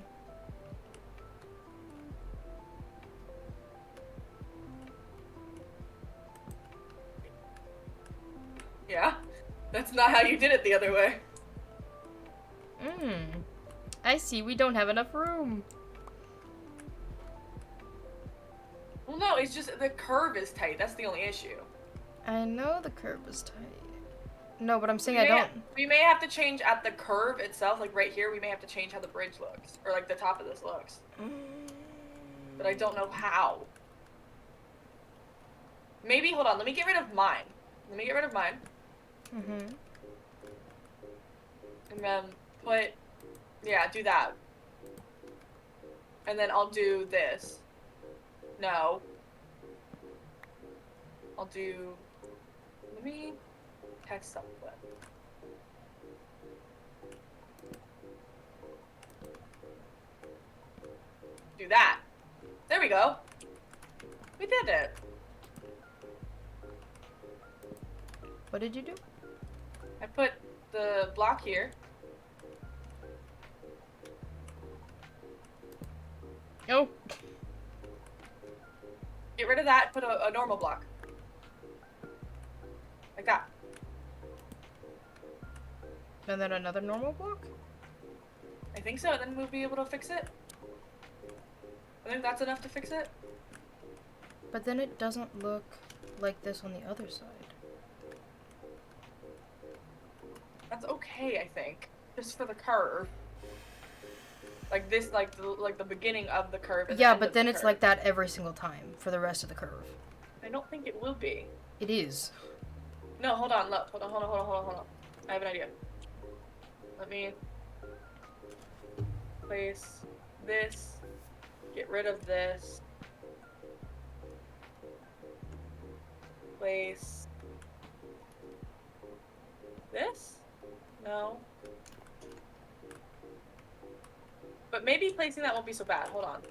Yeah? That's not how you did it the other way. I see we don't have enough room. Well, no, it's just the curve is tight. That's the only issue. I know the curve is tight. No, but I'm saying I don't. We may have to change at the curve itself, like right here, we may have to change how the bridge looks. Or like the top of this looks. But I don't know how. Maybe, hold on, let me get rid of mine. Let me get rid of mine. Mm-hmm. And then put, yeah, do that. And then I'll do this. No. I'll do Let me text someone. Do that. There we go. We did it. What did you do? I put the block here. Oh. Get rid of that, put a normal block. Like that. And then another normal block? I think so, then we'll be able to fix it. I think that's enough to fix it. But then it doesn't look like this on the other side. That's okay, I think. Just for the curve. Like this, like the beginning of the curve. And the Yeah, end but of then the it's curve. like that every single time for the rest of the curve. I don't think it will be. It is. No, hold on, look. Hold on. I have an idea. Let me place this. Get rid of this. Place this? No. But maybe placing that won't be so bad. Hold on.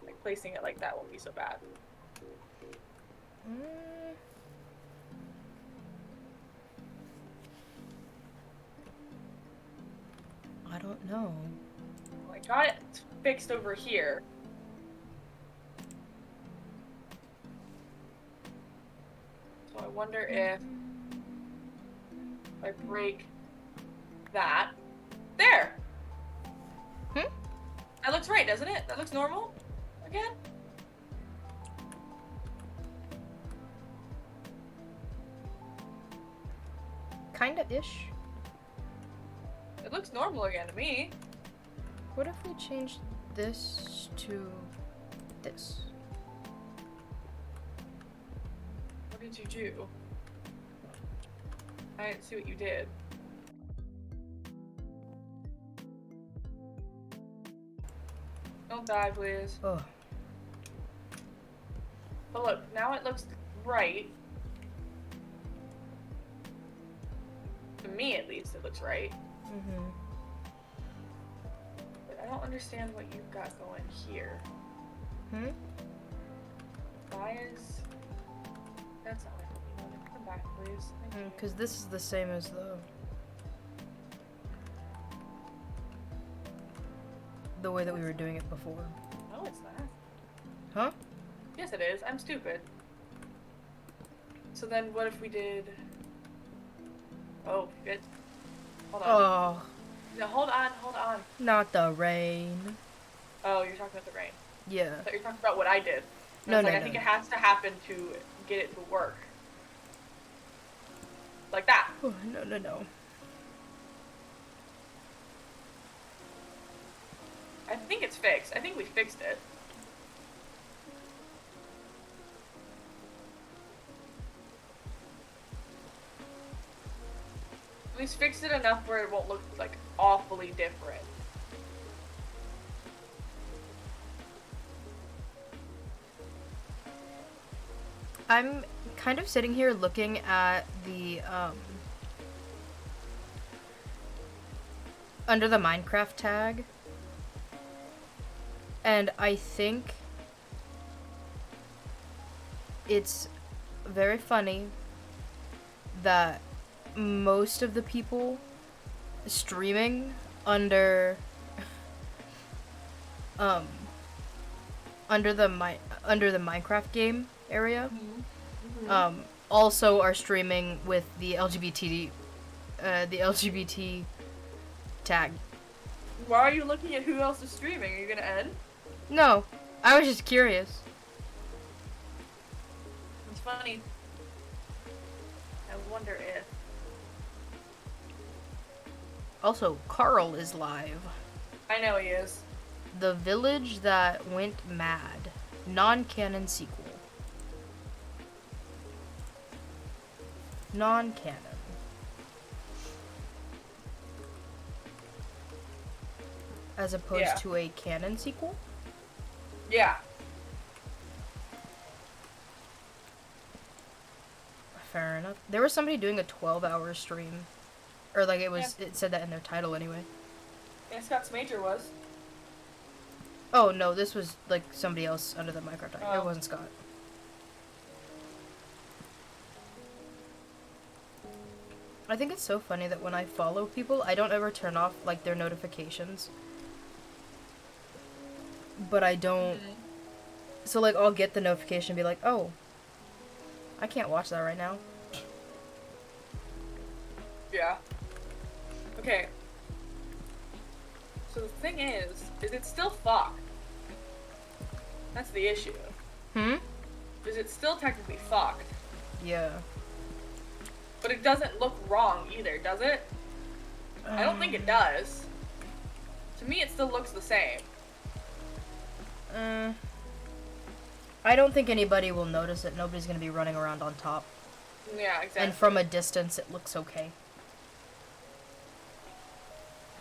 Like placing it like that won't be so bad. I don't know. I got it fixed over here. So I wonder if I break that. There! That looks right, doesn't it? That looks normal? Again? Kinda-ish. It looks normal again to me. What if we changed this to this? What did you do? I didn't see what you did. Don't die, please. Oh. But look, now it looks right. To me, at least, it looks right. Mm-hmm. But I don't understand what you've got going here. Why is... That's not what you wanted. Come back, please. Thank you. Because this is the same as the way that we were doing it before. No, it's not. Huh? Yes, it is. I'm stupid. So then what if we did... Oh, shit. Hold on. Oh, No, hold on. not the rain. Oh, you're talking about the rain. Yeah. I thought you were talking about what I did. No, I no, I no. think it has to happen to get it to work. Like that. Oh, no. I think it's fixed. I think we fixed it. We fixed it enough where it won't look like awfully different. I'm kind of sitting here looking at the, under the Minecraft tag. And I think it's very funny that most of the people streaming under under the Minecraft game area also are streaming with the LGBT tag. Why are you looking at who else is streaming? Are you gonna end? No, I was just curious. It's funny. I wonder if... Also, Carl is live. I know he is. The Village That Went Mad. Non-canon sequel. Non-canon. As opposed to a canon sequel? Yeah. Fair enough. There was somebody doing a 12-hour stream. Or, like, it said that in their title anyway. Yeah, Scott's Major was. Oh, no, this was, like, somebody else under the Minecraft tag. Oh. It wasn't Scott. I think it's so funny that when I follow people, I don't ever turn off, like, their notifications. But I don't... So, like, I'll get the notification and be like, oh, I can't watch that right now. Yeah. Okay. So the thing is it's still fucked. That's the issue. Is it's still technically fucked. Yeah. But it doesn't look wrong either, does it? I don't think it does. To me, it still looks the same. I don't think anybody will notice it. Nobody's gonna be running around on top. Yeah, exactly. And from a distance, it looks okay.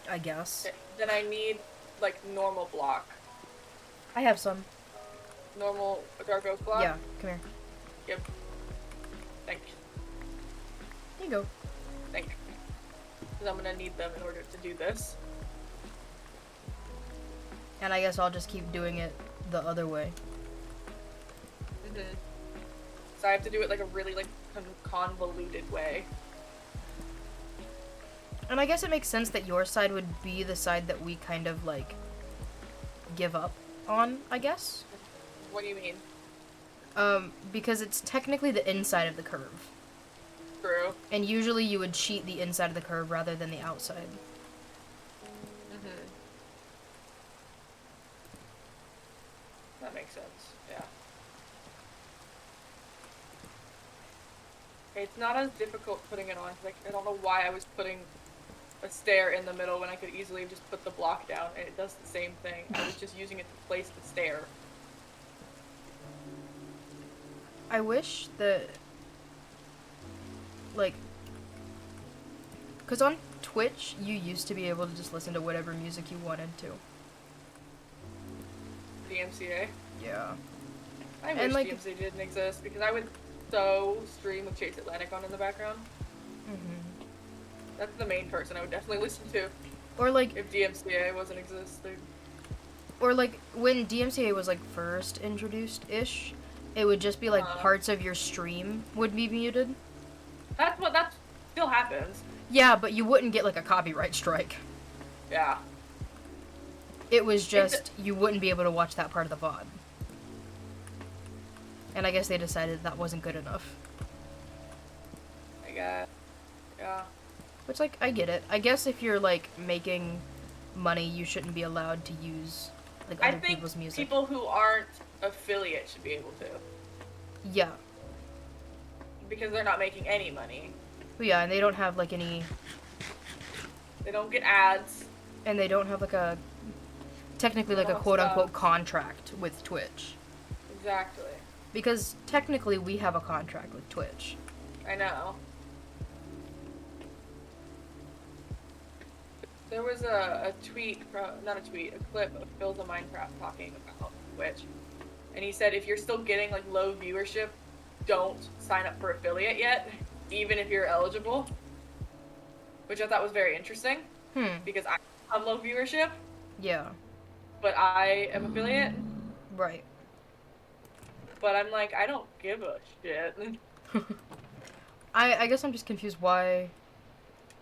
I guess. Then I need, like, normal block. I have some. Normal Dark Oak block? Yeah, come here. Yep. Thank you. Here you go. Thank you. Because I'm gonna need them in order to do this. And I guess I'll just keep doing it the other way. So I have to do it, like, a really, like, convoluted way. And I guess it makes sense that your side would be the side that we kind of, like, give up on, I guess. What do you mean? Because it's technically the inside of the curve. True. And usually you would cheat the inside of the curve rather than the outside. That makes sense, yeah. It's not as difficult putting it on. Like, I don't know why I was putting a stair in the middle when I could easily just put the block down, and it does the same thing. I was just using it to place the stair. I wish that, like, because on Twitch, you used to be able to just listen to whatever music you wanted to. DMCA. Yeah. I wish DMCA didn't exist, because I would so stream with Chase Atlantic on in the background. That's the main person I would definitely listen to. Or, like... If DMCA wasn't existing. Or, like, when DMCA was, like, first introduced-ish, it would just be, like, parts of your stream would be muted. That still happens. Yeah, but you wouldn't get, like, a copyright strike. Yeah. It was just, you wouldn't be able to watch that part of the VOD. And I guess they decided that wasn't good enough. I guess. Yeah. Which, like, I get it. I guess if you're, like, making money, you shouldn't be allowed to use, like, other people's music. I think people who aren't affiliates should be able to. Yeah. Because they're not making any money. But yeah, and they don't have, like, any... They don't get ads. And they don't have, like, a... Technically, like, a quote-unquote contract with Twitch. Exactly. Because, technically, we have a contract with Twitch. I know. There was a tweet, not a tweet, a clip of Phil the Minecraft talking about Twitch. And he said if you're still getting, like, low viewership, don't sign up for affiliate yet, even if you're eligible. Which I thought was very interesting. Because I have low viewership. Yeah. But I am affiliate. Right. But I'm like, I don't give a shit. I guess I'm just confused why...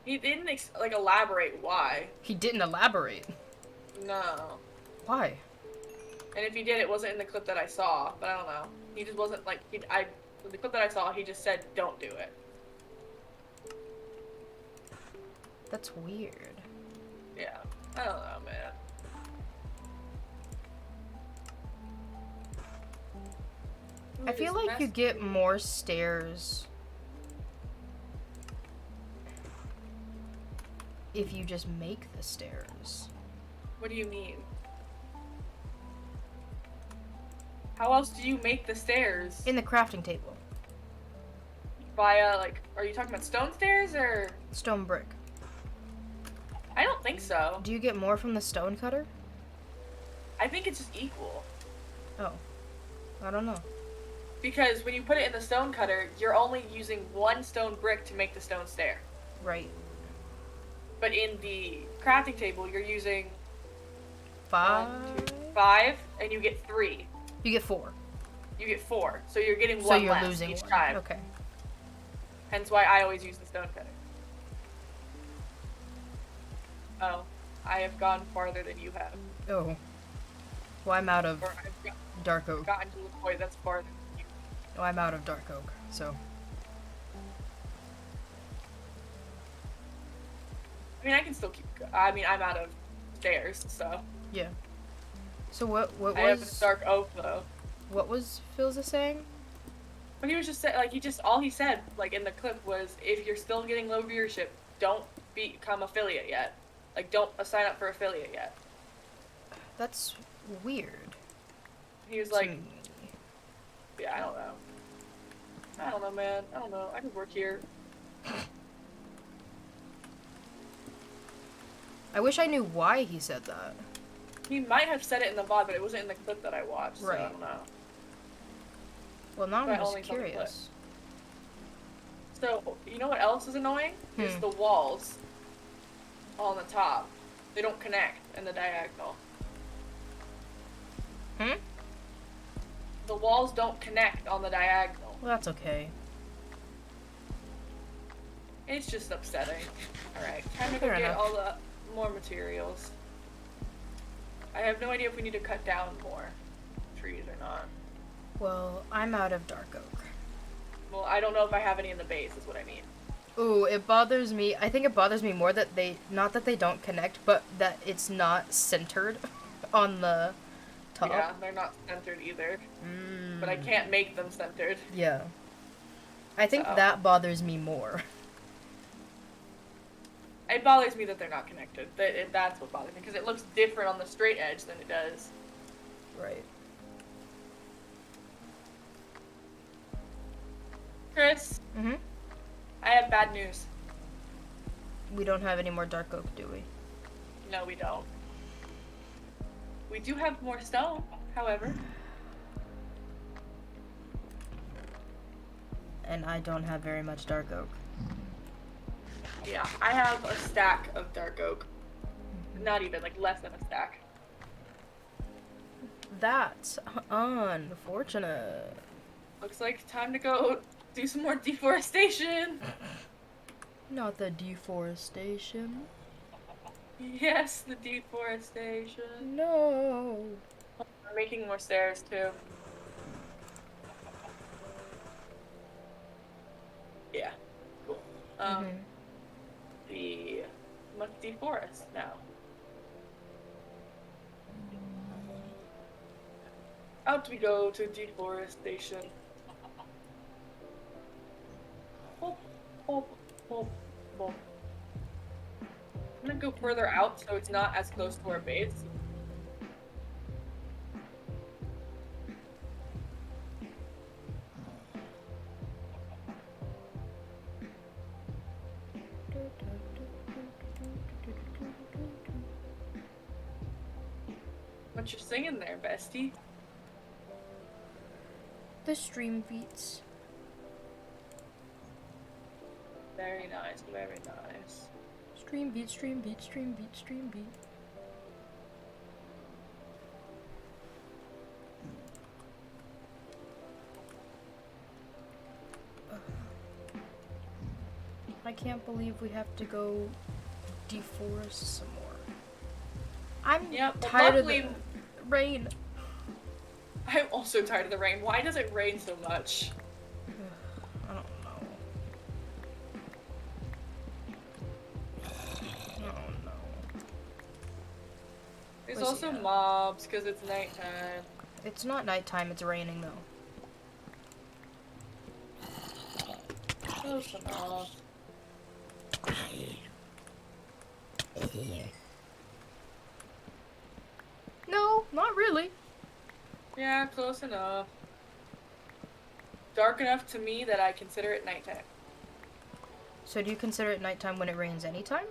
He didn't, like, elaborate why. He didn't elaborate? No. Why? And if he did, it wasn't in the clip that I saw. But I don't know. He just wasn't, like, the clip that I saw, he just said, don't do it. That's weird. Yeah. I don't know, man. I feel like you get more stairs if you just make the stairs. What do you mean? How else do you make the stairs? In the crafting table. Via, like, are you talking about stone stairs or? Stone brick. I don't think so. Do you get more from the stone cutter? I think it's just equal. Oh. I don't know. Because when you put it in the stone cutter, you're only using one stone brick to make the stone stair. Right. But in the crafting table, you're using 5. 5, and you get 3. You get 4. You get 4, so you're getting So one you're less losing each one. time. Okay. Hence why I always use the stone cutter. Oh, I have gone farther than you have. Oh. Well, I'm out of Or I've dark oak. gotten to the point that's farther than you. Oh, I'm out of dark oak. So. I mean, I can still keep. I mean, I'm out of stairs, so. Yeah. So what I have was dark oak though. what was Philza saying? But he was just like all he said like in the clip was if you're still getting low viewership, don't become affiliate yet. Like don't sign up for affiliate yet. That's weird. He was to like, me. yeah, I don't know. I don't know, man. I don't know. I could work here. I wish I knew why he said that. He might have said it in the VOD, but it wasn't in the clip that I watched. So I Right. don't know. Well, now But I'm just only from the clip. curious. So you know what else is annoying? Is Hmm. the walls on the top. They don't connect in the diagonal. Hmm? The walls don't connect on the diagonal. Well, that's okay. It's just upsetting. Alright, time to go Fair get enough. all the more materials. I have no idea if we need to cut down more trees or not. Well, I'm out of dark oak. Well, I don't know if I have any in the base, is what I mean. Ooh, it bothers me. I think it bothers me more that not that they don't connect, but that it's not centered on the top. Yeah, they're not centered either. Mm. But I can't make them centered. Yeah. I think So. that bothers me more. It bothers me that they're not connected. That's what bothers me, because it looks different on the straight edge than it does. Right. Chris, Mm-hmm. I have bad news. We don't have any more dark oak, do we? No, we don't. We do have more stone, however. And I don't have very much dark oak. Yeah, I have a stack of dark oak. Not even, like less than a stack. That's unfortunate. Looks like time to go do some more deforestation. Not the deforestation. Yes, the deforestation. No. We're making more stairs too. Yeah, cool. Mhm. The must deforest now. Out we go to deforestation. Boop, boop, boop, boop. I'm gonna go further out so it's not as close to our base. What you singing there, bestie? The stream beats. Very nice, very nice. Stream beat, stream beat, stream beat, stream beat. I can't believe we have to go deforest some more. I'm Yeah, but tired of luckily, the rain. I'm also tired of the rain. Why does it rain so much? I don't know. I don't know. There's Where's also he at? mobs because it's nighttime. It's not nighttime, it's raining though. Close enough. No, not really. Yeah, close enough. Dark enough to me that I consider it nighttime. So do you consider it nighttime when it rains anytime?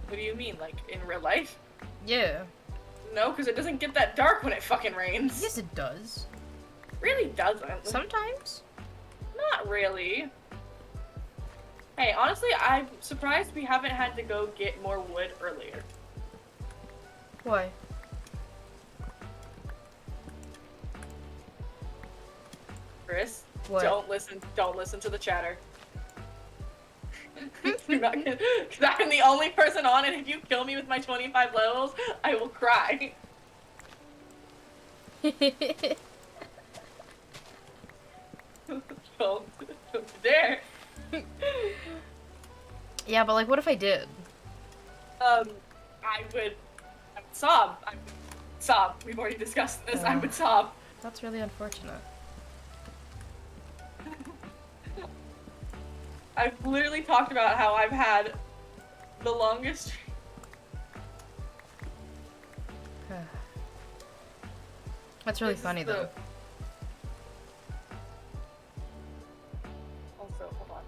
What do you mean, like in real life? Yeah. No, because it doesn't get that dark when it fucking rains. Yes, it does. Really doesn't. Sometimes. Not really. Hey, honestly, I'm surprised we haven't had to go get more wood earlier. Why? Chris, What? don't listen to the chatter. You're not gonna, cause I'm the only person on, and if you kill me with my 25 levels, I will cry. Don't you dare. Yeah, but like, what if I did? I would sob. I would sob. We've already discussed this. I would sob. That's really unfortunate. I've literally talked about how I've had the longest. That's really This is funny the- though. Also, hold on.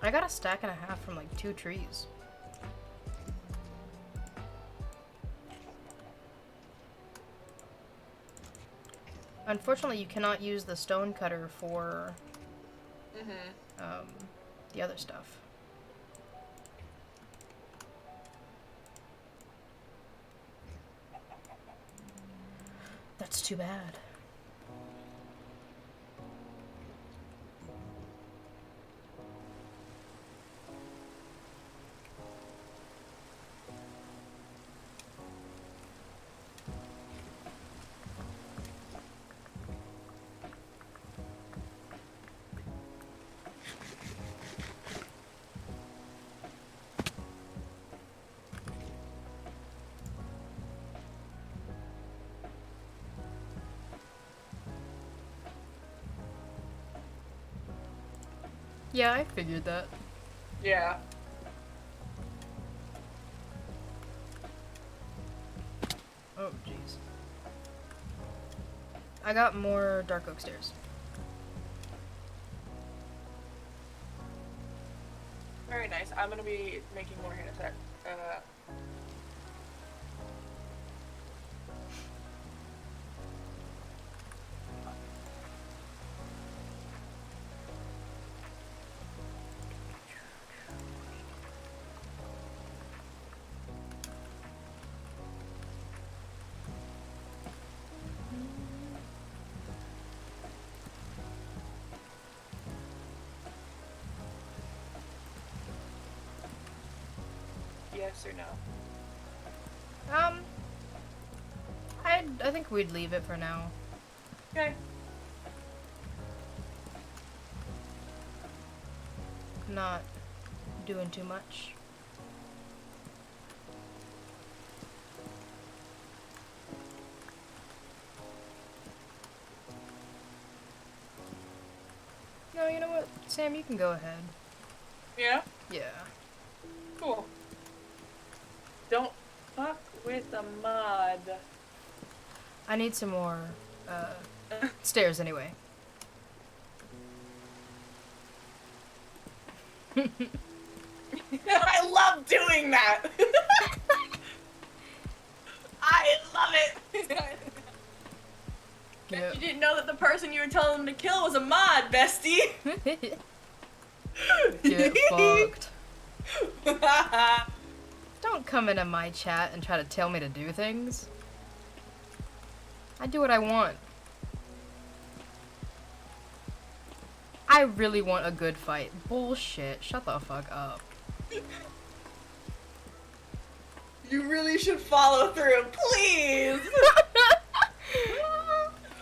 I got a stack and a half from like 2 trees. Unfortunately, you cannot use the stone cutter for the other stuff. That's too bad. Yeah, I figured that. Yeah. Oh, jeez. I got more dark oak stairs. Very nice. I'm gonna be making more here in a sec. Yes or no? I think we'd leave it for now. Okay. Not doing too much. No, you know what? Sam, you can go ahead. Yeah? Yeah. Cool. Don't fuck with the mud. I need some more, stairs anyway. I love doing that! I love it! Bet you didn't know that the person you were telling them to kill was a mod, bestie! Get fucked. Don't come into my chat and try to tell me to do things. I do what I want. I really want a good fight. Bullshit. Shut the fuck up. You really should follow through, please!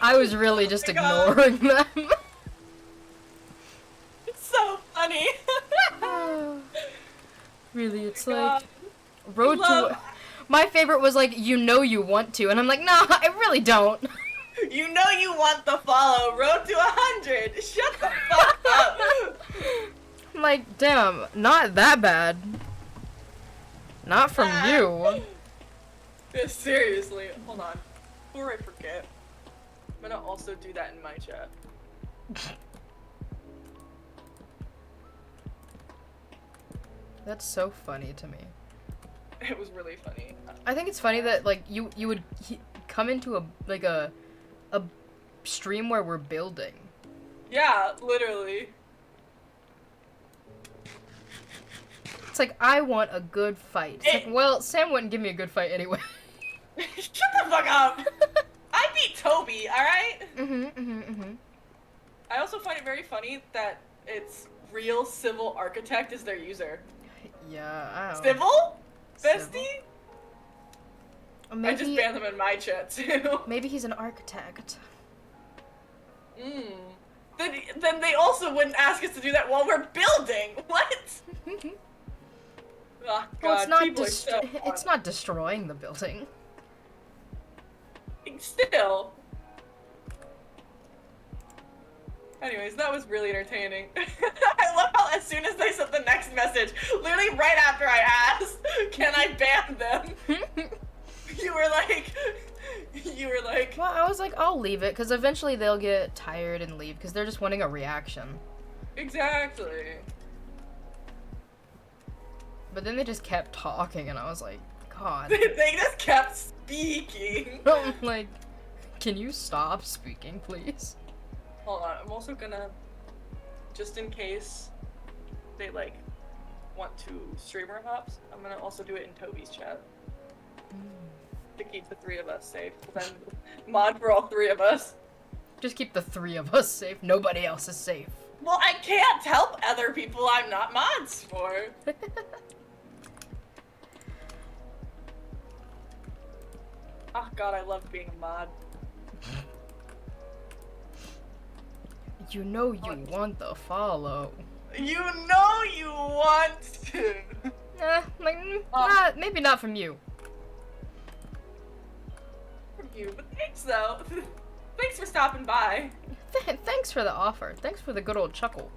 I was really just Oh my God. ignoring them. It's so funny! Really, it's God. like road Love- to. My favorite was like, you know you want to, and I'm like, no, I really don't. You know you want the follow. Road to 100. Shut the fuck up. I'm like, damn, not that bad. Not from you. Yeah, seriously. Hold on. Before I forget, I'm gonna also do that in my chat. That's so funny to me. It was really funny. I think it's funny that like you would come into a stream where we're building. Yeah, literally. It's like I want a good fight. It's like, well, Sam wouldn't give me a good fight anyway. Shut the fuck up! I beat Toby, alright? I also find it very funny that it's real civil architect is their user. Yeah, I don't know. Civil? Civil? Bestie? Maybe, I just banned them in my chat too. maybe he's an architect. Then they also wouldn't ask us to do that while we're building. What? Oh, God, Well, it's not people are so fun. it's not destroying the building. Still. Anyways, that was really entertaining. I love how as soon as they sent the next message, literally right after I asked, can I ban them? You were like, Well, I was like, I'll leave it, because eventually they'll get tired and leave, because they're just wanting a reaction. exactly. But then they just kept talking, and I was like, God. They just kept speaking. I'm like, can you stop speaking, please? Hold on, I'm also gonna, just in case they like want to streamer hops, I'm gonna also do it in Toby's chat. To keep the three of us safe. Then mod for all three of us. Just keep the three of us safe. Nobody else is safe. Well, I can't help other people I'm not mods for. Oh god, I love being a mod. You know you want the follow. You know you want to. Maybe not from you. From you, but thanks though. Thanks for stopping by. Thanks for the offer. Thanks for the good old chuckle.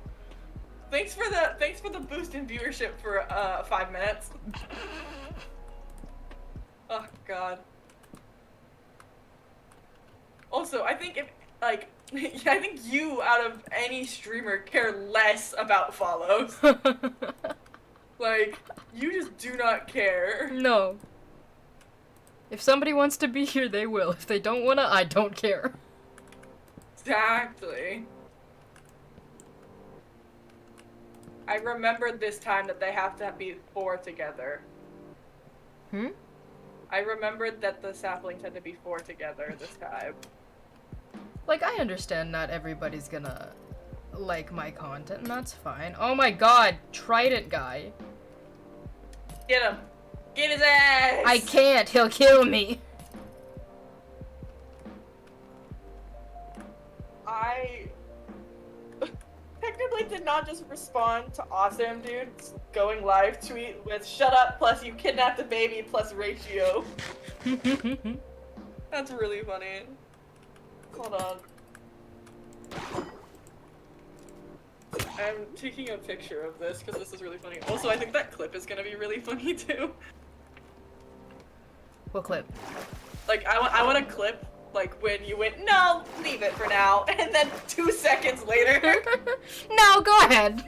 Thanks for the boost in viewership for 5 minutes. Oh god. Also, I think if like I think you out of any streamer care less about follows. Like, you just do not care. No. If somebody wants to be here, they will. If they don't wanna, I don't care. Exactly. I remembered this time that they have to be 4 together. I remembered that the saplings had to be 4 together this time. Like, I understand not everybody's gonna like my content, and that's fine. Oh my god, Trident guy. Get him! Get his ass! I can't, he'll kill me. I technically did not just respond to Awesome Dude's going live tweet with "shut up" plus "you kidnapped a baby" plus ratio. That's really funny. Hold on. I'm taking a picture of this because this is really funny. Also, I think that clip is gonna be really funny too. What clip? Like, I want a clip, like, when you went, "No, leave it for now," and then 2 seconds later. No, go ahead.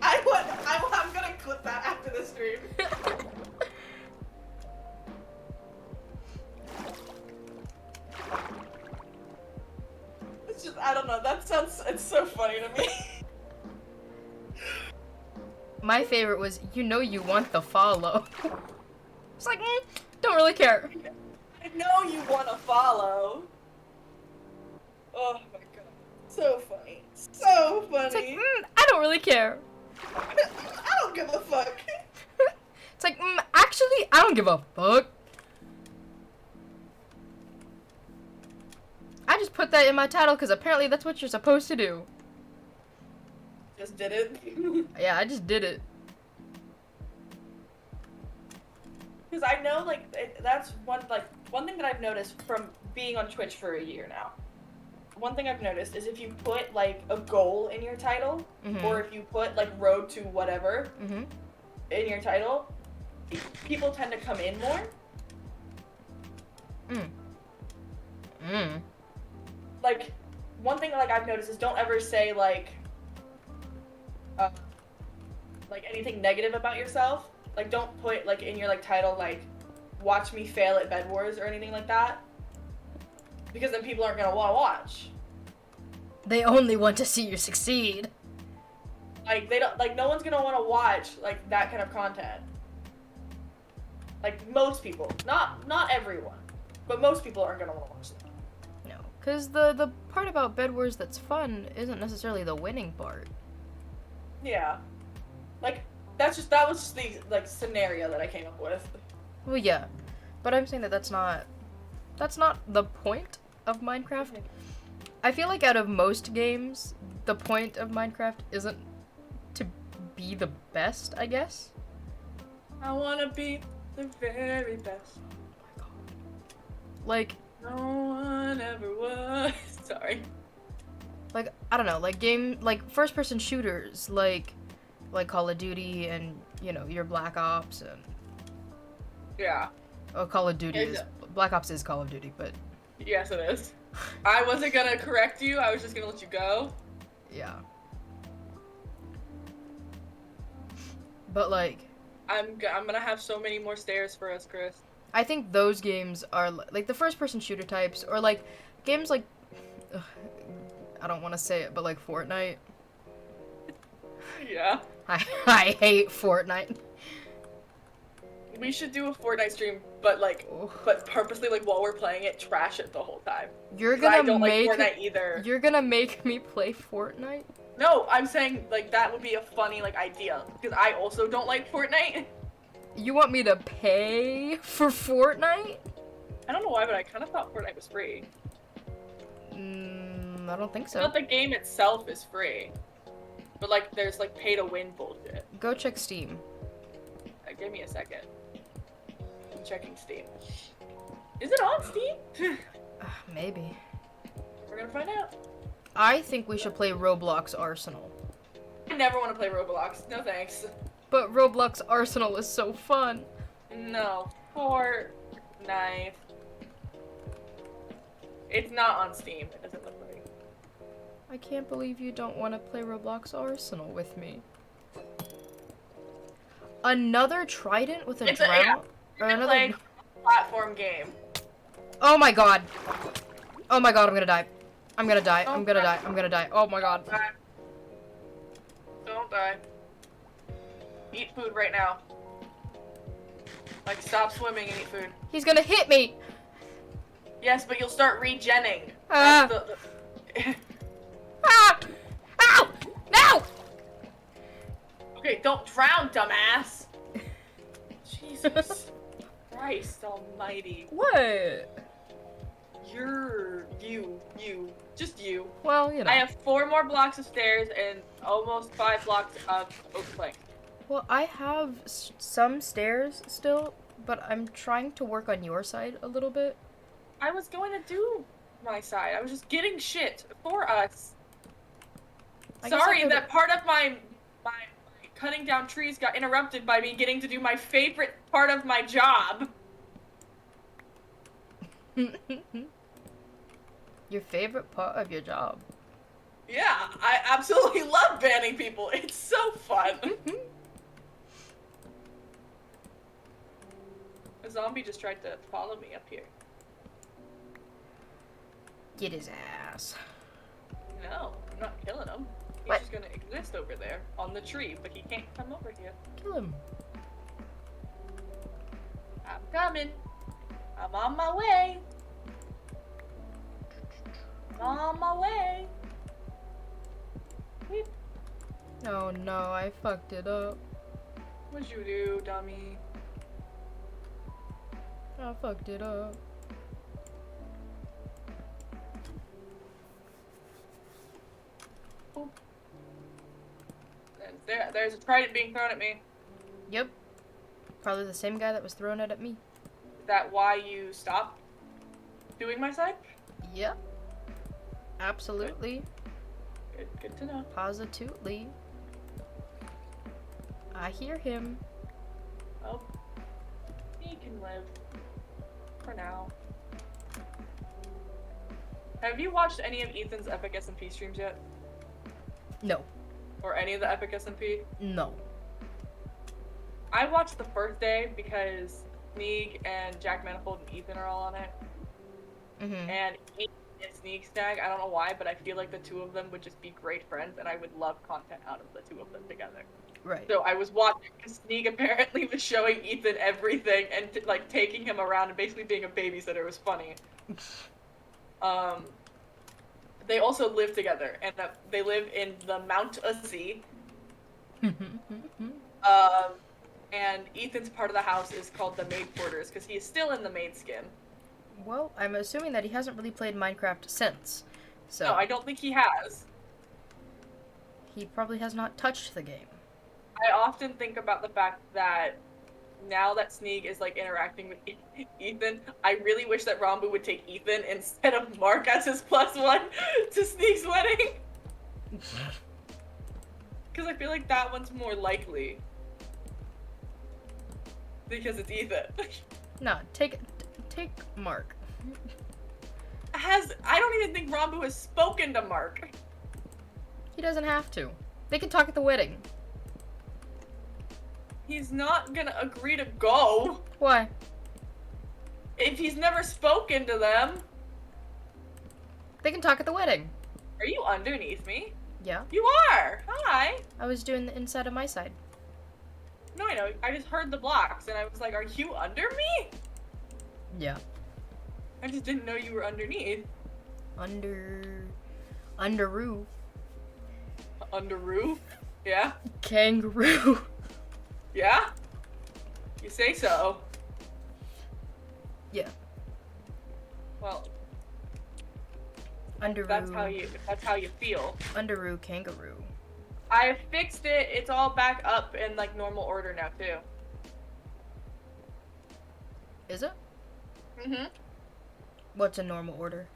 I'm gonna clip that after the stream. It's just, I don't know, it's so funny to me. My favorite was, you know you want the follow. It's like, don't really care. I know you want to follow. Oh my god. So funny. So funny. It's like, I don't really care. I don't give a fuck. It's like, actually, I don't give a fuck. I just put that in my title because apparently that's what you're supposed to do. Just did it. Yeah, I just did it. Because I know, like, that's one thing that I've noticed from being on Twitch for a year now. One thing I've noticed is if you put, like, a goal in your title, or if you put, like, road to whatever in your title, people tend to come in more. Like, one thing, like, I've noticed is don't ever say, like, like anything negative about yourself. Like don't put like in your like title like watch me fail at Bed Wars or anything like that. Because then people aren't gonna wanna watch. They only want to see you succeed. Like they don't like no one's gonna wanna watch like that kind of content. Like most people. Not everyone. But most people aren't gonna wanna watch that. No. Cause the part about Bed Wars that's fun isn't necessarily the winning part. Yeah. Like that was just the like scenario that I came up with. Well, yeah. But I'm saying that's not the point of Minecraft. I feel like out of most games, the point of Minecraft isn't to be the best, I guess. I wanna be the very best. Oh my god. Like, No one ever was. Sorry. like, I don't know, like first person shooters, like Call of Duty and, you know, your Black Ops and Yeah. oh, Call of Duty Yeah. is Black Ops is Call of Duty, but Yes, it is. I wasn't gonna correct you. I was just gonna let you go. yeah. But like, I'm gonna have so many more stairs for us, Chris. I think those games are like the first person shooter types, or like games like ugh, I don't want to say it, but like Fortnite. Yeah. I hate Fortnite. We should do a Fortnite stream, but purposely like while we're playing it, trash it the whole time. You're 'Cause I gonna don't make like Fortnite either. You're gonna make me play Fortnite? No, I'm saying like that would be a funny like idea because I also don't like Fortnite. You want me to pay for Fortnite? I don't know why, but I kind of thought Fortnite was free. I don't think so. Not the game itself is free, but like there's like pay to win bullshit. Go check Steam. Give me a second. I'm checking Steam. Is it on Steam? Maybe. We're gonna find out. I think we should play Roblox Arsenal. I never want to play Roblox. No thanks. But Roblox Arsenal is so fun. No. Fortnite. It's not on Steam. It doesn't look like. I can't believe you don't want to play Roblox Arsenal with me. Another trident with a It's a- drown? yeah. Or It's another... like a platform game. Oh my god. Oh my god, I'm gonna die. I'm gonna die. Don't I'm gonna die. die. I'm gonna die. Oh my god. Die. Don't die. Eat food right now. Like stop swimming and eat food. He's gonna hit me! Yes, but you'll start regenning. Ah. That's the- Ah! Ow! No! Okay, don't drown, dumbass. Jesus Christ almighty. What? Just you. Well, you know. I have 4 more blocks of stairs and almost 5 blocks of oak plank. Well, I have some stairs still, but I'm trying to work on your side a little bit. I was going to do my side. I was just getting shit for us. I guess I Sorry could- that part of my cutting down trees got interrupted by me getting to do my favorite part of my job. Your favorite part of your job. Yeah, I absolutely love banning people. It's so fun. A zombie just tried to follow me up here. Get his ass. No, I'm not killing him. He's What? just gonna exist over there on the tree, but he can't come over here. Kill him. I'm coming. I'm on my way. I'm on my way. Weep. Oh no, I fucked it up. What'd you do, dummy? I fucked it up. Boop. There's a trident being thrown at me. Yep. Probably the same guy that was throwing it at me. Is that why you stopped doing my side? Yep. Absolutely. Good to know. Positively. I hear him. Oh, he can live. For now. Have you watched any of Ethan's Epic SMP streams yet? No. Or any of the Epic SMP? No. I watched the first day because Sneak and Jack Manifold and Ethan are all on it. Mm-hmm. And Ethan and Sneak Snag, I don't know why, but I feel like the two of them would just be great friends, and I would love content out of the two of them together. Right. So I was watching, because Sneak apparently was showing Ethan everything and like taking him around and basically being a babysitter. It was funny. They also live together, and they live in the Mount Uzi. And Ethan's part of the house is called the maid quarters because he is still in the maid skin. Well, I'm assuming that he hasn't really played Minecraft since. So No, I don't think he has. he probably has not touched the game. I often think about the fact that now that Sneak is like interacting with Ethan, I really wish that Rambu would take Ethan instead of Mark as his +1 to Sneak's wedding. Because I feel like that one's more likely. Because it's Ethan. No, take Mark. I don't even think Rambu has spoken to Mark. He doesn't have to. They can talk at the wedding. He's not gonna agree to go Why? if he's never spoken to them. They can talk at the wedding. Are you underneath me? Yeah. You are! Hi! I was doing the inside of my side. No, I know. I just heard the blocks and I was like, are you under me? Yeah. I just didn't know you were underneath. Underoo. Underoo? Yeah? Kangaroo. Yeah? You say so. Yeah. Well, Underoo. that's how you feel. Underoo kangaroo. I fixed it. It's all back up in like normal order now too. Is it? Mhm. What's a normal order?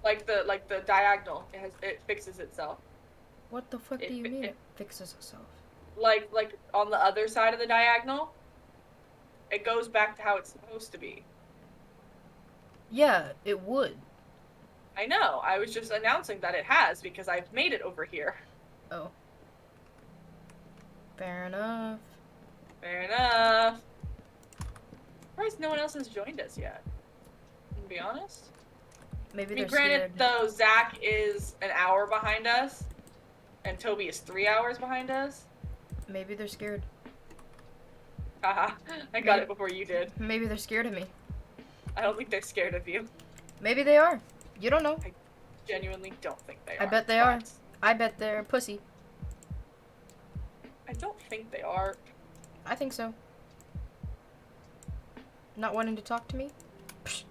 Like the diagonal. It fixes itself. What the fuck do you mean it fixes itself? Like on the other side of the diagonal, it goes back to how it's supposed to be. Yeah, it would. I know. I was just announcing that it has because I've made it over here. Oh. Fair enough. Fair enough. Surprised no one else has joined us yet. To be honest. Maybe I mean, they're granted, scared. though, Zach is an hour behind us, and Toby is 3 hours behind us. Maybe they're scared. Haha, I got it before you did. Maybe they're scared of me. I don't think they're scared of you. Maybe they are. You don't know. Genuinely don't think they are. I bet they are. I bet they're pussy. I don't think they are. I think so. Not wanting to talk to me? Psh.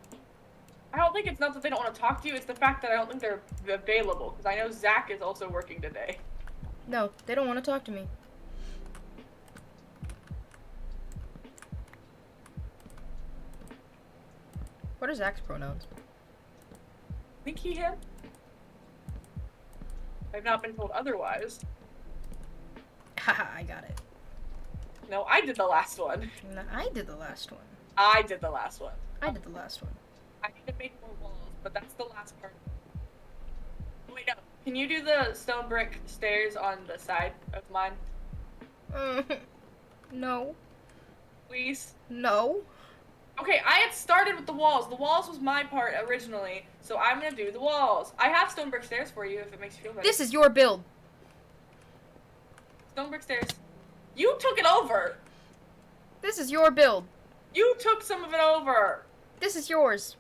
I don't think it's not that they don't want to talk to you, it's the fact that I don't think they're available, because I know Zach is also working today. No, they don't want to talk to me. What are Zach's pronouns? I think he, him? I've not been told otherwise. Haha, I got it. No, I did the last one. No, I did the last one. I did the last one. I did the last one. I need to make more walls, but that's the last part. Wait, no. Can you do the stone brick stairs on the side of mine? No. Please? No. Okay, I had started with the walls. The walls was my part originally, so I'm gonna do the walls. I have stone brick stairs for you if it makes you feel better. This is your build. Stone brick stairs. You took it over! This is your build. You took some of it over! This is yours.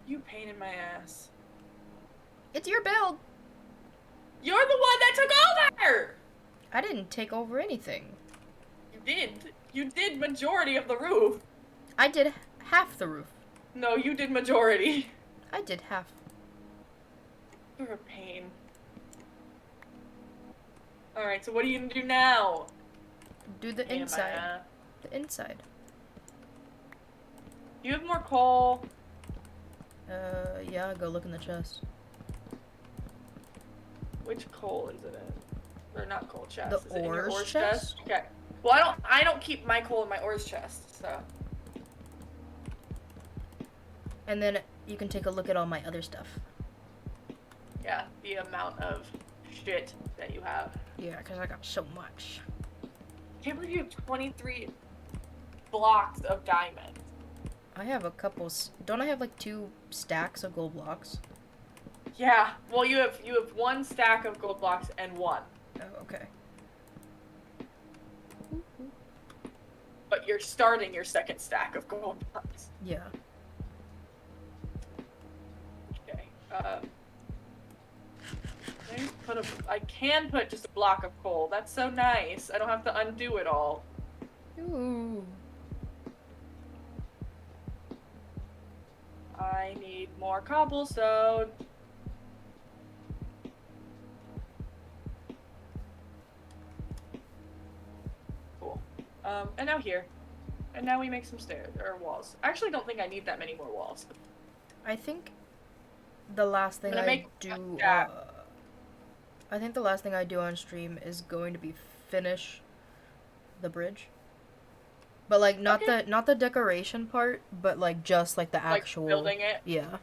You pain in my ass. It's your build. You're the one that took over! I didn't take over anything. You did. You did majority of the roof. I did half the roof. No, you did majority. I did half. You're a pain. Alright, so what are you gonna do now? Do the Pain in my inside. ass. The inside. Do you have more coal? Yeah, go look in the chest. Which coal is it in? Or not coal chest? The is it in your ores ores chest? Okay. Well, I don't keep my coal in my ores chest, so. And then you can take a look at all my other stuff. Yeah, the amount of shit that you have. Yeah, because I got so much. I can't believe you have 23 blocks of diamonds. I have a couple. Don't I have like 2 stacks of gold blocks? Yeah. Well, you have 1 stack of gold blocks and 1. Oh, okay. But you're starting your 2nd stack of gold blocks. Yeah. Okay. I can put just a block of coal. That's so nice. I don't have to undo it all. Ooh. I need more cobblestone. Cool. And now here. And now we make some stairs, or walls. I actually don't think I need that many more walls. I think the last thing I think the last thing I do on stream is going to be finish the bridge. But like not the decoration part, but like just like the actual building it. Yeah.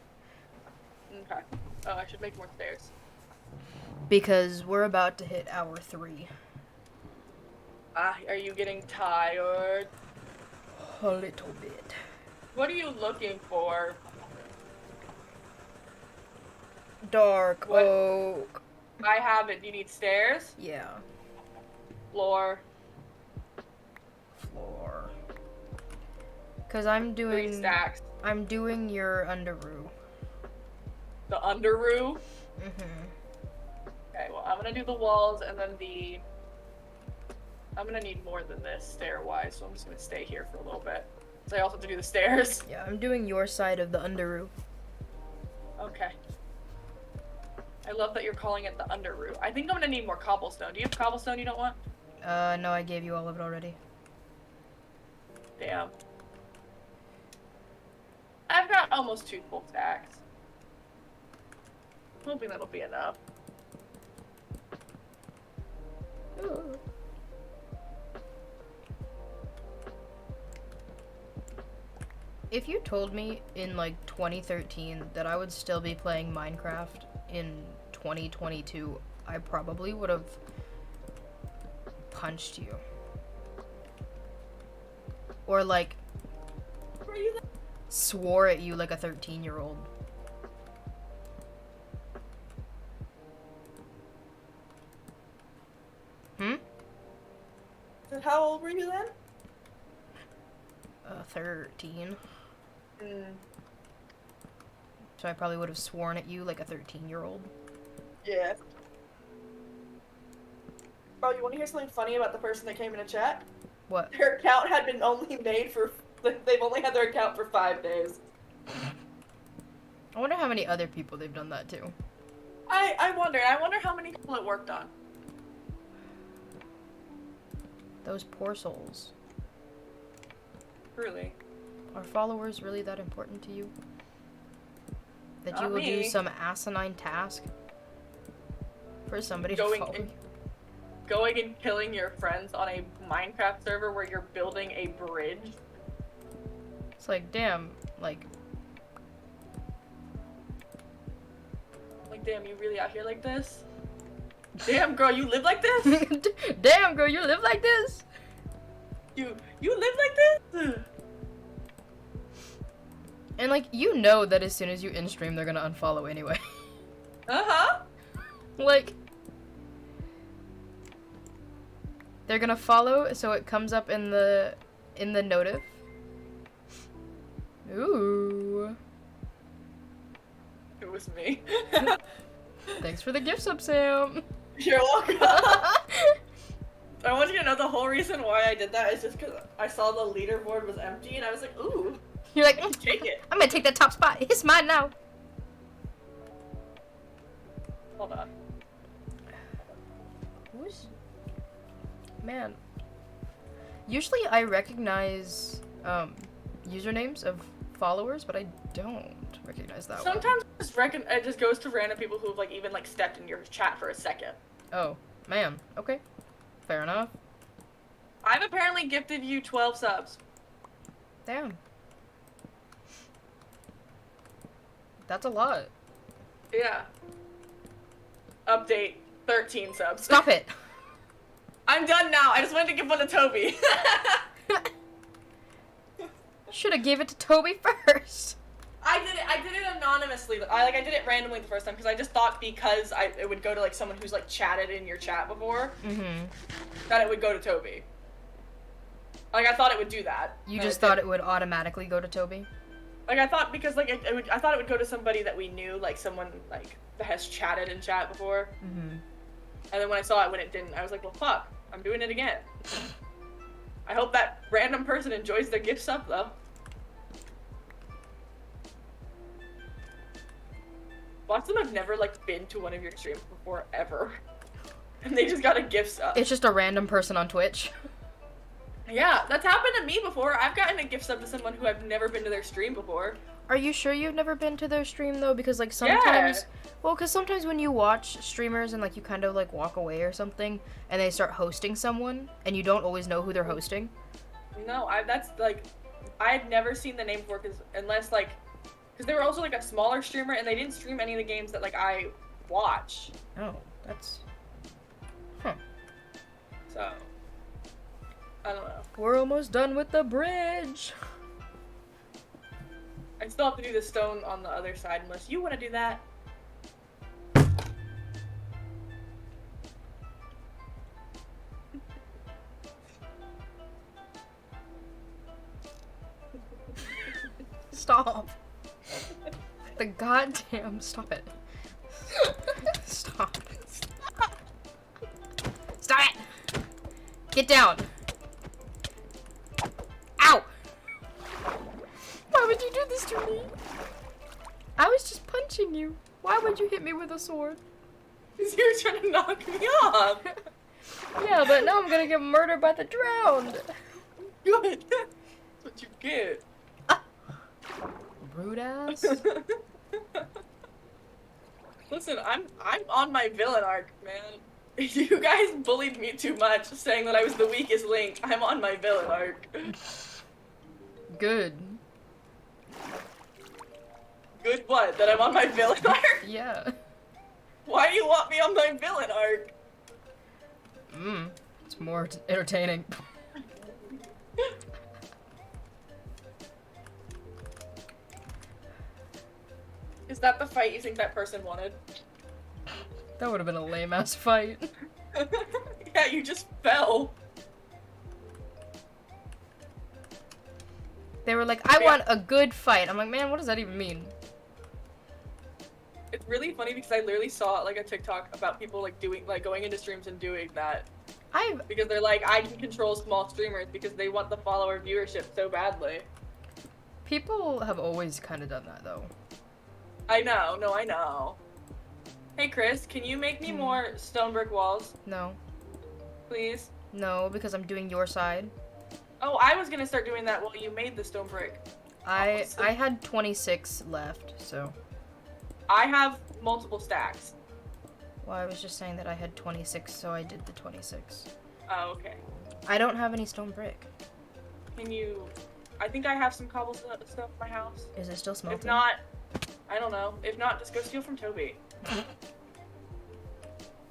Okay. Oh, I should make more stairs. Because we're about to hit hour 3. Are you getting tired? A little bit. What are you looking for? Dark oak. I have it. You need stairs? Yeah. Floor. Cause I'm 3 doing stacks. I'm doing your underroo. The underroo? Mhm. Okay, well, I'm gonna do the walls and then I'm gonna need more than this stair-wise, so I'm just gonna stay here for a little bit. So I also have to do the stairs. Yeah, I'm doing your side of the underroo. Okay. I love that you're calling it the underroo. I think I'm gonna need more cobblestone. Do you have cobblestone you don't want? No, I gave you all of it already. Damn. I've got almost 2 full stacks. Hoping that'll be enough. Ooh. If you told me in like 2013 that I would still be playing Minecraft in 2022, I probably would have punched you. Or like swore at you like a 13-year-old. How old were you then? 13. So I probably would have sworn at you like a 13-year-old. Yeah. Oh, you want to hear something funny about the person that came in a chat? What? Their account had been only made for... They've only had their account for 5 days. I wonder how many other people they've done that to. I wonder how many people it worked on. Those poor souls. Truly. Are followers really that important to you? That Not you will do me. some asinine task for somebody to follow you? Going and killing your friends on a Minecraft server where you're building a bridge? It's like, damn, like... Like, damn, you really out here like this? Damn, girl, you live like this? Damn, girl, you live like this? You live like this? And, like, you know that as soon as you in-stream, they're gonna unfollow anyway. Uh-huh. Like... They're gonna follow, so it comes up in the notif. Ooh. It was me. Thanks for the gift sub, Sam. You're welcome. I want you to know the whole reason why I did that is just because I saw the leaderboard was empty and I was like, ooh, You're like, take it. I'm gonna take that top spot. It's mine now. Hold on. Who's... Man. Usually I recognize usernames of followers, but I don't recognize that one. Sometimes it just goes to random people who've like even like stepped in your chat for a second. Oh, man. Okay. Fair enough. I've apparently gifted you 12 subs. Damn. That's a lot. Yeah. Update. 13 subs. Stop it. I'm done now. I just wanted to give one to Toby. Should have gave it to Toby first. I did it anonymously. I did it randomly the first time because I just thought because it would go to like someone who's like chatted in your chat before, that it would go to Toby. Like I thought it would do that. You just thought it would automatically go to Toby? Like I thought because like I thought it would go to somebody that we knew, like someone like that has chatted in chat before. And then when I saw it when it didn't, I was like, well, fuck, I'm doing it again. I hope that random person enjoys their gift sub though. Lots of them have never like been to one of your streams before ever, and they just got a gift sub. It's just a random person on Twitch. Yeah, that's happened to me before. I've gotten a gift sub to someone who I've never been to their stream before. Are you sure you've never been to their stream though? Because like sometimes, well, because sometimes when you watch streamers and like you kind of like walk away or something, and they start hosting someone, and you don't always know who they're hosting. No, that's like, I've never seen the name before unless they were also like a smaller streamer and they didn't stream any of the games that like I watch. Oh, that's. So. I don't know. We're almost done with the bridge. I still have to do the stone on the other side unless you want to do that. Stop. The goddamn stop it. Stop. Stop it. Get down. Ow. Why would you do this to me? I was just punching you. Why would you hit me with a sword? Because you were trying to knock me off. Yeah, but now I'm gonna get murdered by the drowned. Good. That's what you get. Rude ass. Listen, I'm on my villain arc, man. You guys bullied me too much, saying that I was the weakest link. I'm on my villain arc. Good. Good what? That I'm on my villain arc? Yeah. Why do you want me on my villain arc? It's more entertaining. Is that the fight you think that person wanted? That would have been a lame ass fight. Yeah, you just fell. They were like, I want a good fight. I'm like, man, what does that even mean? It's really funny because I literally saw like a TikTok about people like going into streams and doing that. Because they're like, I can control small streamers because they want the follower viewership so badly. People have always kind of done that though. I know, no, I know. Hey Chris, can you make me more stone brick walls? No. Please? No, because I'm doing your side. Oh, I was gonna start doing that while you made the stone brick. I had 26 left, so. I have multiple stacks. Well, I was just saying that I had 26, so I did the 26. Oh, okay. I don't have any stone brick. Can you... I think I have some cobblestone stuff in my house. Is it still smelting? If not, I don't know. If not, just go steal from Toby.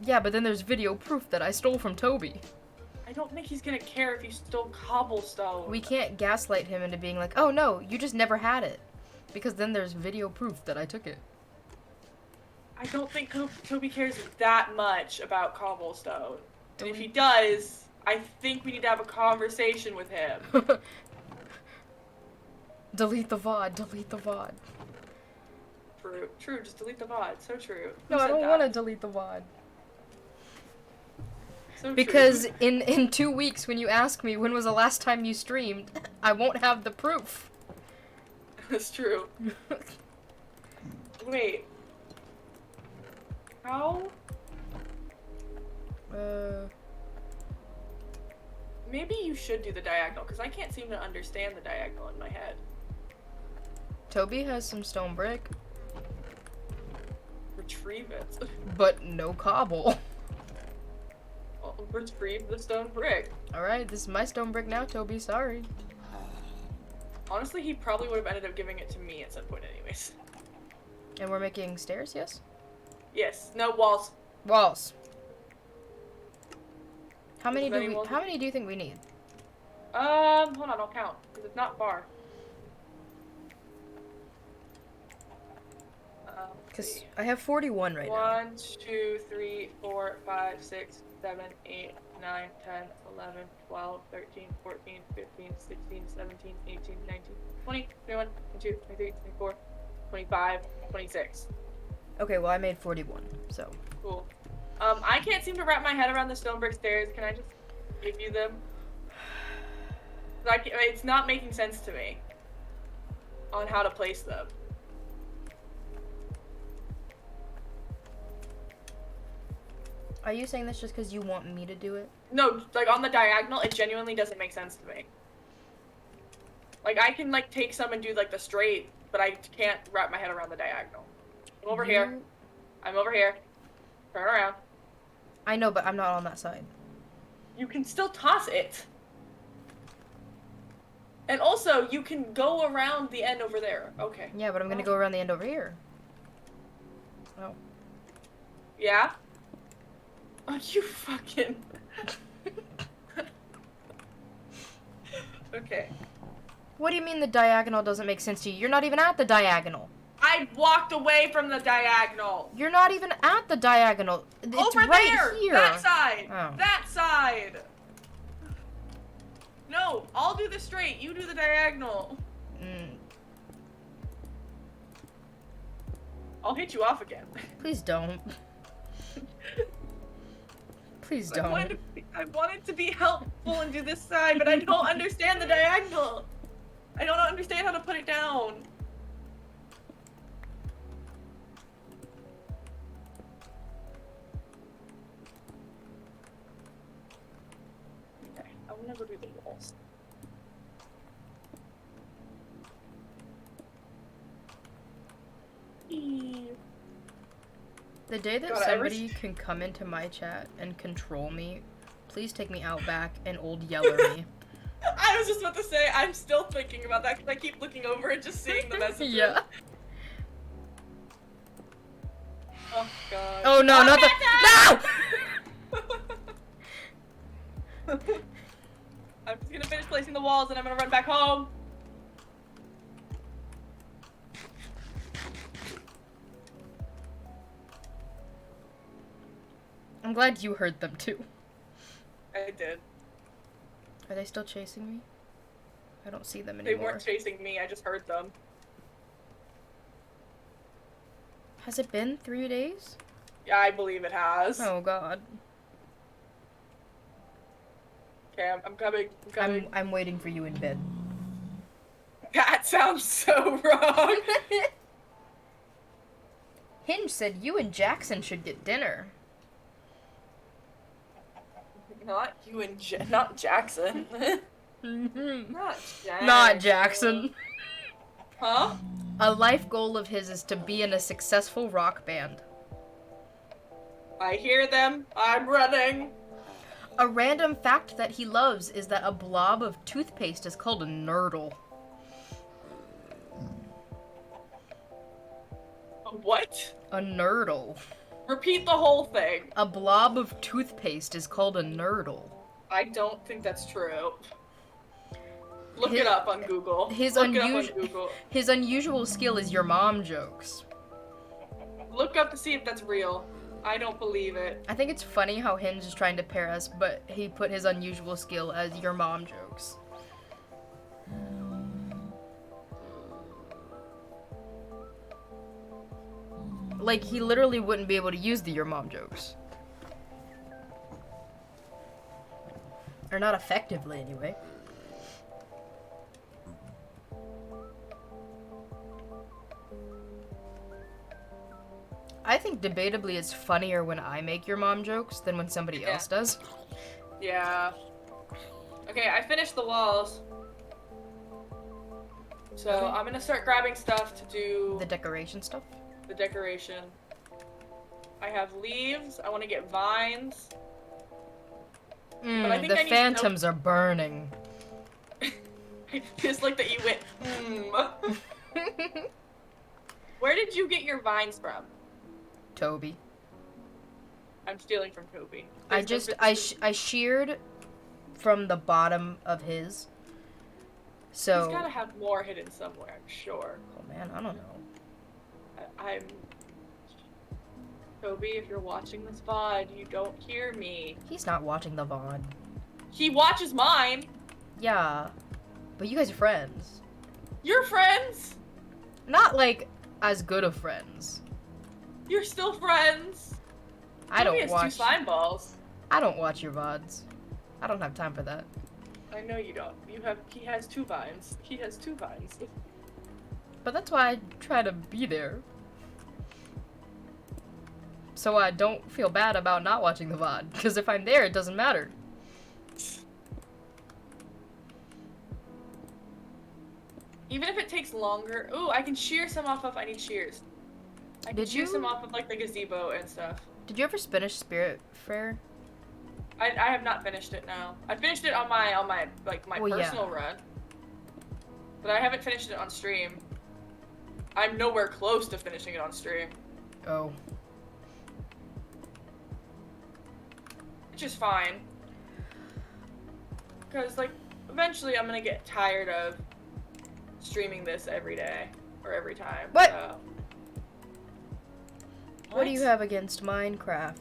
Yeah, but then there's video proof that I stole from Toby. I don't think he's gonna care if you stole cobblestone. We can't gaslight him into being like, oh no, you just never had it. Because then there's video proof that I took it. I don't think Toby cares that much about cobblestone. And if he does, I think we need to have a conversation with him. Delete the VOD, delete the VOD. True, just delete the VOD. So true. No, I don't want to delete the VOD. So because true. in 2 weeks, when you ask me when was the last time you streamed, I won't have the proof. That's true. Wait. How? Maybe you should do the diagonal, because I can't seem to understand the diagonal in my head. Toby has some stone brick. Retrieve it. But no cobble. Well, retrieve the stone brick. Alright, this is my stone brick now, Toby, sorry. Honestly, he probably would have ended up giving it to me at some point anyways. And we're making stairs, yes? Yes. No, walls. Walls. How many Does anyone- How many do you think we need? Hold on, I'll count because it's not far. Because I have 41 right now. 1, 2, 3, 4, 5, 6, 7, 8, 9, 10, 11, 12, 13, 14, 15, 16, 17, 18, 19, 20, 21, 22, 23, 24, 25, 26. Okay, well I made 41, so. Cool. I can't seem to wrap my head around the stone brick stairs. Can I just give you them? Like, it's not making sense to me on how to place them. Are you saying this just because you want me to do it? No, like on the diagonal, it genuinely doesn't make sense to me. Like I can like take some and do like the straight, but I can't wrap my head around the diagonal. I'm over here. I'm over here. Turn around. I know, but I'm not on that side. You can still toss it. And also, you can go around the end over there. Okay. Yeah, but I'm gonna go around the end over here. Oh. Yeah? Oh, you fucking... Okay. What do you mean the diagonal doesn't make sense to you? You're not even at the diagonal. I walked away from the diagonal. You're not even at the diagonal. It's Over right there! here. That side! Oh. That side! No, I'll do the straight, you do the diagonal. I'll hit you off again. Please don't. Please don't. I wanted to be helpful and do this side, but I don't understand the diagonal. I don't understand how to put it down. Okay, I want to go do the walls. The day that God, somebody can come into my chat and control me, please take me out back and old yeller me. I was just about to say, I'm still thinking about that because I keep looking over and just seeing the messages. Yeah. Oh god. Oh no, not the— No! I'm just gonna finish placing the walls and I'm gonna run back home. I'm glad you heard them too. I did. Are they still chasing me? I don't see them They anymore. weren't chasing me, I just heard them. Has it been 3 days? Yeah, I believe it has. Oh god. Okay, I'm coming. I'm coming. I'm waiting for you in bed. That sounds so wrong. Hinge said you and Jackson should get dinner. Not you and not Jackson. Not Jackson. Not Jackson. Huh? A life goal of his is to be in a successful rock band. I hear them. I'm running. A random fact that he loves is that a blob of toothpaste is called a nurdle. What? A nurdle. Repeat the whole thing. A blob of toothpaste is called a nurdle. I don't think that's true. Look it up on Google. His Look it up on Google. His unusual skill is your mom jokes. Look up to see if that's real. I don't believe it. I think it's funny how Hinge is trying to pair us, but he put his unusual skill as your mom jokes. Like, he literally wouldn't be able to use the your mom jokes. Or not effectively, anyway. I think debatably it's funnier when I make your mom jokes than when somebody else does. Yeah. Okay, I finished the walls. So Okay. I'm gonna start grabbing stuff to do The decoration stuff. the decoration. I have leaves. I want to get vines. But I think The I need phantoms are burning. I just like that you went, Where did you get your vines from? Toby. I'm stealing from Toby. I sheared from the bottom of his. So. He's gotta have more hidden somewhere, I'm sure. Oh man, I don't know. I'm. Toby, if you're watching this VOD, you don't hear me. He's not watching the VOD. He watches mine. Yeah, but you guys are friends. You're friends. Not like as good of friends. You're still friends. I Toby don't has watch. 2 slime balls. I don't watch your VODs. I don't have time for that. I know you don't. He has 2 vines. He has 2 vines. But that's why I try to be there. So I don't feel bad about not watching the VOD. Because if I'm there, it doesn't matter. Even if it takes longer. Ooh, I can shear some off of. I need shears. I can Did shear you- some off of like the gazebo and stuff. Did you ever finish Spirit Fair? I have not finished it now. I finished it on my Well, yeah. personal run. But I haven't finished it on stream. I'm nowhere close to finishing it on stream. Oh. Which is fine. Because, like, eventually I'm gonna get tired of streaming this every day. Or every time. What? So. What do you have against Minecraft?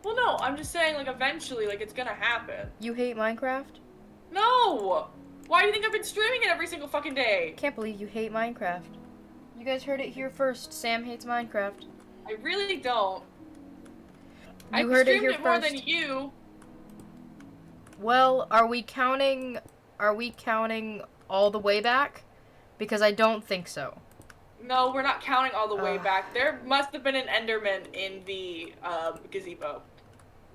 Well, no, I'm just saying, like, eventually, like, it's gonna happen. You hate Minecraft? No! Why do you think I've been streaming it every single fucking day? Can't believe you hate Minecraft. You guys heard it here first. Sam hates Minecraft. I really don't. You heard it streamed here it more first. than you. Well, are we counting all the way back? Because I don't think so. No, we're not counting all the way Ugh. back. There must have been an Enderman in the gazebo.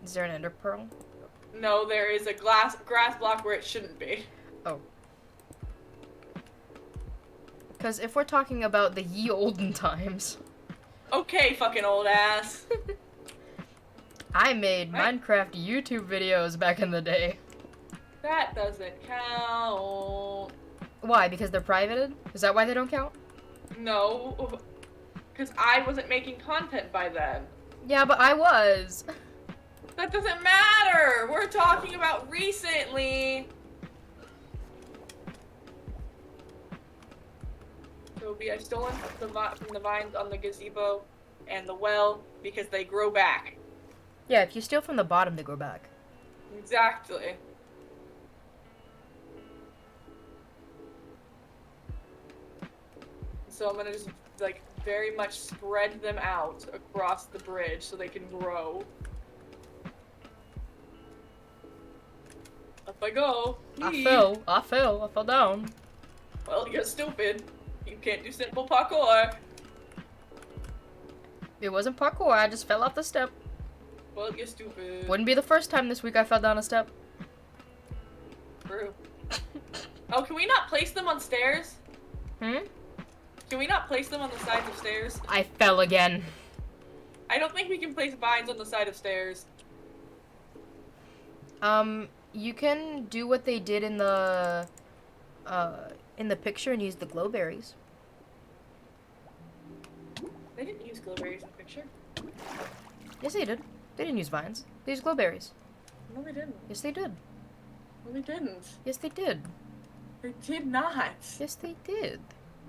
Is there an ender pearl? No, there is a grass block where it shouldn't be. Oh. Because if we're talking about the ye olden times, Okay, fucking old ass. I made Right. Minecraft YouTube videos back in the day. That doesn't count. Why? Because they're privated? Is that why they don't count? No, because I wasn't making content by then. Yeah, but I was. That doesn't matter. We're talking about recently. Toby, I've stolen from the vines on the gazebo and the well because they grow back. Yeah, if you steal from the bottom, they grow back. Exactly. So I'm gonna just, like, very much spread them out across the bridge so they can grow. Up I go. I Yee. fell down. Well, you're stupid. You can't do simple parkour. It wasn't parkour, I just fell off the step. Well, you're stupid. Wouldn't be the first time this week I fell down a step. True. Oh, can we not place them on stairs? Hmm? Can we not place them on the sides of stairs? I fell again. I don't think we can place vines on the side of stairs. You can do what they did in the picture and use the glowberries. They didn't use glowberries in the picture. Yes, they did. They didn't use vines. They used glowberries. No, they didn't. Yes, they did. No, they didn't. Yes, they did. They did not. Yes, they did.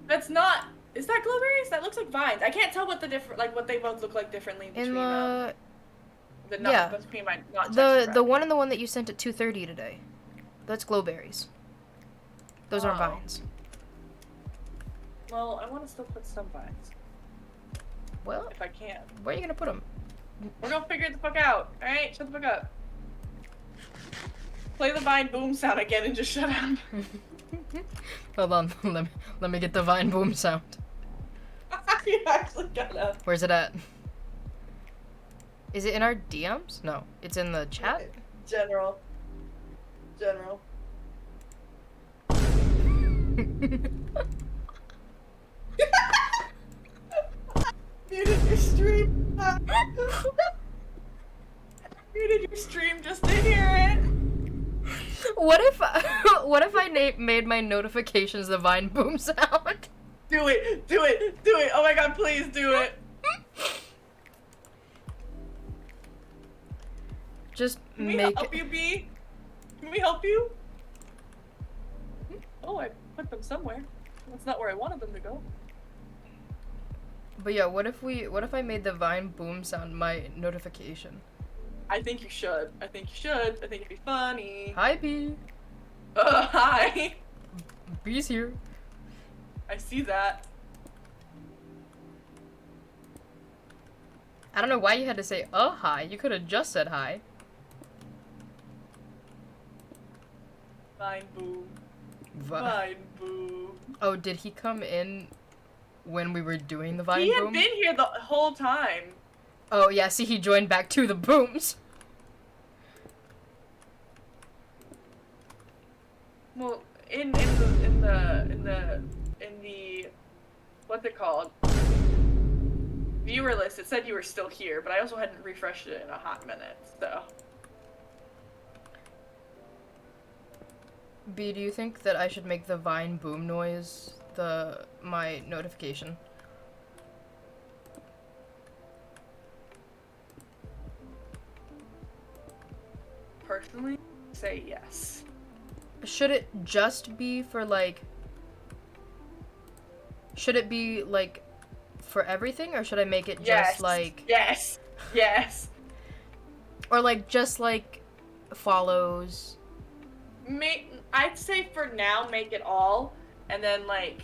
That's not. Is that glowberries? That looks like vines. I can't tell what the different, like what they both look like differently between In the not yeah. between my not the one and the one that you sent at 2:30 today. That's glowberries. Those aren't Oh. vines. Well, I want to still put some vines Well, if I can. where are you gonna put them? We're gonna figure it the fuck out. All right, shut the fuck up. Play the vine boom sound again and just shut up. Hold on, let me get the vine boom sound. You actually gotta. Where's it at? Is it in our DMs? No, it's in the chat. General. Muted your stream. Muted your stream just to hear it. What if I made my notifications the vine boom sound? Do it. Oh my god, please do it. Just Can we make. help you, B? Can we help you? Oh, I put them somewhere. That's not where I wanted them to go. But yeah, what if I made the Vine boom sound my notification? I think you should. I think you should. I think it'd be funny. Hi, B. Hi. B's here. I see that. I don't know why you had to say hi. You could have just said hi. Fine, boo. Vi- Fine, boo. oh, did he come in when we were doing the Vine He had boom? been here the whole time. Oh yeah, see, he joined back to the booms. Well, in the what's it called? Viewer list, it said you were still here, but I also hadn't refreshed it in a hot minute, so. B, do you think that I should make the Vine boom noise my notification? Personally, say yes. Should it just be for like? Should it be like for everything, or should I make it just Yes. like? Yes. Yes. Or like just like follows? I'd say for now, make it all, and then like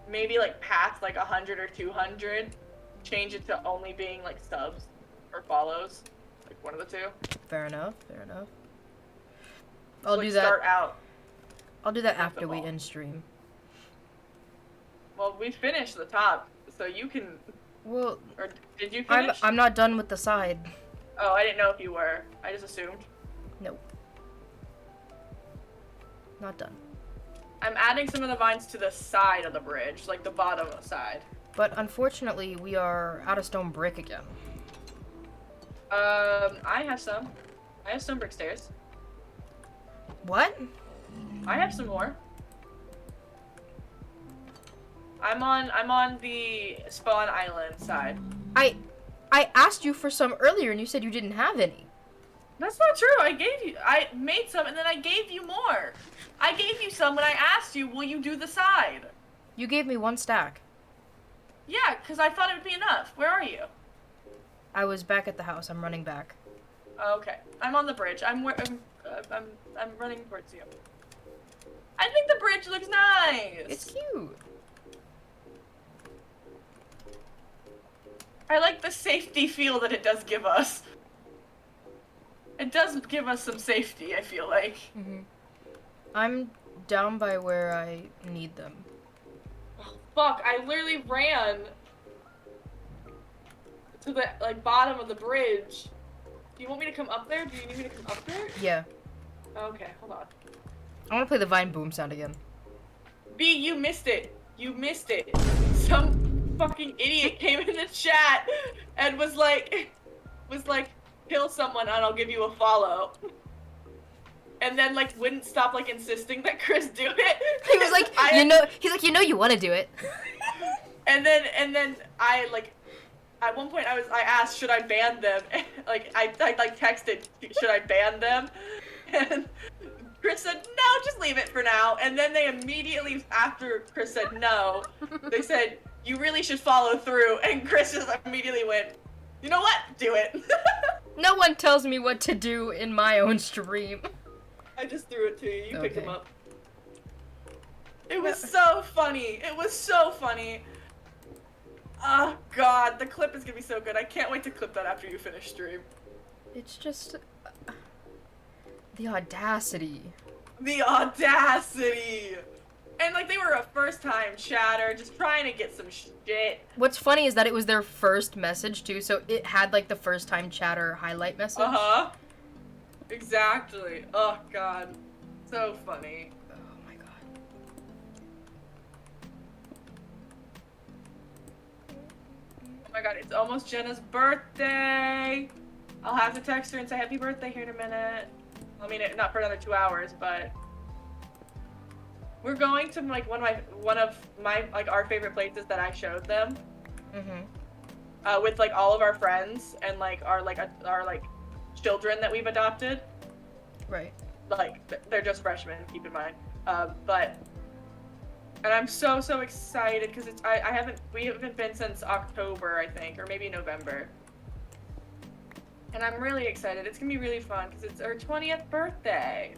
maybe like past like 100 or 200, change it to only being like subs or follows, like one of the two. Fair enough. Fair enough. So, I'll like, do that. Start out. I'll do that with after them we all. end stream. Well, we finished the top, so you can. Well, Or did you I'm finish? I'm not done with the side. Oh, I didn't know if you were. I just assumed. Nope. Not done. I'm adding some of the vines to the side of the bridge, like the bottom side. But unfortunately, we are out of stone brick again. I have some. I have some brick stairs. What? I have some more. I'm on the spawn island side. I asked you for some earlier and you said you didn't have any. That's not true. I made some and then I gave you more. I gave you some when I asked you, will you do the side? You gave me one stack. Yeah, because I thought it would be enough. Where are you? I was back at the house. I'm running back. Okay, I'm on the bridge. I'm running towards you. I think the bridge looks nice. It's cute. I like the safety feel that it does give us. It does give us some safety, I feel like. I'm down by where I need them. Oh, fuck, I literally ran to the like bottom of the bridge. Do you want me to come up there? Do you need me to come up there? Yeah. Okay, hold on. I want to play the Vine boom sound again. B, you missed it. You missed it. Some fucking idiot came in the chat and was like, kill someone and I'll give you a follow. And then like wouldn't stop like insisting that Chris do it. He was like, you know you want to do it. And then I like, at one point I asked, should I ban them? I texted, should I ban them? And Chris said, no, just leave it for now. And then they immediately, after Chris said no, they said, you really should follow through. And Chris just immediately went, you know what? Do it. No one tells me what to do in my own stream. I just threw it to you. You picked Okay. them up. It was so funny. It was so funny. Oh, God. The clip is going to be so good. I can't wait to clip that after you finish stream. It's just the audacity. The audacity! And, like, they were a first-time chatter, just trying to get some shit. What's funny is that it was their first message too, so it had like the first time chatter highlight message. Uh-huh. Exactly. Oh, God. So funny. Oh my god. Oh my god, it's almost Jenna's birthday! I'll have to text her and say happy birthday here in a minute. I mean, not for another 2 hours, but... We're going to, like, one of my, like, our favorite places that I showed them. Mhm. With, like, all of our friends and, like, our children that we've adopted. Right. Like, they're just freshmen, keep in mind. But, and I'm so excited because we haven't been since October, I think, or maybe November. And I'm really excited. It's gonna be really fun because it's our 20th birthday.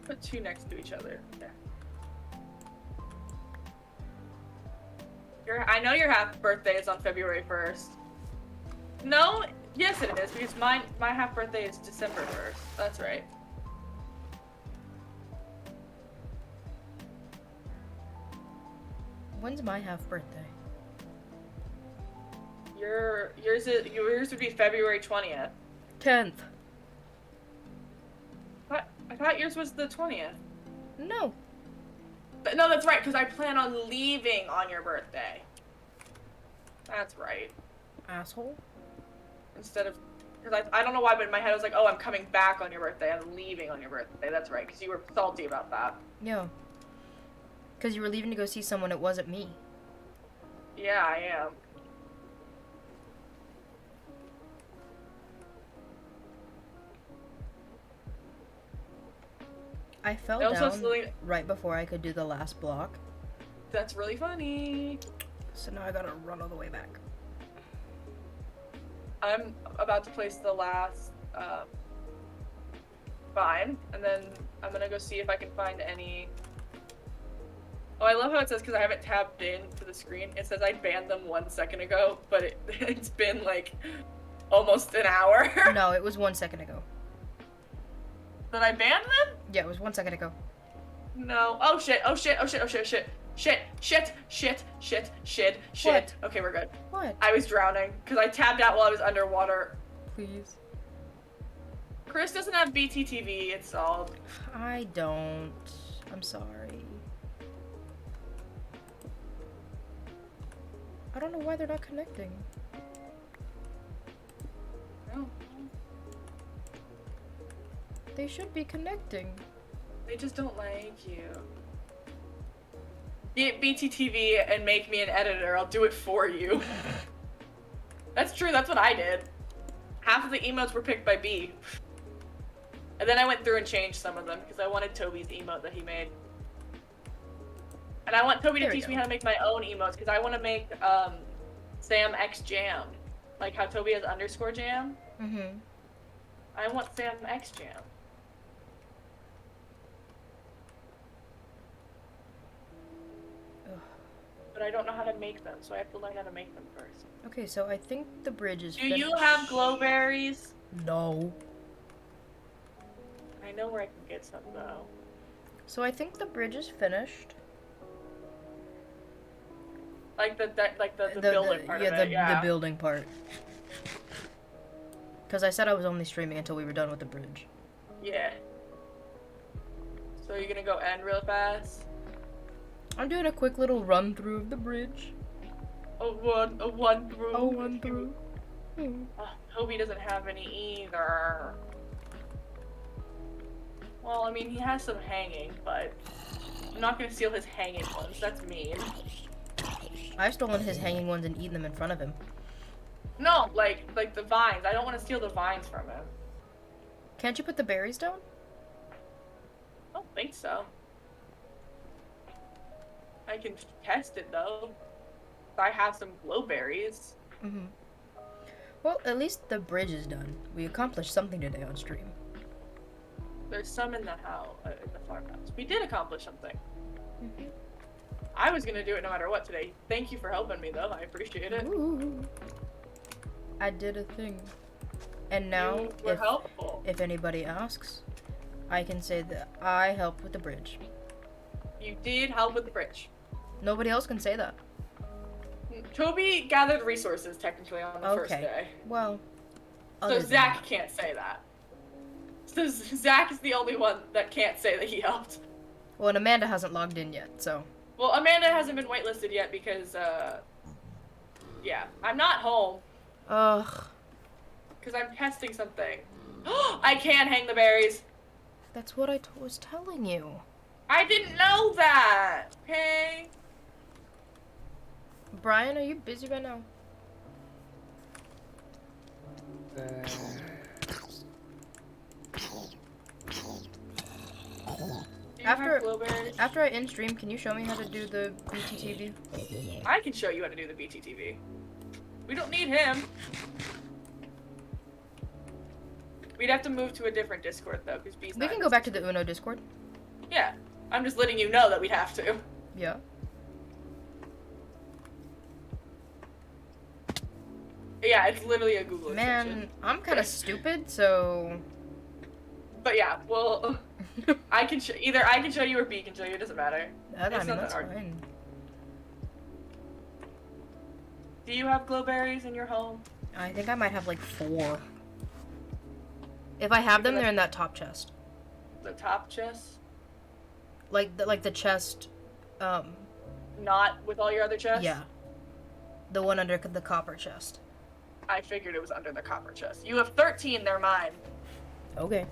Put two next to each other. Yeah. I know your half birthday is on February 1st. No, yes it is, because my half birthday is December 1st. That's right. When's my half birthday? Yours would be February 20th. 10th. I thought yours was the 20th. No. No, that's right, because I plan on leaving on your birthday. That's right. Asshole. Instead of, because I don't know why, but in my head I was like, oh, I'm coming back on your birthday. I'm leaving on your birthday. That's right, because you were salty about that. Yeah. Because you were leaving to go see someone, it wasn't me. Yeah, I am. I fell down right before I could do the last block. That's really funny. So now I gotta run all the way back. I'm about to place the last vine, and then I'm gonna go see if I can find any. Oh, I love how it says, because I haven't tabbed in to the screen, it says I banned them 1 second ago, but it's been like almost an hour. No, it was 1 second ago. That I banned them? Yeah, it was 1 second ago. No. Oh shit, oh shit, oh shit, oh shit, shit. Shit. What? Okay, we're good. What? I was drowning, because I tabbed out while I was underwater. Please. Chris doesn't have BTTV installed. I don't. I'm sorry. I don't know why they're not connecting. No. They should be connecting. They just don't like you. Get BTTV and make me an editor. I'll do it for you. That's true. That's what I did. Half of the emotes were picked by B. And then I went through and changed some of them because I wanted Toby's emote that he made. And I want Toby to teach me how to make my own emotes because I want to make Sam X Jam. Like how Toby has underscore jam. Mm-hmm. I want Sam X Jam. But I don't know how to make them, so I have to learn how to make them first. Okay, so I think the bridge is Do you have glowberries? No. I know where I can get some though. So I think the bridge is finished. Like the building part of it, yeah. The building part. Because I said I was only streaming until we were done with the bridge. Yeah. So you're gonna go end real fast? I'm doing a quick little run through of the bridge. A one through. Toby doesn't have any either. Well, I mean, he has some hanging, but I'm not gonna steal his hanging ones. That's mean. I've stolen his hanging ones and eaten them in front of him. No, like the vines. I don't want to steal the vines from him. Can't you put the berries down? I don't think so. I can test it though. I have some glowberries. Mm-hmm. Well, at least the bridge is done. We accomplished something today on stream. There's some in the house, in the farmhouse. We did accomplish something. Mm-hmm. I was gonna do it no matter what today. Thank you for helping me though. I appreciate it. Ooh. I did a thing. And now, You were helpful. if anybody asks, I can say that I helped with the bridge. You did help with the bridge. Nobody else can say that. Toby gathered resources technically on the first day. Well, so Zach can't say that. So Zach is the only one that can't say that he helped. Well, and Amanda hasn't logged in yet, so. Well, Amanda hasn't been whitelisted yet because, yeah, I'm not home. Ugh. Because I'm testing something. I can hang the berries. That's what I was telling you. I didn't know that. Okay. Brian, are you busy right now? Do you have blueberries? After I end stream, can you show me how to do the BTTV? I can show you how to do the BTTV. We don't need him. We'd have to move to a different Discord though, because B's We not can in go this back to Discord. the Uno Discord. Yeah, I'm just letting you know that we'd have to. Yeah. Yeah, it's literally a Google Man, extension. I'm kind of stupid, so. But yeah, well, I can either I can show you or B can show you. It doesn't matter. I It's mean, not that's that hard. fine. Do you have glowberries in your home? I think I might have like 4. If I have them, they're in that top chest. The top chest? Like the chest, Not with all your other chests? yeah. The one under the copper chest. I figured it was under the copper chest. You have 13, they're mine. Okay.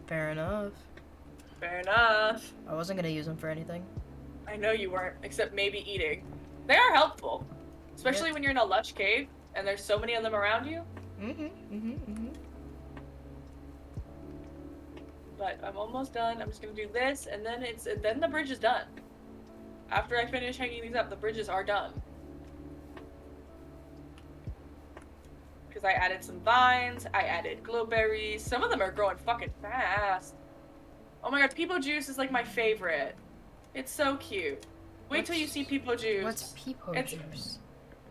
Fair enough. Fair enough. I wasn't gonna use them for anything. I know you weren't, except maybe eating. They are helpful. Especially when you're in a lush cave and there's so many of them around you. But I'm almost done. I'm just gonna do this, and then the bridge is done. After I finish hanging these up, the bridges are done. Because I added some vines, I added glowberries. Some of them are growing fucking fast. Oh my god, Peepo Juice is like my favorite. It's so cute. Wait till you see Peepo Juice. What's Peepo Juice?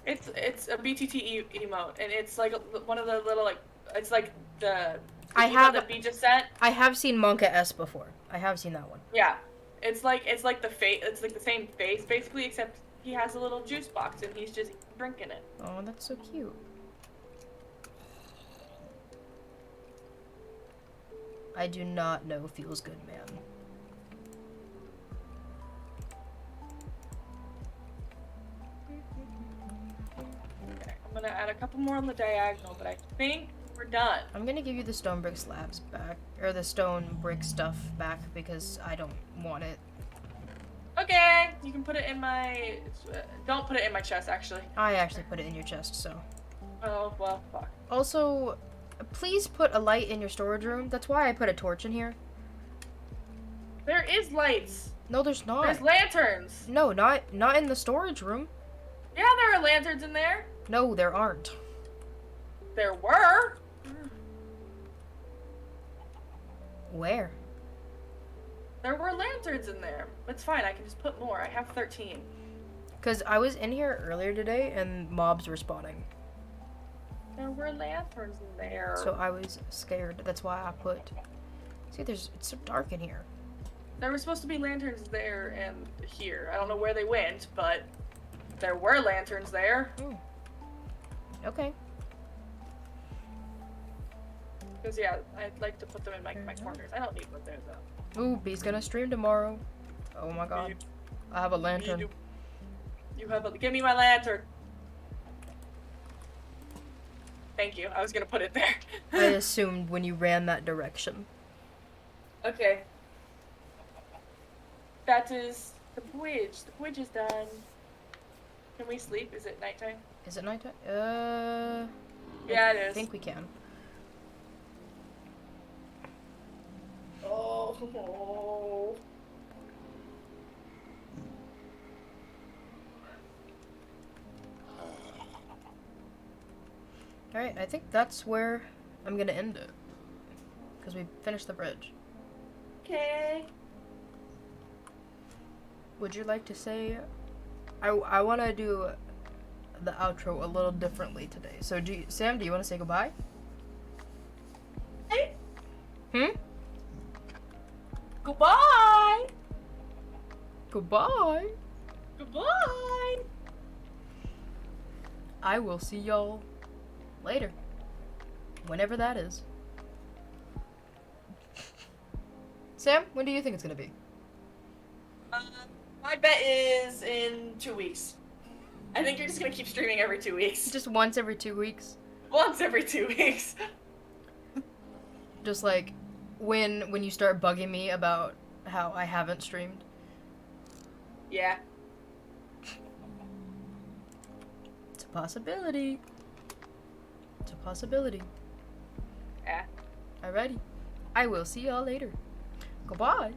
It's a BTT emote, and it's like one of the little like it's like the I have that B just sent. I have seen Monka S before. I have seen that one. Yeah, it's like the face. It's like the same face basically, except he has a little juice box and he's just drinking it. Oh, that's so cute. I do not know Feels Good Man. Okay, I'm gonna add a couple more on the diagonal, but I think we're done. I'm gonna give you the stone brick slabs back, or the stone brick stuff back, because I don't want it. Okay, you can put it in my. Don't put it in my chest, actually. I actually put it in your chest, so. Oh well, fuck. Also, please put a light in your storage room. That's why I put a torch in here. There is lights. No, there's not. There's lanterns. No, not in the storage room. Yeah, there are lanterns in there. No, there aren't. There were. Where? There were lanterns in there. It's fine, I can just put more. I have 13. Because I was in here earlier today and mobs were spawning. There were lanterns in there. So I was scared. That's why I put. See, it's so dark in here. There were supposed to be lanterns there and here. I don't know where they went, but there were lanterns there. Ooh. Okay. Because, yeah, I'd like to put them in my corners. I don't need them there, though. Ooh, B's gonna stream tomorrow. Oh my god. I have a lantern. You have a. Give me my lantern. Thank you. I was gonna put it there. I assumed when you ran that direction. Okay. That is the bridge. The bridge is done. Can we sleep? Is it nighttime? Is it nighttime? Yeah, it I is. think we can. Oh. Alright, I think that's where I'm gonna end it. Because we finished the bridge. Okay. Would you like to say... I want to do the outro a little differently today. So, Sam, do you want to say goodbye? Hey. Hmm? Goodbye. Goodbye. Goodbye. I will see y'all later. Whenever that is. Sam, when do you think it's gonna be? My bet is in 2 weeks. I think you're just gonna keep streaming every 2 weeks. Just once every 2 weeks? Once every 2 weeks. Just like, when you start bugging me about how I haven't streamed. Yeah. It's a possibility. It's a possibility. Yeah. Alrighty. I will see y'all later. Goodbye.